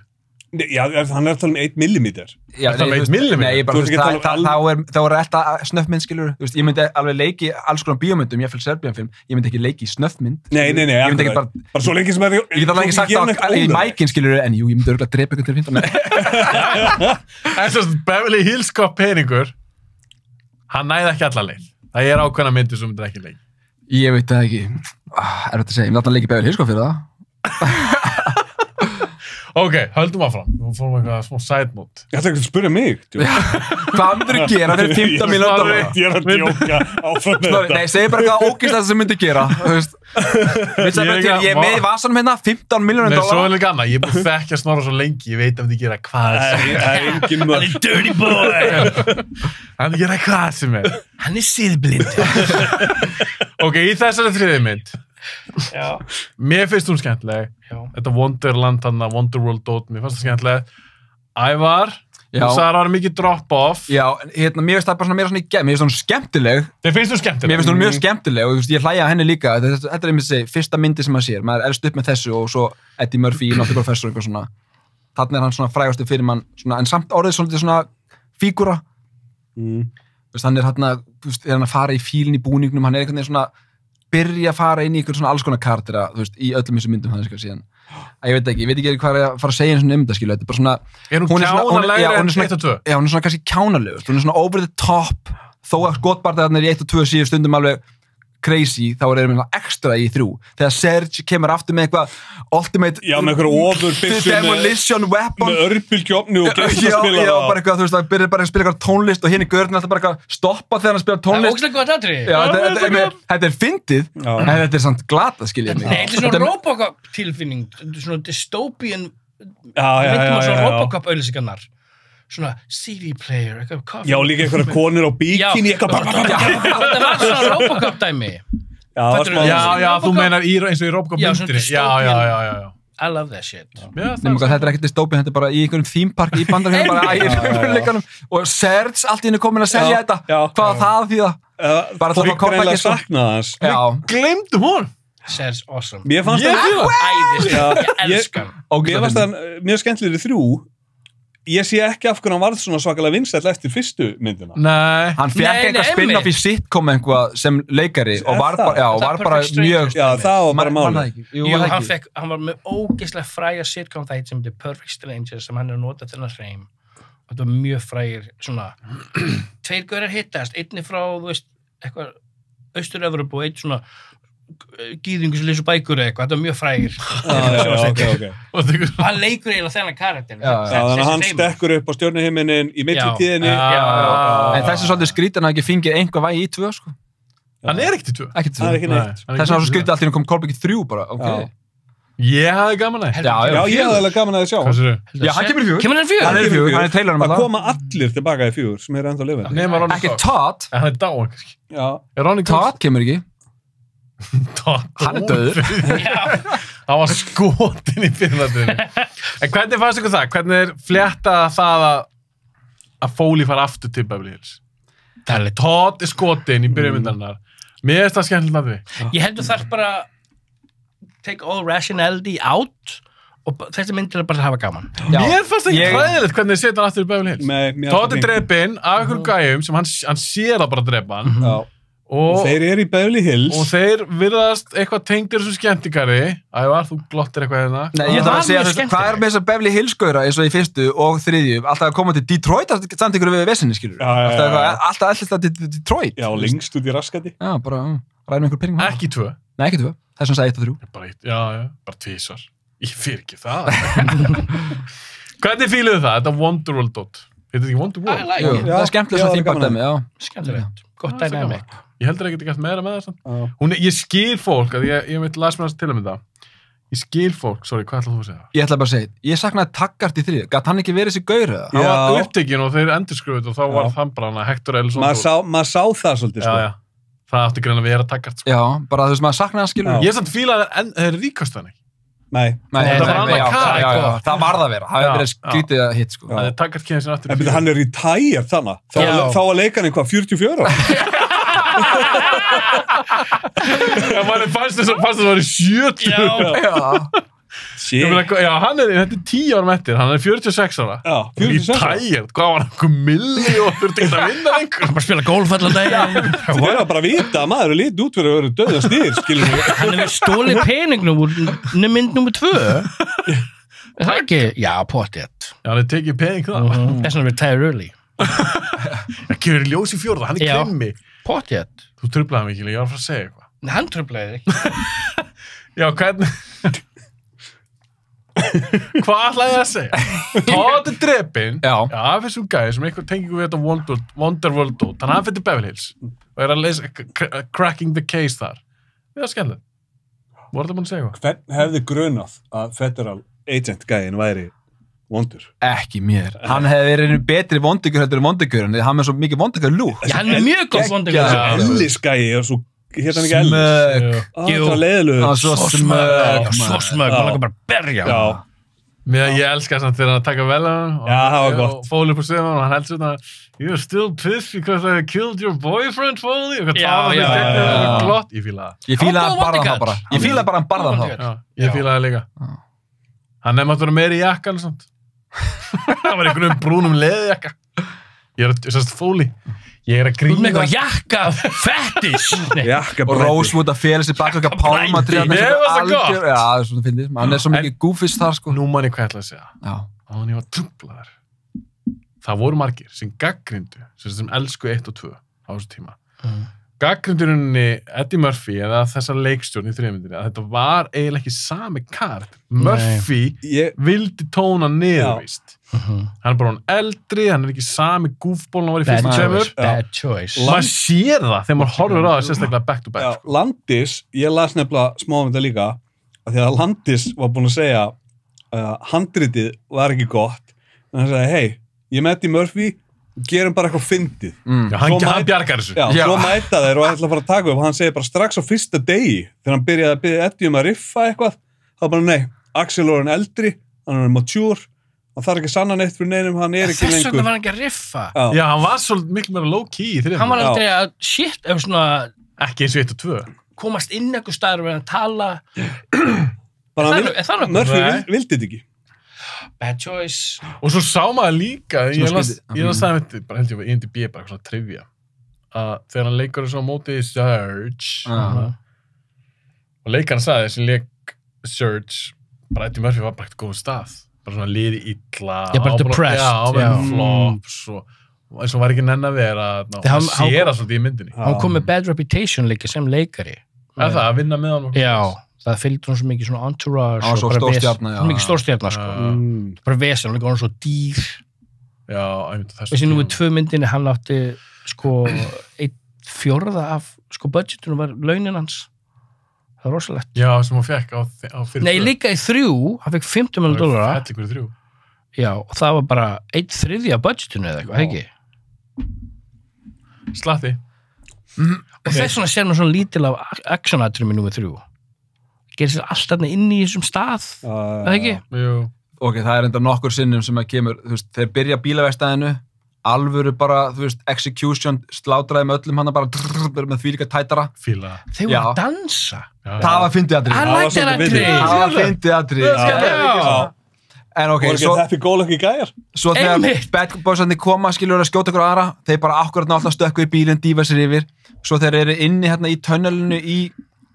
Já, hann er að tala um 1 millimeter. Já, Þetta með 1 þú veist, millimeter? Nei, ég bara, Þú ert ekki að tala um þá er alltaf snöffmynd, skilur. Þú veist, ég myndi alveg leiki alls konar bíómyndum, ég fylg Serbíanfilm, ég myndi ekki leiki í snöffmynd. Nei. Ég myndi ekki bara, Bara svo lengi sem er... ég get alveg ekki sagt það í mækinn, skilur, en jú, ég myndi örgulega drepa ykkur til 15. En svo Beverly Hills Cop peningur, hann næði ekki alla leið. Það er ákveðna myndir sem myndir ekki leik. Ég veit það ekki. Er þetta að segja, ég myndi alltaf leiki Beverly Hills Cop fyrir það. Ok, höldum áfram. Nú fórum við eitthvað smá side note. Ég ætla ekki að spyrja mig. Hvað myndir þú gera fyrir $15 million? Ég er að djóka áfram með þetta. Nei, segi bara hvað ógeðslega sem myndir gera. Þú veist. Ég er með í vasanum hérna, $15 million. Nei, svo er líka annað. Ég er búin að þekkja Snorra svo lengi. Ég veit að þið gera hvað sem er. Það er engin Hann mörg. er dirty boy. Hann gera hvað sem er. Hann er siðblind. Ok, í þessari þriði mynd. Já. Mér finnst hún skemmtileg. Já. Þetta Wonderland, þarna Wonderworld dót. Mér fannst það skemmtileg. Ævar, Já. þú sagði að það var mikið drop-off. Já, hérna, mér finnst það bara svona meira svona í mér finnst hún skemmtileg. Þið finnst þú skemmtileg? Mér finnst hún mjög skemmtileg og þú veist, ég hlæja að henni líka. Þetta er einmitt þessi fyrsta myndi sem maður sér. Maður elst upp með þessu og svo Eddie Murphy, Notting Professor og eitthvað svona. Þarna er hann svona frægastu fyrir mann, svona, en samt orðið svona fígúra. Þú veist, hann er hérna, þú veist, er hann að fara í fílinn í búningnum, hann er einhvern veginn svona byrja að fara inn í einhvern svona alls konar karaktera, þú veist, í öllum þessum myndum hann er síðan. ég veit ekki hvað að fara að segja eins og þetta, skilu, þetta er bara svona... Er hún kjánalegri en 1 og 2? Já, hún er svona kannski kjánalegur, hún er svona over the top, þó að skotbardagarnir í 1 og 2 síðu stundum alveg crazy, þá er það ekstra í 3. Þegar Serge kemur aftur með eitthvað ultimate... Já, með eitthvað ofurbyssum demolition weapon. Með örbylgjófni og geislaspilara. Já, bara eitthvað, þú veist, það byrjar bara að spila eitthvað tónlist og hinn í görðin alltaf bara eitthvað stoppa þegar hann spila tónlist. Það er ógeðslega gott atriði. Já, þetta er fyndið, en þetta er samt glata, skilja mig. Nei, þetta er svona Robocop tilfinning, svona dystopian, Já. svona Robocop auðlýsingarnar. Svona CD player, eitthvað coffee. Já, líka einhverja konur á bikini, eitthvað... Þetta var svona Robocop dæmi. Já, þú meinar eins og í Robocop myndinni. Já. I love that shit. Nefnum þetta er ekkert dystopia, þetta er bara í einhverjum theme park í Bandaríkjunum, bara í raunveruleikanum. Og Serge allt í henni komin að selja þetta. Hvað það því það? Bara Fólk greinlega saknaði hans. Já. Gleymdum hún. Serge awesome. Mér fannst það... Æðislega, ég elska hann. Mér fannst það mjög skemmtilegri 3. Ég sé ekki af hvernig hann varð svona svakalega vinsæll eftir fyrstu myndina. Nei. Hann fekk eitthvað spin-off í sitcom einhvað sem leikari og var bara mjög... Já, það var bara máli. Jú, hann var með ógeðslega fræga sitcom þætt sem heitir Perfect Strangers sem hann notað til að hreim. Og þetta var mjög frægir svona... 2 gaurar hittast, einni frá, þú veist, eitthvað Austur-Evrópu og einn svona gýðingu sem lýsur bækur eða eitthvað, þetta var mjög frægir. Ok. Hann leikur eiginlega þennan karakter. Þannig að hann stekkur upp á stjörnuhiminin í millitíðinni. En þessi svolítið skrítið hann ekki fengið einhver vægi í 2, sko. Hann er ekkert í 2. Ekki 2. Það er ekki neitt. Þess að svo skrítið allt í hann kom Kolbæk í 3 bara, ok. Ég hafði gaman að Já, ég hafði alveg gaman að þið sjá. Hvað sér þau? Já, hann kemur í 4. Kemur hann í 4? Hann er í 4, hann er trailerum Það koma allir tilbaka í 4 sem eru ennþá lifandi. Nema Ronny Ekki Cox. Todd. Hann er dáin, kannski. Já. Er Ronny Cox? Todd kemur ekki. Hann er döður. Hann var skotin í fyrirlætinu. En hvernig fannst ykkur það? Hvernig er flétta það að Foley fara aftur til Beverly Hills? Todd er skotin í byrjumyndarinnar. Mér finnst það skemmtilegt að því. Ég heldur þarf bara take all rationality out og þessi myndir er bara að hafa gaman. Mér fannst ekki hræðilegt hvernig þið setja hann aftur í Beverly Hills. Nei, Todd er drepinn af einhverjum gæjum sem hann sér að bara drepa hann. Já. Og þeir eru í Beverly Hills. Og þeir virðast eitthvað tengdir þessu skemmtikari. Ævar, þú glottir eitthvað hérna. Nei, ég ætla að segja þess, hvað er með þess að Beverly Hills-gaura eins og í 1. og 3. alltaf að koma til Detroit, samt ykkur við vesinni, skilur. Alltaf alltaf til Detroit. Já, lengst út í raskati. Já, bara ræðum einhver pening. Ekki 2. Nei, ekki 2. Það er svona 1 og 3. Bara 2 svar. Ég fyrir ekki það. Hvernig fíluðu það? Þetta Wonderworld-dot. Þetta er ekki Wonderworld? Jú, það er skemmtilega svo þýmbardæmi, já. Skemmtilegt. Gott dynamic. Ég heldur ekki gætt meira með það. Ég skil fólk, að ég veit las mér til um þetta. Ég skil fólk, sorry, hvað ætlaðu þú að segja? Ég ætla bara að segja, ég saknaði Taggart í 3. Gat hann ekki verið þessi gaur? Hann var upptekinn og þeir endurskrufuð og þá var það bara Hector Elson. Maður sá það svolítið, sko. Já. Það átti greina að vera Taggart, sko. Já, bara þú veist, maður saknaði hann, skilur. Ég samt fílaði að þeir ríkast hann ekki. Nei. Það varð að vera. Það hefði verið skrítið að hitt, sko. Það er Taggart kynni sinni aftur. En hann er retired þannig. Þá að leika hann eitthvað 44 ára. Maður fannst þess að það var í 70. Já, hann er, þetta er 10 árum eftir, hann er 46 ára. Já, 46 ára. Retired, hvað var hann, einhver milli og þurfti ekki að vinna einhver. Bara spila golf allan daginn. Það er bara að vita að maður er lítið út fyrir að vera döða styr, skilur við. Hann er stólið peningnum úr mynd nummer 2. Er það ekki? Já, pottjætt. Já, hann er tekið pening það. Þess vegna retire early. Það kemur í ljós í 4. Hann er krimmi. Pottjætt. Þú truflaði mig ekki, ég var að fara að segja eitthvað. Nei, hann truflaði ekki. Já, hvernig... Hvað ætlaði það að segja? Todd er drepinn af þessum gæði sem einhver tengingu við þetta Wonderworld-dót. Þannig að hann fyrir Beverly Hills og er að lesa cracking the case þar. Það er skemmtilegt. Voru það búin að segja eitthvað? Hvern hefði grunað að Federal Agent gæðin væri vondur? Ekki mér. Hann hefði verið betri vondigur heldur en vondigur en hann er svo mikið vondigur lúk. Já, hann er mjög góð vondigur. Ellis gæði og svo hérna ekki Ellis. Það var leiðilegur. Svo smög. Hann langar bara að berja. Ég elska þess að þegar hann taka vel og Foley upp á sviðan og hann heldur svona You're still pissed because I killed your boyfriend, Foley? Og glott. Ég fíla það. Ég fíla bara það bara. Ég fíla bara hann barðan þá. Ég fíla það líka. Hann nefndi að vera meiri jakka alveg svona. Það var einhvern brúnum leðjakka. Ég er fóli. Ég er að Þú með grína. eitthvað jakka, fetish. Jakka Og Rosewood að fela sér bak eitthvað pálmatrið. Bræði, það var svo gott. Já, það er svona fyndið. Hann er svo mikið goofist þar, sko. Nú man ég hvað ég ætla að segja. Já. Áðan ég var trublaður. Það voru margir sem gaggrindu, sem elsku 1 og 2 á þessu tíma. Gaggrindurinni Eddie Murphy eða þessar leikstjórn í þriðmyndinni að þetta var eiginlega ekki sami kart. Murphy vildi tóna niðurvíst. Hann er bara hann eldri, hann er ekki sami gúfbóln hann var í fyrsta tveimur. Bad choice. Maður sér það þegar maður horfir á það sérstaklega back to back. Já, Landis, ég las nefnilega smáum þetta líka að því að Landis var búinn að segja handritið var ekki gott en hann sagði, hei, ég með Eddie Murphy gerum bara eitthvað fyndið. Já, hann bjargar þessu. Já, svo mæta þeir og ætla að fara að taka upp og hann segir bara strax á fyrsta degi þegar hann byrjaði að byrja Eddie að riffa eitthvað þá bara nei, Axel er hann eldri hann er mature, hann þarf ekki að sanna neitt fyrir neinum, hann er ekki lengur. Þess vegna var hann ekki að riffa. Já, hann var svolítið miklu meira low key í þriðmyndinni. Hann var aldrei að shit, ef svona ekki eins og 1 og 2. komast inn einhver staðar og vera að tala. Bara það Murphy vildi þetta ekki. Bad choice. Og svo sá maður líka, ég las skrítið. það með, bara held ég var IMDb, bara svona trivia, að þegar hann leikur svo á móti í Surge, og leikarinn sagði þessi leik Surge, bara Eddie Murphy var bara ekkert góð stað, bara svona liði illa, Já, bara depressed. Já, bara flops, og eins og var ekki nenn að vera, hann sér það svolítið í myndinni. Hann kom með bad reputation líka sem leikari. Er það að vinna með hann? Já. Það fylgdi hún svo mikið svona entourage. Hann var svo stórstjarna, já. Svo mikið stórstjarna, sko. Bara vesen, hann líka hann svo dýr. Já, einmitt þessu. Þessi númer 2 myndinni, hann átti, sko, 1/4 af, sko, budgetinu var launin hans. Það var rosalegt. Já, sem hún fekk á fyrir. Nei, líka í 3, hann fekk $50 million. Hellingur í 3. Já, og það var bara 1/3 af budgetinu eða eitthvað, ekki? Slatti. Og þess vegna sér maður svona lítil af action-atriðum í númer 3. Gerir sér allt þarna inn í þessum stað, eða ekki? Jú. Ok, það er enda nokkur sinnum sem að kemur, þú veist, þeir byrja bílaverkstæðinu, alvöru bara, þú veist, execution, slátraði með öllum hana bara með því líka tætara. Fíla. Þeir voru að dansa. Það var fyndið atrið. I like that atrið. Það var fyndið atrið. En ok, Og svo... Happy Go Lucky gæjar. Svo þegar bad boysarnir koma, skilur að skjóta ykkur aðra, þeir bara akkurat ná alltaf stökku í bílinn, dýfa sér yfir. Svo þeir eru inni hérna í tunnelinu í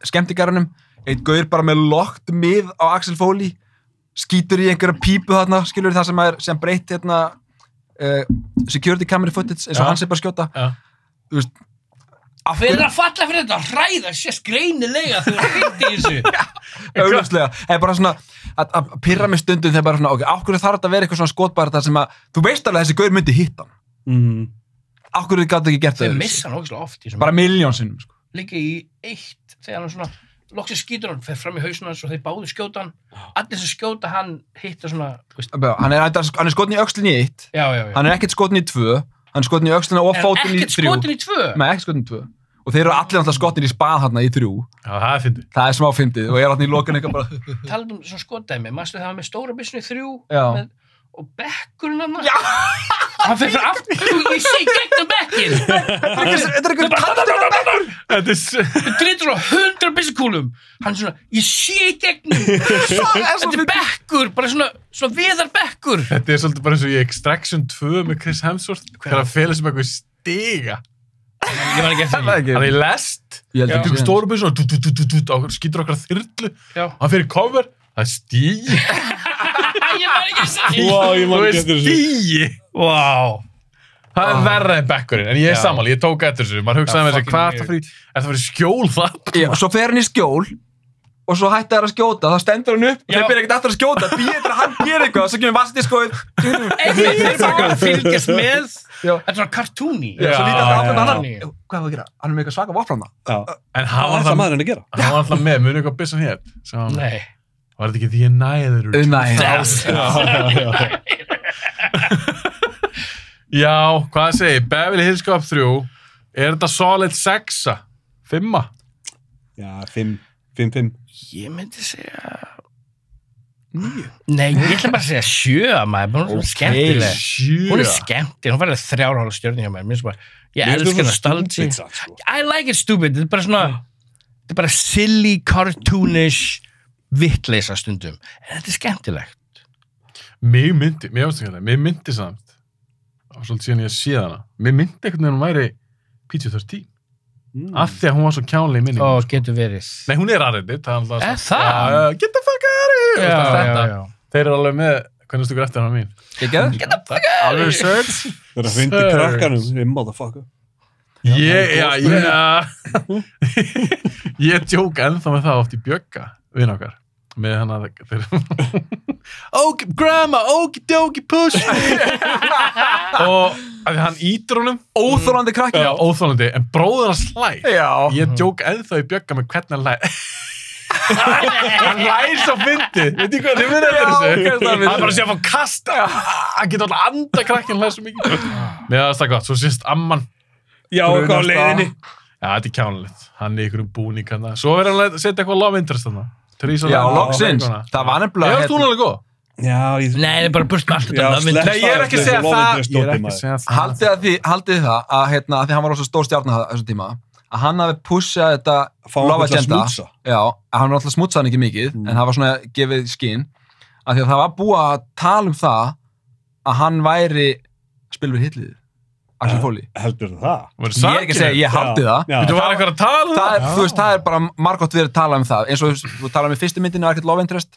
skemmtigarunum, eitt gaur bara með lokt mið á Axel Foley, skýtur í einhverja pípu þarna, skilur það sem er sem breytt hérna security camera footage, eins og hann sé bara skjóta. Þú veist, Þeir eru að falla fyrir þetta, hræða, sé skreinilega þegar það hitt í þessu. augljóslega, það er bara svona að pirra mig stundum þegar bara svona, ok, ákveður þarf þetta að vera eitthvað svona skotbæri þar sem að, þú veist alveg að þessi gaur myndi hitta hann. Ákveður þið gátt ekki gert Þeir það. missa hann ógeðslega oft í þessum. Bara miljónsinnum, sko. Líka í 1, þegar hann svona, loksins skýtur hann, fer fram í hausinn hans og þeir báðu skjóta hann. Allir sem skjóta hann hitta svona, þú veist. Hann er skotin í öxlinni í 1, Já. hann er ekkert skotin í 2, hann er skotin í öxlinna og fótinn í 3. Ekkert skotin í 2. Nei, ekkert skotin í 2. Og þeir eru allir alltaf skotin í spað hérna í 3. Já, það er fyndið. Það er smá fyndið og ég er alltaf í lokan eitthvað bara... Talað svona skotdæmi, manstu það var með stóra byssuna í 3 Já. og bekkurinn hann. Já! Hann fer fyrir aftur, ég sé gegnum bekkin. Þetta er eitthvað... Þetta er... Dreitur á 100 byssukúlum. Hann svona, ég sé gegnum. Þetta er bekkur, bara svona viðarbekkur. Þetta er svolítið bara eins og í Extraction 2 með Chris Hemsworth, þegar hann felur sem eitthvað stiga. Ég var ekki eftir því. Hann er í lest, Ég held hann ekki tekur séð. stóru byssu og skýtur okkar þyrlu, Já. hann fyrir cover, það er stígi. Ég var ekki eftir því. Wow, ég Þú man er ekki eftir þessu. stígi. Wow. Það er verra en bekkurinn, en ég er sammála, ég tók eftir þessu. Maður hugsaði með þessu, hvað er það fyrir skjól það? Já, og svo fer hann í skjól og svo hætti þær að skjóta, þá stendur hann upp og þeir byrja ekkert aftur að skjóta, býðir til að hann gera eitthvað og svo kemur vast í skóið. Þeir bara fylgjast með. Já. Þetta er svona cartoony. Já, svo lítið aftur hann. Já. Hvað var að gera? Hann er með eitthvað svaka vopn hann. Já. En Það var það maðurinn að gera. hann var alltaf með, munið hvað byssan hétt? Nei. Var þetta ekki því að næður? Nei. Já, hvað segir? Beverly Hills Cop 3, er þetta solid 6-a? 5-a? Já, 5. Ég myndi segja 9. Nei, ég ætla bara að segja 7 maður, hún er skemmtileg. 7. Hún er skemmtileg, hún verður 3,5 stjörnur hjá mér. Mér finnst bara, ég elskar nostalgi. I like it stupid, þetta er bara svona, þetta er bara silly, cartoonish, vittleysa stundum. En þetta er skemmtilegt. Mér myndi samt og svolítið síðan ég séð hana. Mér myndi einhvern veginn hún væri PG-13. Af því að hún var svo kjánlega í minningu. Getur verið. Nei, hún er R-rated. Það? Get the fuck out of here! Já. Þeir eru alveg með, hvernig stu ykkur eftir hana mín? Get the fuck out of here! Alveg research. Það er að fyndi krakkanum, motherfucker. Ég djók ennþá með það oft í Bjögga, vinn okkar. Með hana þeir grandma, okie push og að hann ítur honum Óþolandi krakki. Já, óþolandi, en bróður hans hlær. Ég djók ennþá í Bjögga með hvernig hann hlær. Hann hlær svo fyndið. Veit ég hvað, þið verður eftir þessu. Hann bara sé að fá kasta. Hann getur alltaf anda krakkin hlær svo mikið. Mér það það gott, svo sést amman. Já, hvað á leiðinni. Já, þetta er kjánulegt. Hann er í ykkur búning hann. Svo verður hann að setja eitthvað love interest hann. Já, loksins. Það var nefnilega... Ég hún alveg góð. Já, Nei, það er bara burt með allt þetta. Nei, ég er ekki að segja það. Haldið það að því hann var svo stór stjárna þessum tíma, að hann hafi pushað þetta love agenda. Já, hann var alltaf smútsaðan ekki mikið, en það var svona gefið skinn, að því að það var búið að tala um það að hann væri spilur hitliðið. Axel Foley. Heldur það? Ég er ekki að segja, ég haldi það. Þú var eitthvað að tala um það? Þú veist, það er bara margótt verið að tala um það. Eins og þú tala um í fyrstu myndinu, ekkert love interest.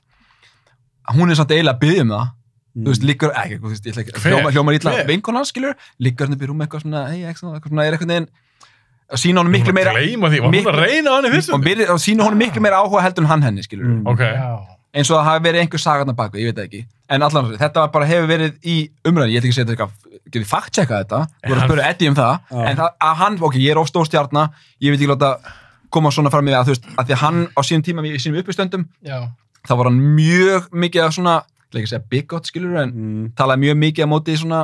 Hún er samt eiginlega að biðja um það. Þú veist, líkur, ekki, þú veist, ég ætla ekki, hljómar illa vinkona, skilur, líkur hann upp í rúm eitthvað svona, eitthvað svona, er eitthvað neginn, sína honum miklu meira... Gleyma því, var hún að reyna á hann í fyrstu? Og sína honum miklu meira áhuga heldur en hann henni, skilur. Eins og það hafi verið einhver saga þarna bak við, ég veit það ekki. En allan, þetta bara hefur verið í umræðinu, ég ætla ekki að segja þetta getið fact-checka þetta, þú voru að spyrja Eddie um það, en að hann, ok, ég er of stór stjarna, ég veit ekki láta koma svona fram með að, þú veist, að því að hann á sínum tíma í sínum uppistöndum, þá var hann mjög mikið af svona, ég ætla ekki að segja bigot, skilur, en talaði mjög mikið á móti svona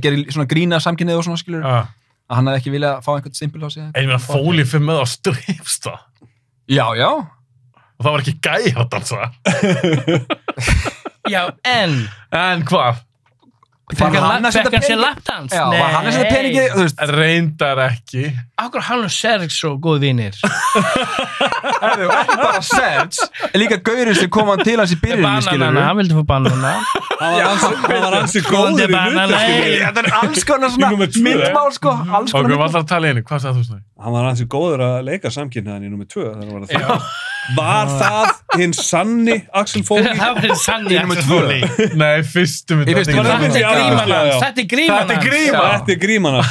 gerir svona grína samkynnið og svona, skilur, að hann hefði ekki viljað fá einhvern simpul á sig. En ég meina, Foley fyrir með á Stripstað. Já. Og það var ekki gæja að dansa. Já, En hvað? Fekk hann sér lapdans? Já, var hann að setja peningi, þú veist. Reyndar ekki. Akkur hann og Serge svo góð vinir. Ekki bara Serge, líka gaurinn sem kom hann til hans í byrjunni, skilur. Banana, hann vildi fá banana. Hann var ansi góður í hlutverkinu. Þetta er alls konar svona myndmál, sko. Ok, við varum að tala í henni, hvað sagði þú snöði? Hann var ansi góður að leika samkynniðan í nummer 2. Var það hinn sanni Axel Foley? Það var hinn sanni Axel Foley. Nei, fyrstu mynd. Þetta er gríman hans.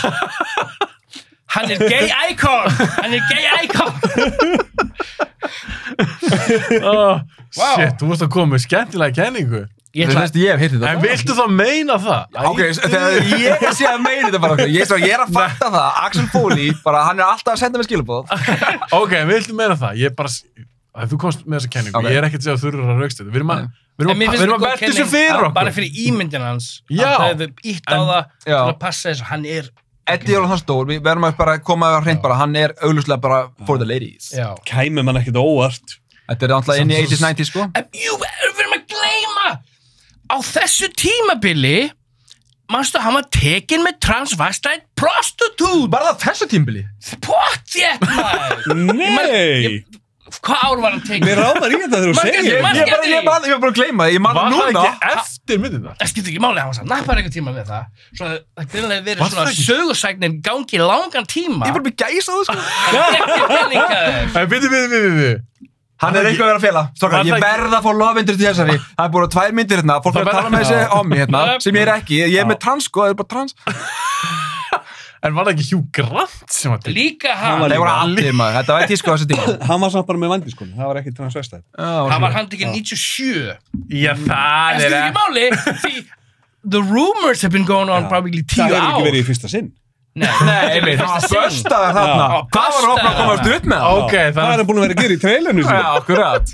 Hann er gay icon. Shit, þú vorst að koma með skemmtilega kenningu. Ég hef heyrtið það. En viltu þá meina það? Ok, þegar ég sé að meina þetta bara, ég er að fatta það, Axel Foley, bara hann er alltaf að senda mér skilabóð. Ok, viltu meina það? Ég bara, þú komst með þessa kenningu, ég er ekkert að segja að þú eru að raukst þetta. Við erum að velta þessu fyrir okkur. Bara fyrir ímyndin hans. Það hefur ítt á það til að passa þess að hann er... Eddie er alveg þann stór, við verðum að bara koma að hreint bara, hann er augljóslega bara for the ladies. Kæmur mann ekkert óvart. Þetta er alltaf inn í 80s, 90s, sko. Við erum að gleyma! Á þessu tímabili, manstu að hann var tekinn með transvestite prostitute. Bara það þessu tímabili? Pottþétt, maður! Nei! Hvað ár var hann tekinn? Mér rámar í þetta þegar þú segir. Ég var bara að gleyma það, ég man það núna. Var það ekki eftir myndina? Það skiptir ekki máli, hann var samt nappar einhver tíma með það. Svo það greinlega verið svona sögursæknir gangi langan tíma. Ég var bara gæsa það, sko. Bíddu. Hann er eitthvað að vera að fela. Strákar, ég verða að fá lofindur til þessari. Það er búin 2 myndir hérna, fólk er að tala með þessi á mig hérna, sem ég er ekki. Ég er með trans, sko, það er bara trans. En var það ekki Hugh Grant sem var til? Líka hann. Það voru allir maður, þetta var ekki sko þessi tíma. Hann var samt bara með vandiskonu, það var ekki transvestite. Hann var handtekinn 97. Já, það skiptir ekki máli, því the rumors have been going on probably 10 ár. Það hefur ekki verið í fyrsta sinn. Nei, það var börstaðar þarna. Hvað var hófna að komast upp með það? Það er búin að vera að gera í trailinu sinni. Já, akkurat.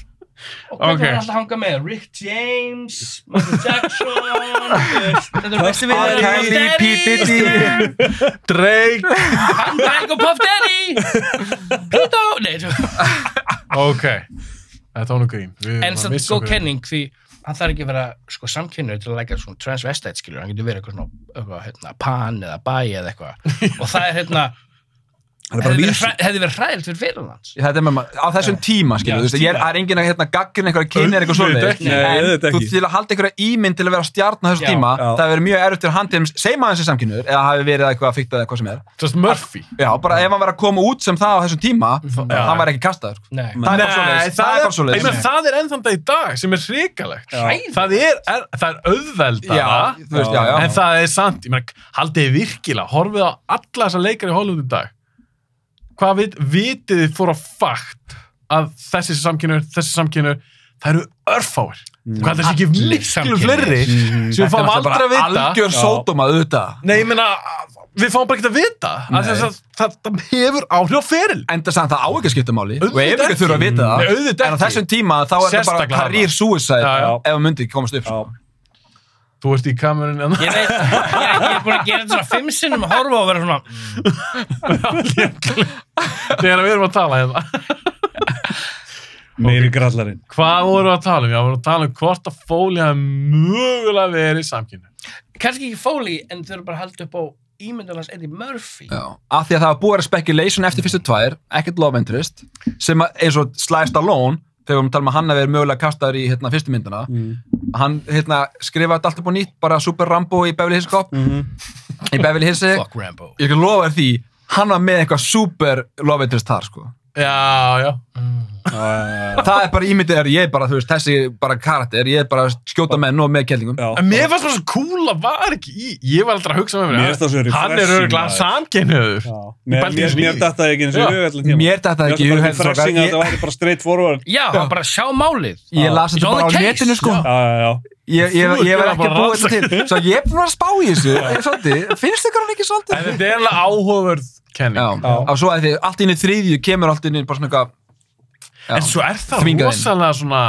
Og hvernig var alltaf að hanga með? Rick James, Michael Jackson, Kylie, P. Diddy, Drake, hann Drake og Puff Daddy, Pluto. Nei, ok, þetta var nú grín. En það er góð kenning því hann þarf ekki að vera sko samkynniður til að leika svona transvestite, skilur, hann getur verið eitthvað svona pan eða bæ eða eitthvað og það er hefði verið hræðilt fyrir fyrirlands. Þetta með maður, á þessum tíma, skilur, þú veist, ég er enginn að gagnrýna einhverja kynir eitthvað svoleiðis, en þú til að halda einhverja ímynd til að vera stjarn á þessum tíma, það hefur verið mjög erfitt fyrir hann til segjum aðeins samkynhneigður, eða hafi verið eitthvað að fikta eða eitthvað sem er. Just Murphy. Já, bara ef hann verið að koma út sem það á þessum tíma, hann væri ekki kastaður. Það er enn þann dag í dag sem er hrikalegt. Það er auðveldara, en það er sant, ég meina, haldið virkilega, horfið á alla þessa leikar í Hollywood í dag. Hvað vitið þið fór á fakt að þessi samkynur, það eru örfáir. Hvað það sé ekki miklu fleiri sem við fáum aldrei að vita. Algjör sódóma auðvitað. Nei, ég meina, við fáum bara ekki að vita. Það hefur áhrif á feril. Enda samt það á ekki að skipta máli. Og ef ekki þurfa að vita það. En á þessum tíma þá er það bara career suicide ef það myndi ekki komast upp. Þú ert í kamerunni. Ég veit, ég er búin að gera þetta svona 5 sinnum að horfa og vera svona. Þegar við erum að tala hérna. Meiri grallarinn. Hvað vorum við að tala um? Já, við vorum að tala um hvort að Foley hafi mögulega verið samkynhneigður. Kannski ekki Foley, en þau eru bara haldið upp á ímyndun hans Eddie Murphy. Já, af því að það var búið að speculation eftir fyrstu 2, ekkert love interest, sem eins og Sly Stallone, þegar við vorum að tala um að hann hafi verið mögulega kastaður í fyrstu myndina, hann skrifaði þetta allt upp á nýtt, bara Super Rambo í Beverly Hills Cop, í Beverly Hills. Fuck Rambo. Ég kan lofa þér því, hann var með eitthvað super love interest þar, sko. Já. Það er bara ímyndið ég er bara, þú veist, þessi bara karakter, ég er bara skjóta menn og með kellingum. En mér fannst það svo cool að var ekki í, ég var aldrei að hugsa með mér, hann er örgulega samkynhneigður. Mér datt það ekki eins og hug allir tíma. Mér datt það ekki í hug heldur. Það væri bara straight forward. Já, bara sjá málið. Ég las þetta bara á netinu, sko. Ég var ekki að búa þetta til. Svo ég er búin að spá í þessu. Finnst þið hann ekki svolítið? En þetta er alveg áhugaverð kenning. Og svo að þið, allt inn í 3. kemur allt inn í bara svona eitthvað. En svo er það rosalega svona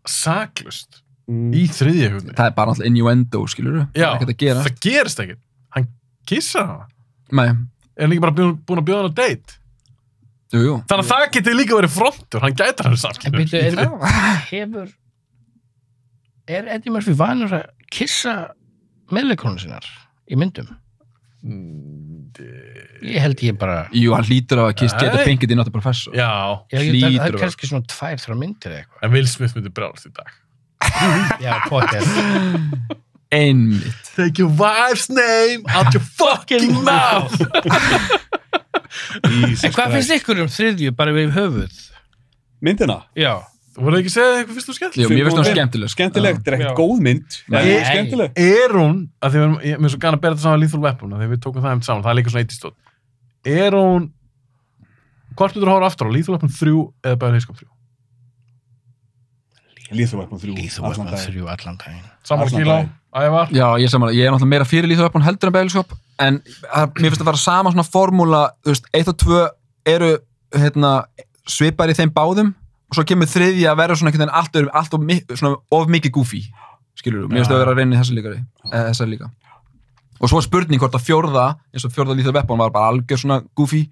saklust í 3. hugni. Það er bara alltaf innuendo, skilur þú? Já, það gerist ekkert. Hann kissar hana. Nei. Er hann ekki bara búin að bjóða hann á date? Jú. Þannig að það getur líka verið frontur, hann gætir hann samkynhneigður. Er Eddie Murphy vanur að kissa meðleikonum sinnar í myndum? Ég held ég bara... Jú, hann hlýtur af að kiss Jada Pinkett í Not a Professor. Já. Það er kannski svona 2-3 myndir eða eitthvað. En Will Smith myndi brjálast í dag. Já, potið. Einmitt. Take your wife's name out your fucking mouth. En hvað finnst ykkur 3. bara við höfuð? Myndina? Já. Voru það ekki að segja eitthvað fyrst og skemmtileg? Jú, mér finnst það skemmtileg. Skemmtilegt, þetta er ekkert góð mynd. Skemmtileg. Er hún, að því mér er svo gana að bera þetta saman Lethal Weapon, þegar við tókum það saman, það er líka svona 80s stótt. Er hún, hvort myndur þú hóra aftur á, Lethal Weapon 3 eða Beverly Hills Cop 3? Lethal Weapon 3. Lethal Weapon 3 allan daginn. Sammála Kíló, Ævar? Já, ég er sammála. Ég er náttúrulega meira fyrir Lethal Weapon heldur en Beverly Hills Cop, en mér finnst það vera sama svona formúla, þú veist, 1 og 2 eru, svipar í þeim báðum, og svo kemur 3. að vera svona einhvern veginn allt of mikið goofy, skilur þú, mér finnst það að vera að reyna í þessari líka. Og svo er spurning hvort að 4., eins og 4. Lethal Weapon var bara algjör svona goofy,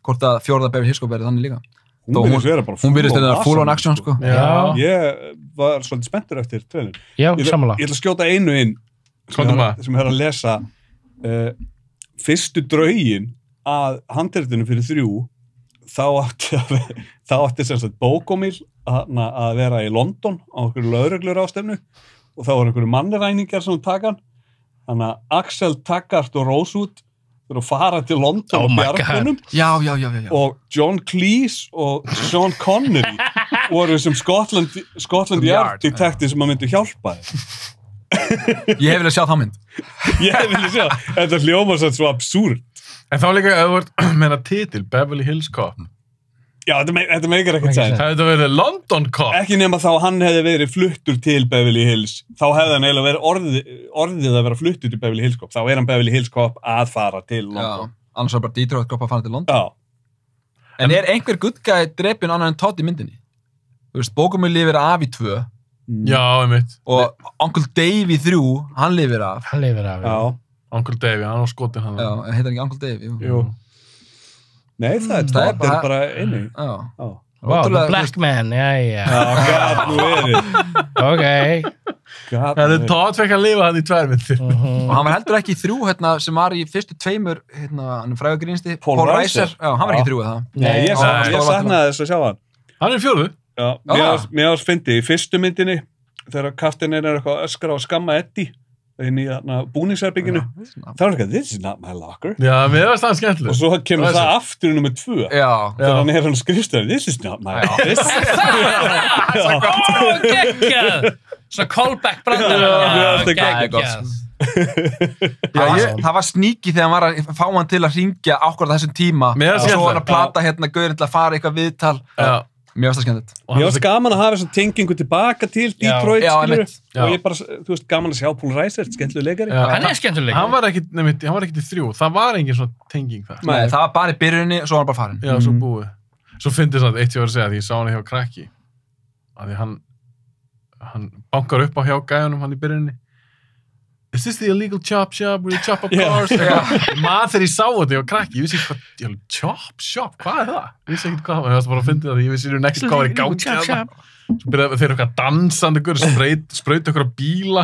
hvort að 4. Beverly Hills Cop verið þannig líka. Hún virðist vera full on action, sko. Já. Ég var svolítið spenntur eftir trailer. Já, sammála. Ég ætla að skjóta einu inn sem er að lesa fyrstu draugin að handritinu fyrir 3. Þá átti sem sagt Bókomil að vera í London á einhverju lögreglur ástefnu og þá voru einhverju mannræningar sem taka hann. Þannig að Axel Taggart og Rosewood fyrir að fara til London og bjargunum. Já. Og John Cleese og Sean Connery voru sem Scotland Yard detektiv sem að myndu hjálpa þér. Ég hef viljað sjá það mynd. Ég hef viljað sjá. Þetta hljómar svo absúrt. En þá líka, ef þú vart meina titil, Beverly Hills Cop. Já, þetta meikar ekkert sens. Það hefði verið London Cop. Ekki nema þá hann hefði verið fluttur til Beverly Hills. Þá hefði hann eiginlega verið orðið að vera fluttur til Beverly Hills Cop. Þá er hann Beverly Hills Cop að fara til London. Já, annars var bara Detroit Cop að fara til London. Já. En er einhver good guy drepinn annar en Todd í myndinni? Þú veist, Bókomil lifir af í 2. Já, einmitt. Og Uncle Dave í 3, hann lifir af. Hann lifir af, já. Uncle Dave, hann var skotin hann. Já, heitir ekki Uncle Dave, jú. Nei, það er bara inni. Já. Wow, the black man, já. Gat nú verið. Ok. Todd fekk að lifa hann í 2 myndir. Og hann var heldur ekki í 3 hérna, sem var í fyrstu 2 hann fræga grínsti, Paul Reiser. Já, hann var ekki í 3 það. Nei, ég saknaði þess að sjá hann. Hann er 4. Já, mér varst fyndið í fyrstu myndinni þegar kapteininn er eitthvað öskra og skamma Eddie inn í búningsherbygginu. Það var eitthvað, this is not my locker. Já, mér varst það skemmtileg. Og svo kemur það aftur í nummer 2. Já. Þegar hann er hann skrifstöður, this is not my office. Geggjað! Svona callback brandar. Geggjað. Það var sníki þegar hann var að fá hann til að hringja ákvarða þessum tíma og svo hann að plata hérna gaurinn til að fara eitthvað viðtal. Mér varst það skemmtilegt. Mér varst gaman að hafa þessa tengingu tilbaka til Detroit, skilur. Og ég bara, þú veist, gaman að sjá Paul Reiser, skemmtilegur leikari. Hann er skemmtilegur. Hann var ekkit í 3. Það var engin svona tenging það. Nei, það var bara í byrjunni og svo var hann bara farin. Já, svo búið. Svo fyndist það eitt ég var að segja því ég sá hann hjá Krakki. Að því hann bankar upp á hjá gæjunum hann í byrjunni. Is this the illegal chop shop where you chop up cars? Maður þegar ég sá þetta, ég var Krakki, ég vissi ekki hvað, chop shop, hvað er það? Ég vissi ekki hvað það var, ég varst bara að finna það, því ég vissi ekki hvað var í gangi þetta. Svo byrjaði þeir eitthvað dansandi, spraut okkur á bíla.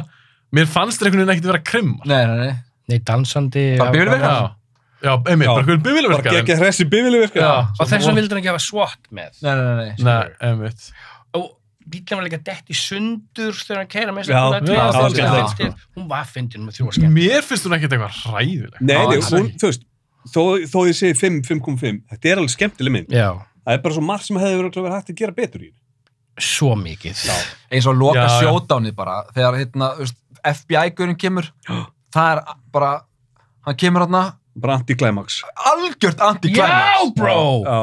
Mér fannst þeir einhvern veginn ekkert vera krimma. Nei, dansandi. Bara bifilvirkar? Já, einmitt, bara einhvern bifilvirkar. Bara ekki hressi bifilvirkar. Og þess vegna vildi hann ekki hafa SWAT með. Nei, einmitt. Bílinn var líka dett í sundur þegar hann keyra með þess hún var fyndin með 3 skemmt. Mér finnst hún ekkert eitthvað hræðileg. Nei, hún, þú veist, þó ég segi 5.5, þetta er alveg skemmtileg mynd. Já. Það er bara svo margt sem hefði verið hægt að gera betur í. Svo mikið. Eins og loka showdownið bara, þegar FBI-gurinn kemur, það er bara, hann kemur hérna. Bara anti-climax. Algjört anti-climax. Já, bro! Já.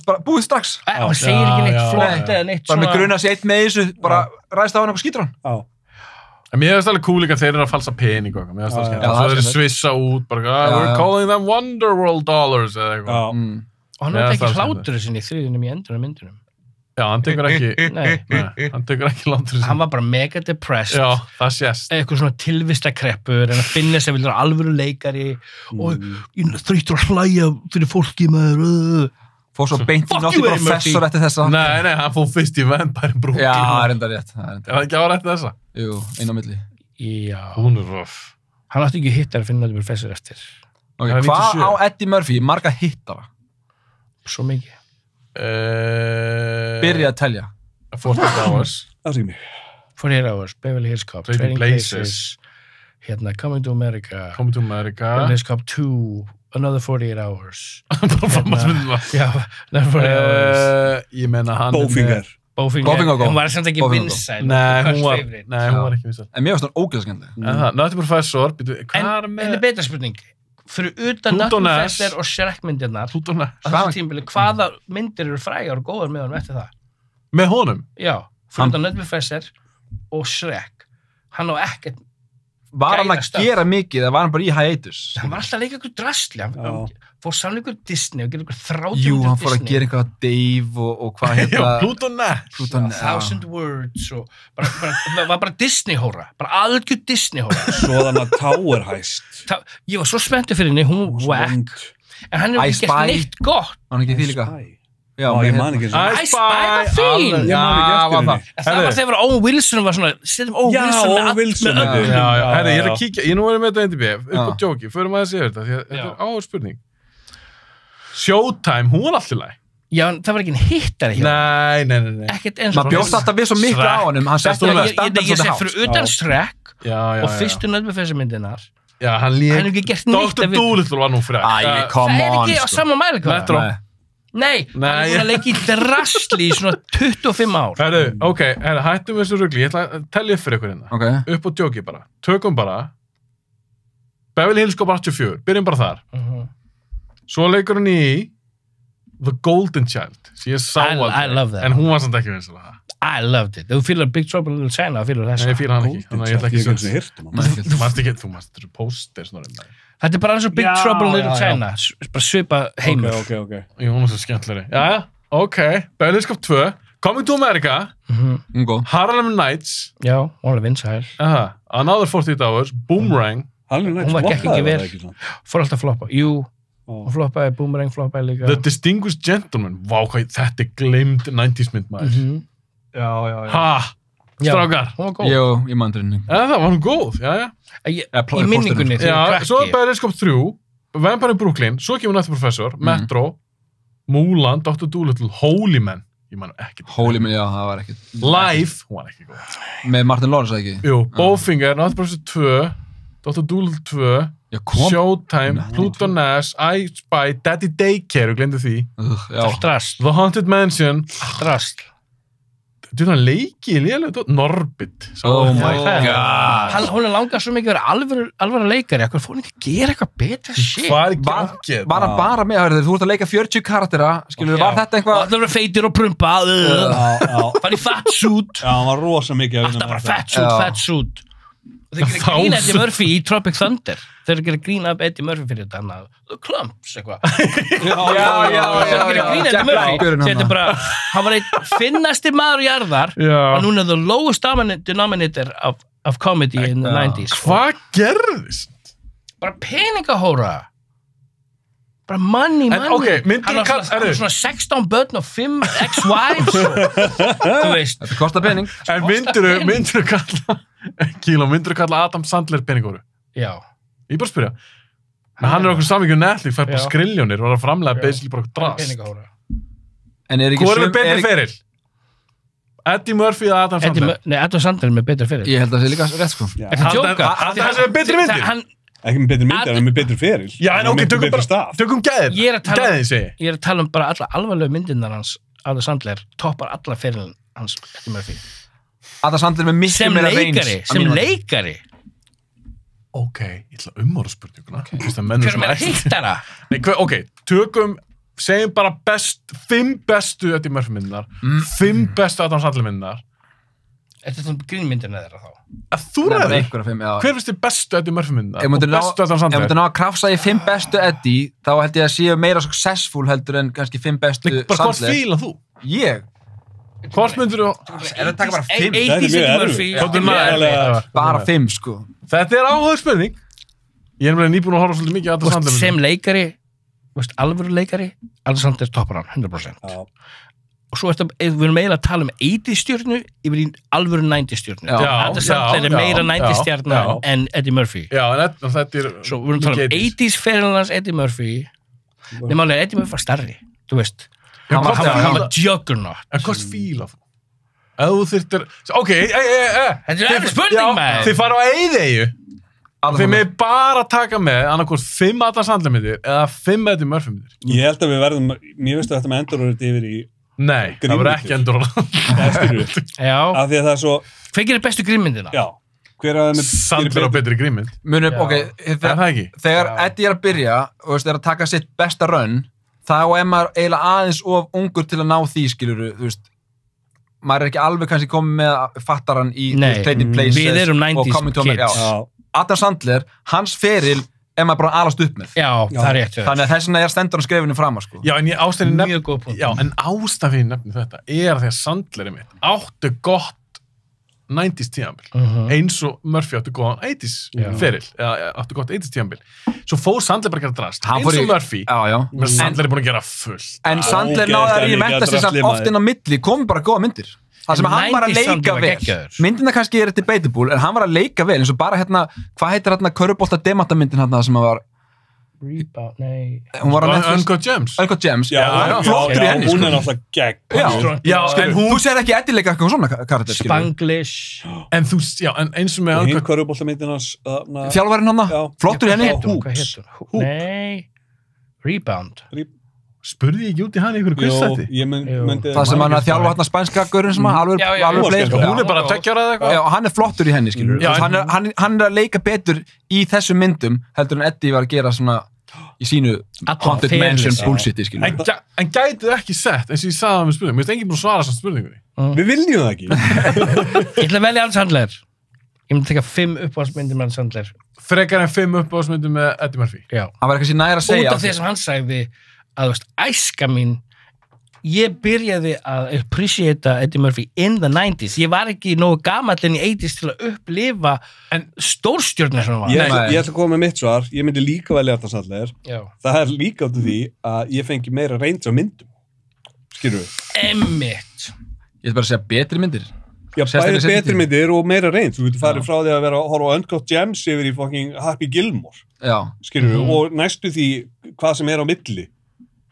Bara búið strax. Og segir ekki neitt flott eða neitt svona. Bara með gruna sér eitt með þessu, bara ræðist á hann og skýtur hann. Já. En mér finnst alveg cool líka þeir eru að falsa pening og mér finnst það skemmt. Og svo þeir svissa út, bara, we're calling them Wonderworld dollars eða eitthvað. Og hann var ekki hlátur sinni í 3. í endurinn myndunum. Já, hann tekur ekki, hann tekur ekki hlátur sinni. Hann var bara mega depressed. Já, það sést. Eitthvað svona tilvistakreppur, en að finna sig vilja alvöru leikari og þrýttur að hlæja fyrir fólki maður. Fór svo beint í nátti professor eftir þessa. Nei, hann fór fyrst í Vampire Brooklyn. Já, það er enda rétt. Það ekki ára eftir þessa? Jú, einn á milli. Já. Hún er rough. Hann átti ekki hittar að finna nátti professor eftir. Hvað á Eddie Murphy marga hittara? Svo mikið. Byrja að telja. 48 Hours. Það er ekki mig. 48 Hours, Beverly Hills Cop, Trading Places. Coming to America. Beverly Hills Cop 2. Another 48 Hours. Bara framhansmyndina. Já, Another 48 Hours. Ég meina hann Bowfinger. Hún var samt ekki vinsæl. Nei, hún var ekki vinsæl. En mér varst það ógeðskendleg. Nötti Professor. En er betra spurning. Fyrir utan Nötti Professor og Shrek-myndirnar á þessu tímabili, hvaða myndir eru frægar og góðar með honum eftir það? Með honum? Já, fyrir utan Nötti Professor og Shrek. Hann á ekkert. Var hann að gera mikið eða var hann bara í hiatus? Hann var alltaf að leika eitthvað drastli. Hann fór sannlega ykkur Disney og gera ykkur 30 Jú, hann fór að gera eitthvað Dave og hvað Já, Pluto Nash. 1000 Words og var bara Disney-hóra. Bara algjör Disney-hóra. Svo þannig að Tower Heist. Ég var svo spenntur fyrir henni, hún whack. En hann er ekki gert neitt gott. Hann er ekki því líka. Já, ég man ekki eins og I Spy var fín. Ég man ekki eftir henni. Það var þegar Owen Wilson var svona, setjum Owen Wilson með öllu. Já, herri, ég er að kíkja, ég nú verið með þetta NDB, upp á Jóki, förum aðeins yfir þetta, því að þetta er áhuga spurning. Showtime, hún var alltaf læg. Já, það var ekki en hittari hjá. Nei. Ekkert eins og maður bjóst alltaf við svo miklu á honum, hann setti eitthvað standard ég segi fyrir utan Shrek og fyrstu Nördbufessarmyndinar. Já, hann hefur ekki gert neitt. Dr. Dolittle var nú fræg. Come on. Það er ekki á sama mælikvarða. Nei, hann er búin að leika í drastli í svona 25 ár. Herru, hættum við þessu rugli. Ég ætla að tellja upp fyrir ykkur hérna. Upp á Jóki bara. Tökum bara Beverly Hills Cop 84. Byrjum bara þar. Svo leikur hann í The Golden Child. Ég sá aldrei. En hún var samt ekki vinsal að það. I loved it. Þú fýlar Big Trouble in Little China og fýlar þessa. Nei, ég fýlar hann ekki. Þannig að ég ætla ekki að segja. Þú mást þessu póster snorðin. Þetta er bara eins og Big Trouble in Little China. Bara svipa heimur. Ok. Jú, hún er svo skemmtleri. Já, ok. Beverly Hills Cop 2. Coming to America. Harlem Nights. Já, hún er vinsæl. Another 48 Hours. Boomerang. Hún var gekk ekki vel. Fór alltaf floppa. Jú. og floppaði, Boomerang floppaði líka. The Distinguished Gentleman, vá hvað þetta er gleymd 90s mynd maður. Já. Ha, strákar. Hún var góð. Jú, ég mann drinni. Það var hún góð, já. Í minningunni þegar Já, krakki. svo er Periscope 3, Vampire in Brooklyn, svo kemur Nutty Professor, Metro, Mulan, Dr. Dolittle, Holy Man, ég man ekki. Holy Man, já, það var ekkert. Life, hún var ekki góð. Með Martin Lawrence, ekki? Jú, Bowfinger, Nutty Professor 2, Dr. Dolittle 2, Já, kom. Showtime, Pluto Nash, I Spy, Daddy Daycare, þú glemdu því. Já. Drast. The Haunted Mansion, Drast. þú veist hann leiki í lélega, Norbit. Oh my God. Hún langar svo mikið að vera alvara leikari. Akkur fór hún ekki að gera eitthvað betra shit. Hvað er ekki Var það bara með, þú ert að leika 40 karaktera, skilur, var þetta Og eitthvað? allir vera feitir og prumpa. Fara í fat suit. Já, hann var rosa mikið að Alltaf bara fat suit. Og þeir gera grína Eddie Murphy í Tropic Thunder. Þeir gera grína upp Eddie Murphy fyrir þetta. Hann The Clumps, eitthvað. Þeir gera grína Eddie Murphy. Þetta er bara, hann var einn finnasti maður í jarðar. Og núna the lowest denominator of comedy in the 90s. Hvað gerðist? Bara peningahóra. Bara money. Ok, myndirðu Hann var svona 16 börn og 5 ex-wives. Þú veist. Þetta kostar pening. En myndirðu kalla Adam Sandler peningóru? Já. Ég bara spyrja. Men hann okkur samvíkjum Netflix, fær bara skriljónir og var að framlega basically bara drast. Peningahóra. En er ekki Hvor er með betri feril? Eddie Murphy eða Adam Sandler? Nei, Adam Sandler er með betri fyrir. Ég held að það sé líka rétt, sko. Ekki tjóka. Það sem er betri myndir? Ekki með betri myndir, en með betri feril. Já, en ok, tökum gæðin. Gæðin segi. Ég er að tala bara alla alvarlegu myndirnar hans, Adam Sandler, toppar alla ferilin hans, Eddie Murphy. Adam Sandler með miklu meira range. Sem leikari. Ok, ég ætla umorða spurninguna. Hver er meira hittara? Ok, segjum bara 5 bestu Eddie Murphy myndinar, 5 bestu Adam Sandler myndinar. Er þetta grínmyndirna þeirra þá? Þú ræður? Hver finnst þið bestu Eddie Murphy myndinar og bestu Adam Sandler? Ef maður ná að krafsa í 5 bestu Eddie, þá held ég að séu meira successful heldur en kannski 5 bestu Sandler. Bara hvort fíla þú? Ég? Hvort myndir þú? Er það taka bara 5? 80s Eddie Murphy. Bara 5, sko. Þetta er áhuga spurning. Ég er nýbúin að horfa svolítið mikið Adam Sandler. Sem leikari, alvöru leikari, Adam Sandler toppar hann, 100%. Og svo við erum eiginlega að tala um 80s stjörnu yfir í alvöru 90s stjörnu. Adam Sandler er meira 90s stjörna en Eddie Murphy. Já, en þetta er... Svo við erum að tala um 80s ferilans Eddie Murphy. Nefnum alveg Eddie Murphy var starri, þú veist. Hann var juggernaut. En hvort fíla þú? Ef þú þyrftir... Ok, þetta er eftir spurning með. Þið fara á eyðeyju. Þið með bara taka með annarkvort 5 Adam Sandler myndir eða 5 Eddie Murphy myndir. Ég held að við verðum... Mér veistu að þetta með endurorðið yfir í... Nei, það verður ekki endurorðið. Já. Af því að það er svo... Hver gerir bestu grínmyndina? Já. Hver að það með... Sandler á betri grínmynd. Munum, ok, þegar Eddie er að byrja og er að taka sitt besta run, þá er maður eiginlega aðeins of ungur til að ná því, skiluru, þú veist. Maður er ekki alveg kannski komið með fattaran í Trading Places. Við erum 90s kids. Adam Sandler, hans feril er maður bara alast upp með. Já, það er rétt. Þannig að þess vegna er stendur á skrefinu fram, sko. Já, en ástæðin mjög góð punkt. Já, en ástæðin nefnir þetta er að því að Sandler er mitt áttu gott 90s tíðanbíl. Eins og Murphy áttu góðan 80s feril, eða áttu gott 80s tíðanbíl. Svo fór Sandler bara að gera drast. Eins og Murphy. Men Sandler er búin að gera fullt. En Sandler náði að reinventa sig samt oft inn á milli, komi bara góða myndir. Það sem hann var að leika vel. Myndina kannski er debatable, en hann var að leika vel, eins og bara hérna, hvað heitir hérna Körubolta Demantamyndin hérna sem var... Rebound, nei... Hún var á Netflix. Uncut Gems. Uncut Gems. Já, flottur í henni, hún er náttúrulega gegn. Já, en þú segir ekki Eddie leika eitthvað svona karakter, skilur. Spanglish. En þú, já, en eins og með Uncut... Hinn Köruboltamyndin hans... Þjálfarinn hann, flottur í henni. Hoops. Nei... Rebound. Spurði ég ekki út í hann í einhverju quizsætti? Það sem hann að þjálfa hérna spænska gaurinn sem alveg bleið. Hún er bara að tekja ára eða eitthvað? Já, hann er flottur í henni, skilur. Hann er að leika betur í þessum myndum heldur en Eddie var að gera svona í sínu Haunted Mansion bullshiti, skilur. En gætið ekki sett, eins og ég sagði það með spurningu. Mér finnst enginn búin að svara þessar spurningunni. Við viljum það ekki. Ég ætla að velja Adam Sandler. Ég myndi taka 5 uppáhaldsmyndir með Adam Sandler. Frekar en 5 uppáhaldsmyndir með Eddie Murphy. Já. Hann var eitthvað sér næra að segja. Út af því sem hann sagði að, þú veist, æska mín ég byrjaði að appreciata Eddie Murphy in the 90s. Ég var ekki nógu gamall en í 80s til að upplifa stórstjörnir sem hann var. Ég ætla að koma með mitt svar. Ég myndi líka velja Adam Sandler. Já. Það líka út af því að ég fengi meira range á myndum. Skilur við? Emmitt. Ég ætla bara að segja betri myndir. Já, bæði betri myndir og meira range. Þú getur farið frá því að vera að horfa á Uncut Gems yfir í fucking Happy Gilmore. Já. Skilur við? Og næstu því hvað sem er á milli.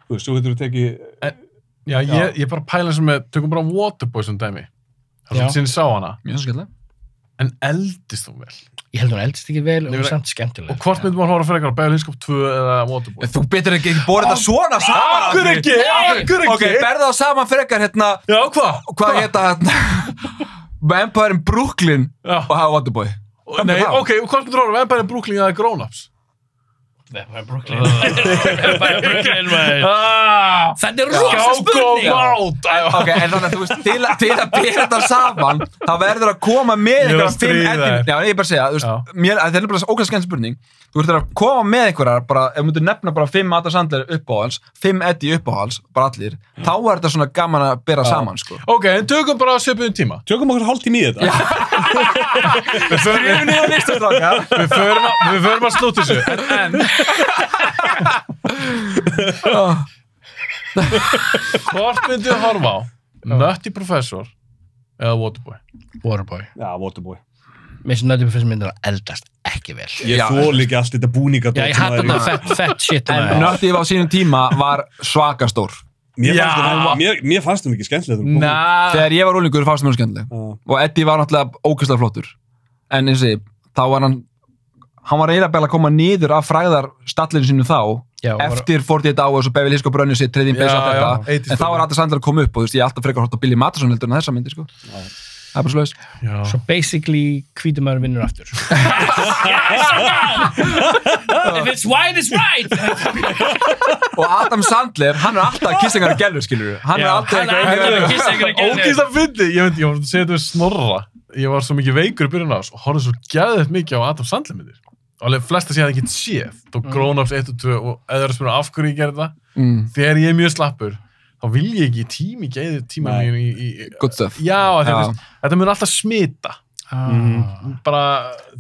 Þú veist, þú getur tekið... Já, ég bara pæla sem með, tökum bara Waterboy sem dæmi. Það er sem ég sá hana. Mjög svo skemmtilega. En eldist þú vel? Ég held hún eldist ekki vel og samt skemmtileg. Og hvort myndum maður horfa frekar á Beverly Hills Cop 2 eða Waterboy? Þú betur ekki borið þetta svona saman. Akkur ekki? Ok, berða það saman frekar hérna. Já, hvað? Hvað hérna hérna? Vampire in Brooklyn og hafa Waterboy. Nei, ok, og hvort myndur horfa Vampire in Brooklyn eða Grown Ups? Vampire Brooklyn. Vampire Brooklyn, man. Þetta rosa spurning. Ok, en þannig að þú veist, til að bera þetta saman, þá verður að koma með einhverja 5 Eddie... Já, ég bara segja, þú veist, það er bara ókvæmst skemmt spurning. Þú verður að koma með einhverjar, bara, ef þú myndir nefna bara 5 Adam Sandler uppáhalds, 5 Eddie uppáhalds, bara allir, þá er þetta svona gaman að bera saman, sko. Ok, en tökum bara svipuðum tíma. Tökum okkur hálftíma í þetta. Við förum að slúta þessu. Hvort myndið þið horfa á Nutty Professor eða Waterboy? Waterboy. Já, Waterboy. Mér sem Nutty Professor myndir að eldast ekki vel. Ég þoli ekki allt þetta búningadótt. Já, ég hatt þetta fett shit. En Nutty á sínum tíma var svaka stór. Mér fannst hún ekki skemmtileg. Þegar ég var úlingur fannst hún mjög skemmtileg. Og Eddie var náttúrulega ógeðslega flottur. En eins og þá var hann var eiginlega að koma niður af fræðar stallinu sínu þá, eftir 48 Hours og Beverly Hills Cop brönnu sér, Trading Place og allt þetta, en þá var Adam Sandler að koma upp og þú veist, ég alltaf frekar hort á Billy Madison heldur en þessa myndi, sko. Það er bara svoleiðis. So basically, hvítumæður vinnur aftur. If it's white, it's right! Og Adam Sandler, hann alltaf að kissa einhverja gælur, skilur við. Hann alltaf að kissa einhverja gælur. Ógeðslega fyndið. Ég var að segja þetta við Snorra. Ég var svo mikið veikur í byrjun á þess og horfði svo geðveikt mikið á Adam Sandler myndir. Alveg flesta sé að það ekki séð. Tók Grown Ups 1 og 2 og eða að spyrja af hverju ég gerði það. Þegar ég er mjög slappur, þá vil ég ekki tíma mín í... Good stuff. Já, þetta mun alltaf smita. Bara...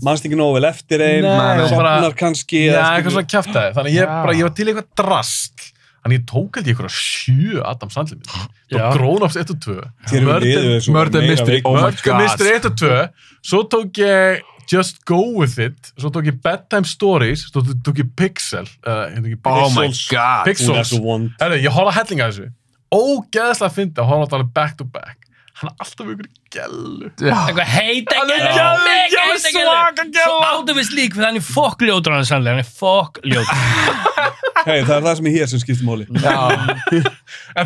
Manst ekki nógu vel eftir einn, sopnar kannski... Já, eitthvað svona kjaftaði. Þannig ég var til eitthvað drasl. Þannig ég tók held ég eitthvað 7 Adam Sandler myndir. Tók Grown Ups 1 og 2. Murder Mystery. Murder Mystery 1 og 2. Svo tók ég Just Go With It. Svo tók ég Bedtime Stories. Svo tók ég Pixel. Oh my god. Pixels. Herru, ég horfði að hellinga þessu. Ógeðslega að finna að horfa að tala back to back. Hann alltaf ykkur gælu. Eitthvað heita gælu. Svo áttum við slík fyrir hann er fokkljótur hann sannlega. Hann er fokkljótur. Hei, það er það sem er hér sem skiptir máli. En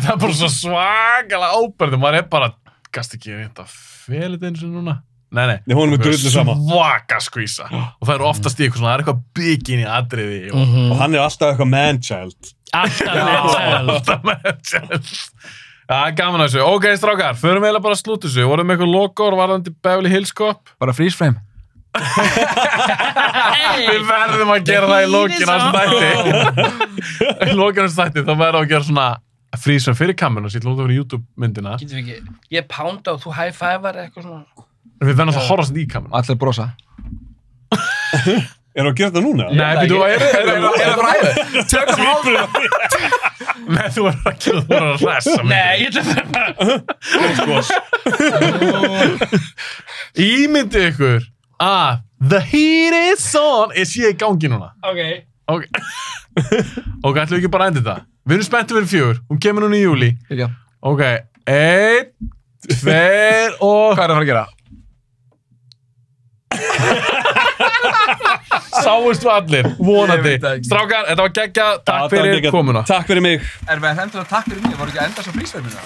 það er bara svo svakalega ábærið. Maður er bara, gast ekki reynda að fela þetta eins og núna. Nei, honum er drullu sama. Svaka skvísa. Og það eru oftast í eitthvað svona, það er eitthvað byggjinn í atriði. Og hann er alltaf eitthvað man-child. Alltaf man-child. Já, gaman að þessu. Ok, strákar, förum eiginlega bara að slúta þessu. Vorum við eitthvað lokaður varðandi Beverly Hills Cop? Bara freeze frame. Við verðum að gera það í lokin af þætti. Í lokin af þætti, þá verðum að gera svona freeze frame fyrir kamerun og sýtla út af YouTube myndina. Getum við ekki, ég pánda og þú high-five-ar eitthvað svona. Við verðum alltaf að horfa svona í kamerun. Allir brosa. Er það að gera það núna? Nei, byrju, er það ræðið? Tökum hálfur. Nei, þú er ekki að þú er að hlessa. Nei, ég ætla bara... Ímyndi ykkur að The Heat is on er síðan í gangi núna. Ok, ætlum við ekki bara að enda þetta? Við erum spenntið fyrir 4. Hún kemur núna í júli. Ok, 1, 2 og... Hvað er það að fara að gera? Sáust við allir, vonandi. Strákar, þetta var geggjað. Takk fyrir komuna. Takk fyrir mig. Erum við að enda takk fyrir mig? Voru ekki að enda svo prísverðinu?